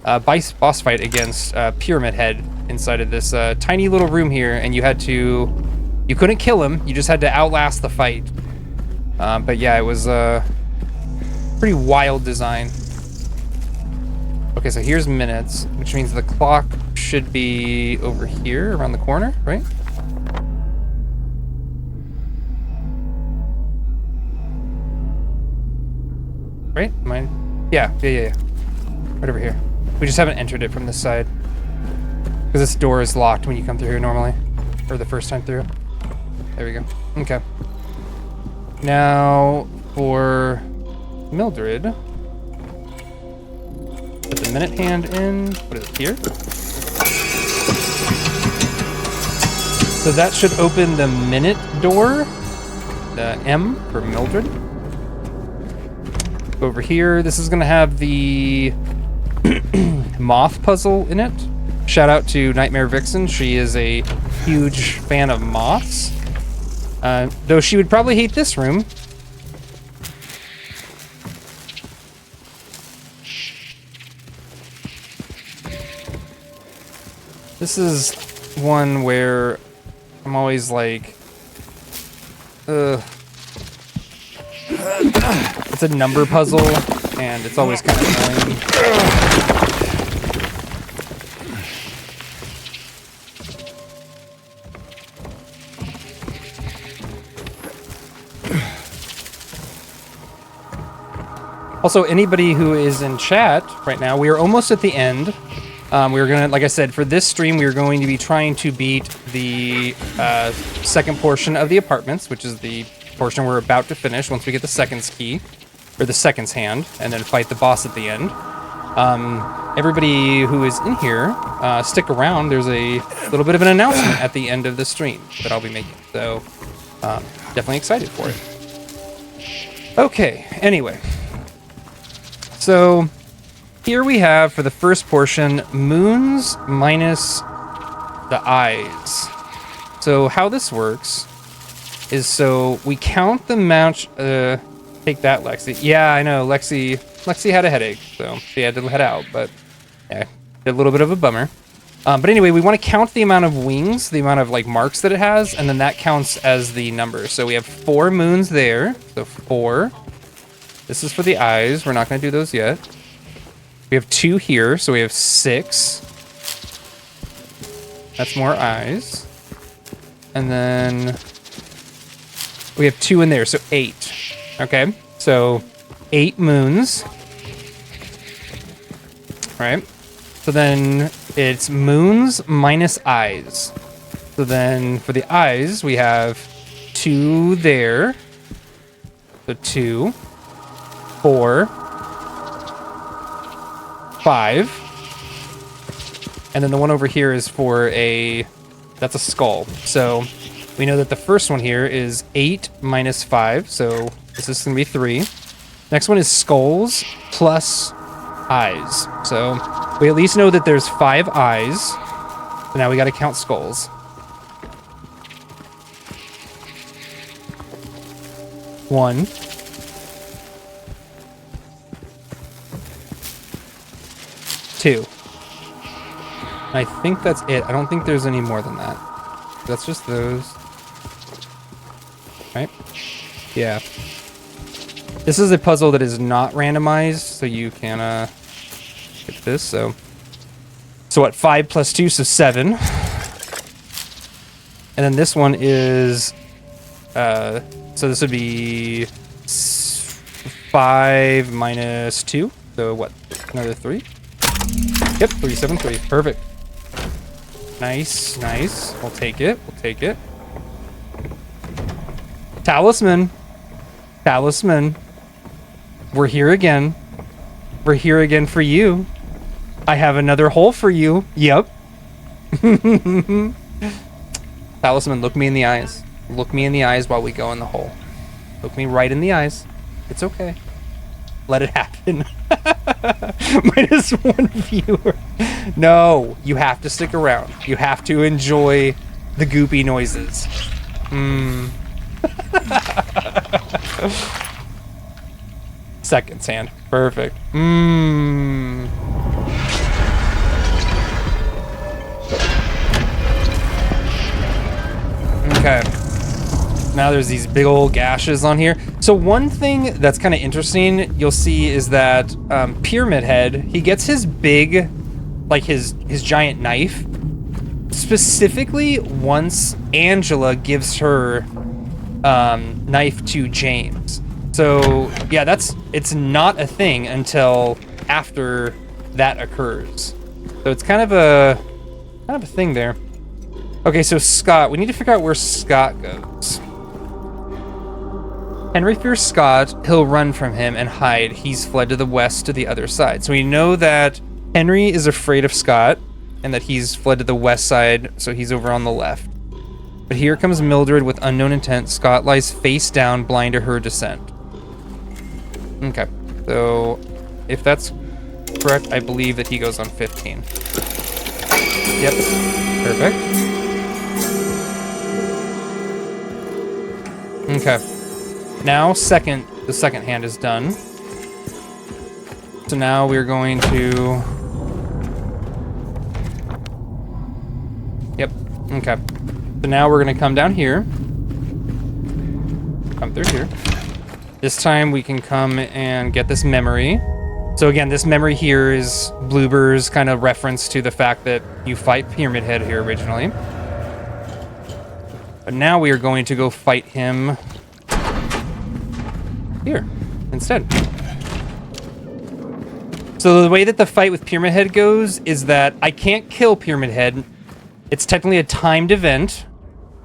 boss fight against Pyramid Head inside of this tiny little room here, and you couldn't kill him, you just had to outlast the fight. But yeah, it was pretty wild design. Okay, so here's minutes, which means the clock should be over here around the corner, right? Right? Yeah. Right over here. We just haven't entered it from this side, because this door is locked when you come through here normally, or the first time through. There we go. Okay. Now for Mildred, put the minute hand in. Put it here. So that should open the minute door. The M for Mildred. Over here, this is gonna have the moth puzzle in it. Shout out to Nightmare Vixen. She is a huge fan of moths. Though she would probably hate this room. This is one where I'm always like, it's a number puzzle, and it's always kind of annoying. Also, anybody who is in chat right now, we are almost at the end. We're gonna, like I said, for this stream, we are going to be trying to beat the second portion of the apartments, which is the portion we're about to finish once we get the seconds key, or the seconds hand, and then fight the boss at the end. Everybody who is in here, stick around. There's a little bit of an announcement at the end of the stream that I'll be making, so definitely excited for it. Okay, anyway. So here we have, for the first portion, moons minus the eyes. So how this works is, so we count the amount, take that, Lexi. Yeah, I know, Lexi had a headache, so she had to head out, but yeah, a little bit of a bummer. But anyway, we want to count the amount of wings, the amount of like marks that it has, and then that counts as the number. So we have 4 moons there, so 4. This is for the eyes. We're not going to do those yet. We have 2 here, so we have 6. That's more eyes. And then we have 2 in there, so 8. Okay, so 8 moons. Right? So then it's moons minus eyes. So then for the eyes, we have 2 there. So 2. 4, 5, and then the one over here is for that's a skull. So we know that the first one here is 8 minus 5, so this is going to be 3. Next one is skulls plus eyes. So we at least know that there's 5 eyes. So now we got to count skulls. 1. 2. I think that's it. I don't think there's any more than that. That's just those. Right? Yeah. This is a puzzle that is not randomized, so you can get this. So what? 5 plus 2, so 7. And then this one is so this would be 5 minus 2. So what? Another 3. Yep, 3, 7, 3. Perfect. Nice, nice. We'll take it. We'll take it. Talisman. Talisman. We're here again. We're here again for you. I have another hole for you. Yep. Talisman, look me in the eyes. Look me in the eyes while we go in the hole. Look me right in the eyes. It's okay. Let it happen. -1 viewer. No, you have to stick around. You have to enjoy the goopy noises. Seconds hand. Perfect. Okay. Now there's these big old gashes on here. So one thing that's kind of interesting you'll see is that Pyramid Head, he gets his big, like his giant knife, specifically once Angela gives her knife to James. So yeah, it's not a thing until after that occurs. So it's kind of a thing there. Okay, so Scott, we need to figure out where Scott goes. Henry fears Scott. He'll run from him and hide. He's fled to the west to the other side. So we know that Henry is afraid of Scott and that he's fled to the west side, so he's over on the left. But here comes Mildred with unknown intent. Scott lies face down, blind to her descent. Okay, so if that's correct, I believe that he goes on 15. Yep. Perfect. Okay. Now, the second hand is done. So now we're going to... Yep. Okay. So now we're going to come down here. Come through here. This time we can come and get this memory. So again, this memory here is Bloober's kind of reference to the fact that you fight Pyramid Head here originally. But now we are going to go fight him here instead. So the way that the fight with Pyramid Head goes is that I can't kill Pyramid Head. It's technically a timed event,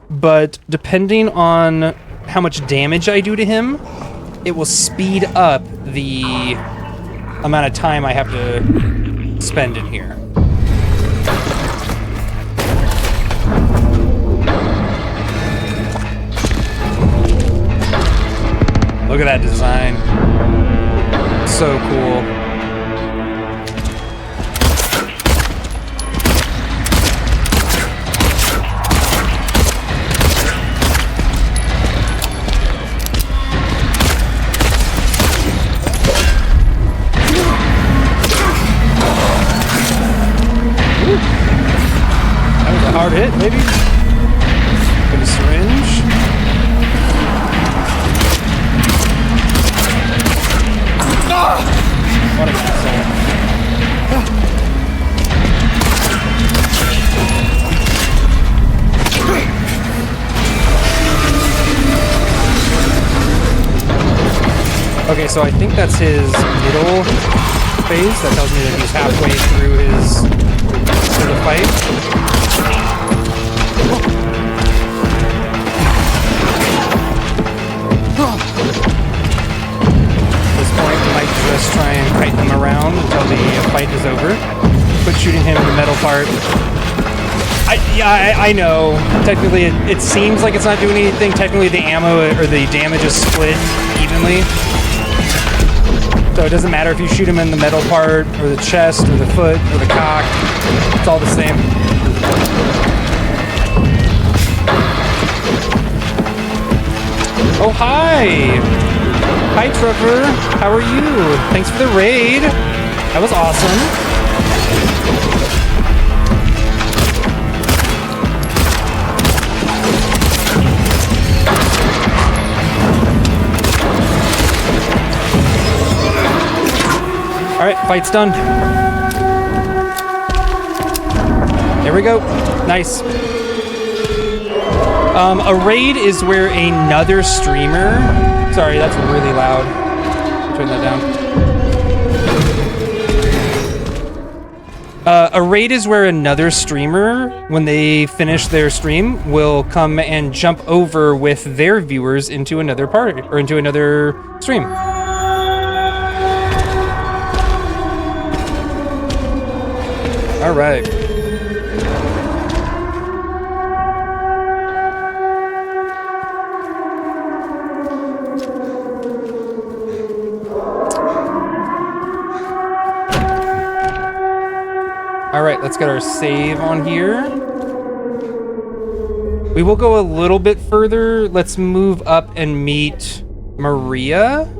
but depending on how much damage I do to him, it will speed up the amount of time I have to spend in here. Look at that design. So cool. Hard hit, maybe? With a syringe. What an asshole. Okay, so I think that's his middle phase. That tells me that he's halfway through the fight. Just try and kite him around until the fight is over. Quit shooting him in the metal part. I know. Technically, it seems like it's not doing anything. Technically, the ammo or the damage is split evenly. So it doesn't matter if you shoot him in the metal part, or the chest, or the foot, or the cock. It's all the same. Oh, hi! Hi, Trevor. How are you? Thanks for the raid. That was awesome. All right, fight's done. There we go. Nice. A raid is where another streamer... Sorry, that's really loud. Turn that down. A raid is where another streamer, when they finish their stream, will come and jump over with their viewers into another party or into another stream. All right. All right, let's get our save on here. We will go a little bit further. Let's move up and meet Maria.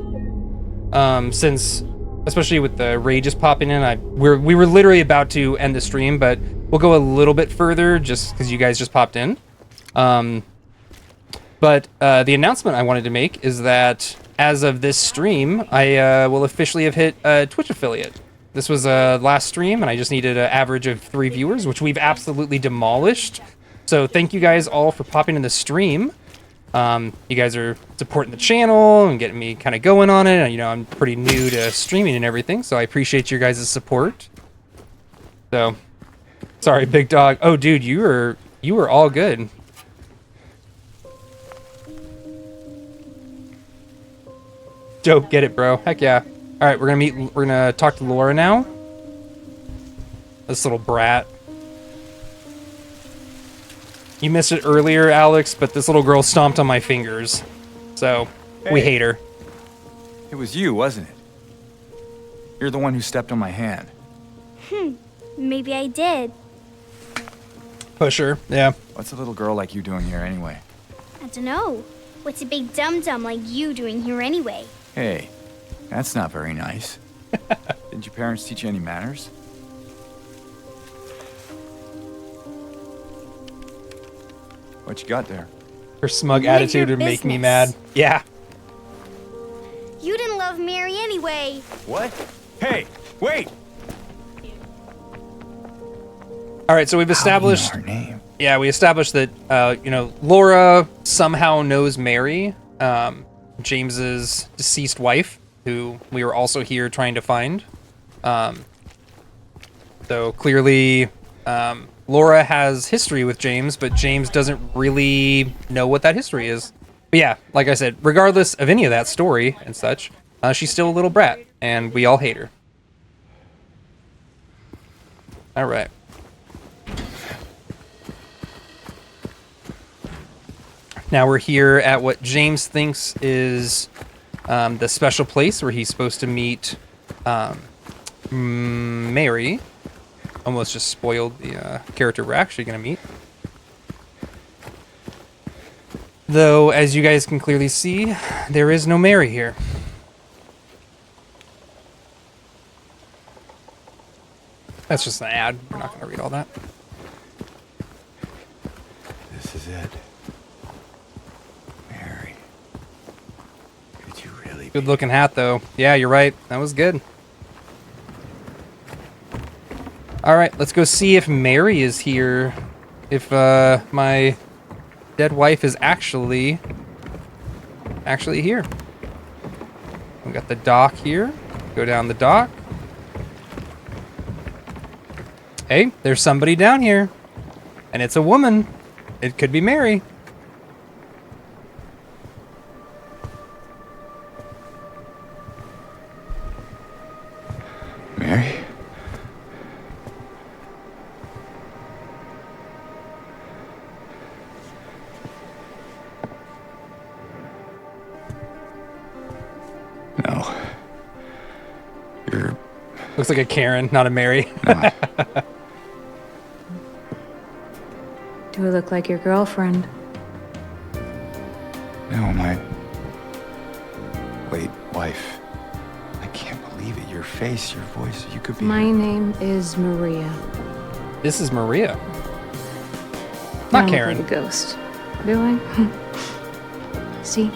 Since, especially with the raid just popping in, we were literally about to end the stream, but we'll go a little bit further just because you guys just popped in. But the announcement I wanted to make is that as of this stream, I will officially have hit a Twitch affiliate. This was a last stream, and I just needed an average of 3 viewers, which we've absolutely demolished. So thank you guys all for popping in the stream. You guys are supporting the channel and getting me kind of going on it. You know, I'm pretty new to streaming and everything, so I appreciate your guys' support. So, sorry, big dog. Oh, dude, you were all good. Dope, get it, bro. Heck yeah. All right, we're gonna talk to Laura now. This little brat. You missed it earlier, Alex, but this little girl stomped on my fingers. So, we hate her. It was you, wasn't it? You're the one who stepped on my hand. Maybe I did. Pusher, yeah. What's a little girl like you doing here anyway? I don't know. What's a big dum-dum like you doing here anyway? Hey, that's not very nice. Didn't your parents teach you any manners? What you got there? Her smug None of attitude your would make me business. mad. Yeah. You didn't love Mary anyway. What? Hey, wait! All right, so we've established. How do you know her name? Yeah, we established that Laura somehow knows Mary, James's deceased wife, who we were also here trying to find. So clearly, Laura has history with James, but James doesn't really know what that history is. But yeah, like I said, regardless of any of that story and such, she's still a little brat, and we all hate her. All right. Now we're here at what James thinks is the special place where he's supposed to meet Mary. Almost just spoiled the character we're actually going to meet. Though, as you guys can clearly see, there is no Mary here. That's just an ad. We're not going to read all that. This is it. Mary. Could you really Good looking hat, though. Yeah, you're right. That was good. All right, let's go see if Mary is here. If my dead wife is actually here. We got the dock here. Go down the dock. Hey, there's somebody down here. And it's a woman. It could be Mary. Mary? No. You're Looks like a Karen, not a Mary. not. Do I look like your girlfriend? No, my late wife. I can't believe it. Your face, your voice. You could be. My name is Maria. This is Maria. I Not look Karen. like a ghost. Do I? See?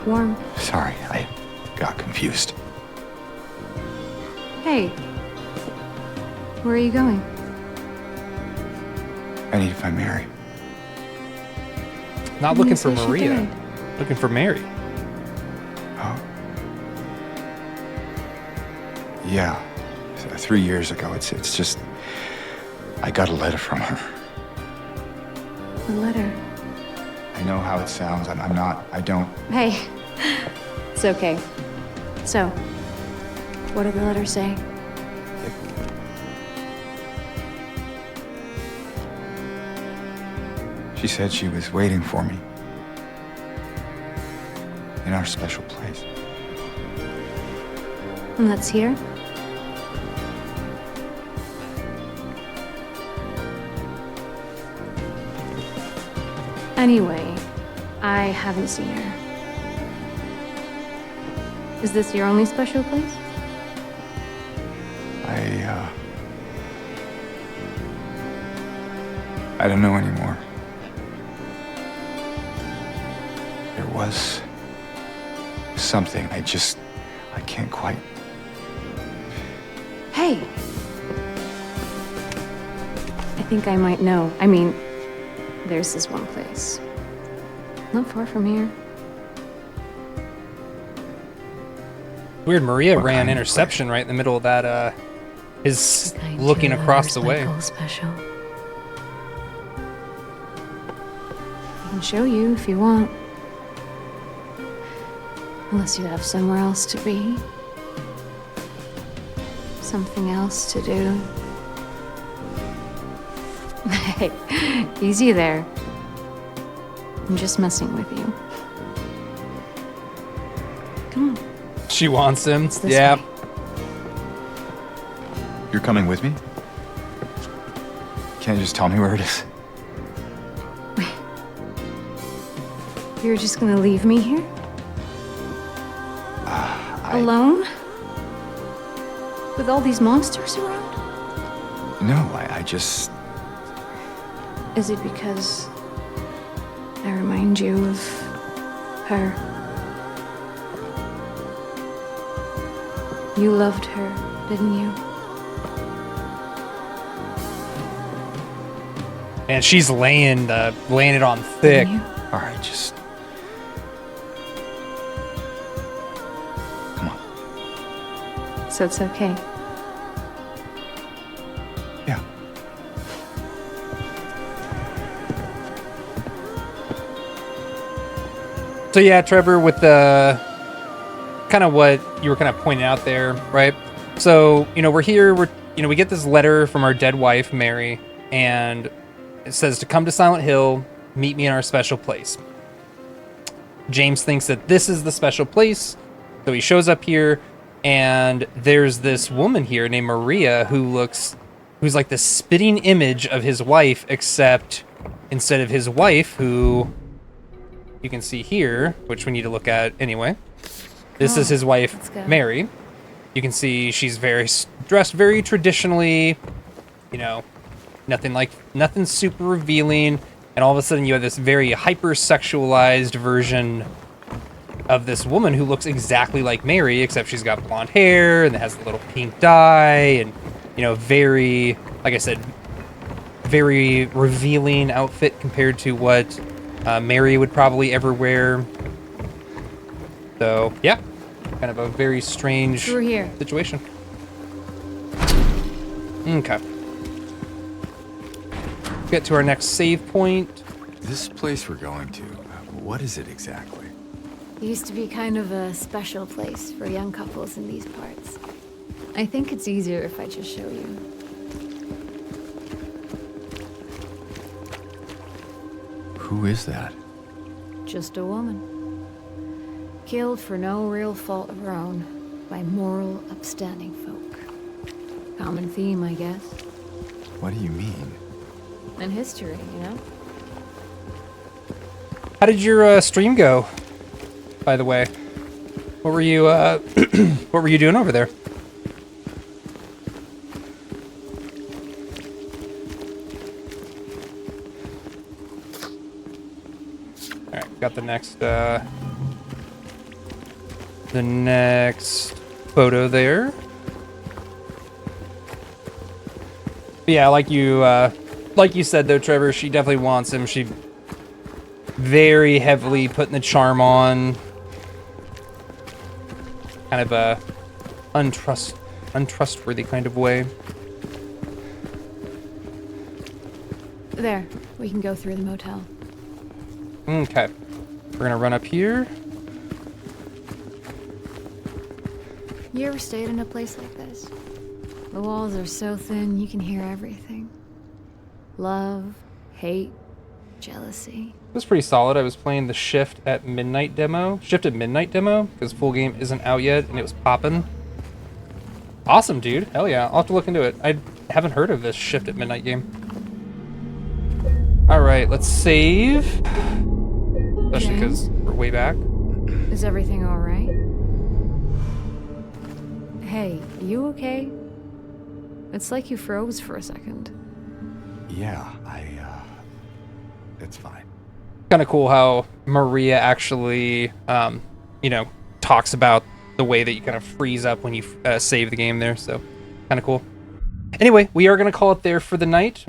Warm. Sorry, I got confused. Hey. Where are you going? I need to find Mary. Not Didn't looking you for say she Maria. died? Looking for Mary. Oh. Yeah. 3 years ago. It's just. I got a letter from her. A letter. I know how it sounds. I'm not. I don't. Hey. It's okay. So, what did the letter say? She said she was waiting for me. In our special place. And that's here? Anyway, I haven't seen her. Is this your only special place? I don't know anymore. There was something. I can't quite. Hey! I think I might know. I mean, there's this one place. Not far from here. Weird, Maria What ran kind of interception right in the middle of that, his Kind looking to across the way. Michael special. I can show you if you want. Unless you have somewhere else to be. Something else to do. Hey, easy there. I'm just messing with you. Come on. She wants him. It's this Yeah. way. You're coming with me? can't just tell me where it is? You're just gonna leave me here? Alone? With all these monsters around? No, I just... Is it because I remind you of her? You loved her, didn't you? And she's laying it on thick. Didn't you? All right, just... Come on. So it's okay. Yeah. So yeah, Trevor, with the kind of what you were kind of pointing out there, right? So, we're here, we get this letter from our dead wife, Mary, and it says to come to Silent Hill, meet me in our special place. James thinks that this is the special place, so he shows up here, and there's this woman here named Maria who's like the spitting image of his wife, except instead of his wife, who you can see here, which we need to look at anyway. This is his wife, let's go. Mary. You can see she's dressed very traditionally, nothing super revealing, and all of a sudden you have this very hyper-sexualized version of this woman who looks exactly like Mary, except she's got blonde hair and has a little pink dye, and very, like I said, very revealing outfit compared to what Mary would probably ever wear. So yeah, kind of a very strange We're here. situation. Okay. Get to our next save point. This place we're going to, what is it exactly? It used to be kind of a special place for young couples in these parts. I think it's easier if I just show you. Who is that? Just a woman. Killed for no real fault of her own by moral, upstanding folk. Common theme, I guess. What do you mean? And history, How did your stream go, by the way? What were you what were you doing over there? All right, got the next photo there. But yeah, like you said though, Trevor, she definitely wants him. She very heavily putting the charm on. Kind of a untrustworthy kind of way. There, we can go through the motel. Okay. We're gonna run up here. You ever stayed in a place like this? The walls are so thin, you can hear everything. Love, hate, jealousy. It was pretty solid. I was playing the Shift at Midnight demo, because full game isn't out yet, and it was popping. Awesome, dude. Hell yeah. I'll have to look into it. I haven't heard of this Shift at Midnight game. Alright, let's save. Especially because we're way back. Is everything alright? Hey, you okay? It's like you froze for a second. Yeah, it's fine. Kind of cool how Maria actually, talks about the way that you kind of freeze up when you save the game there. So kind of cool. Anyway, we are going to call it there for the night.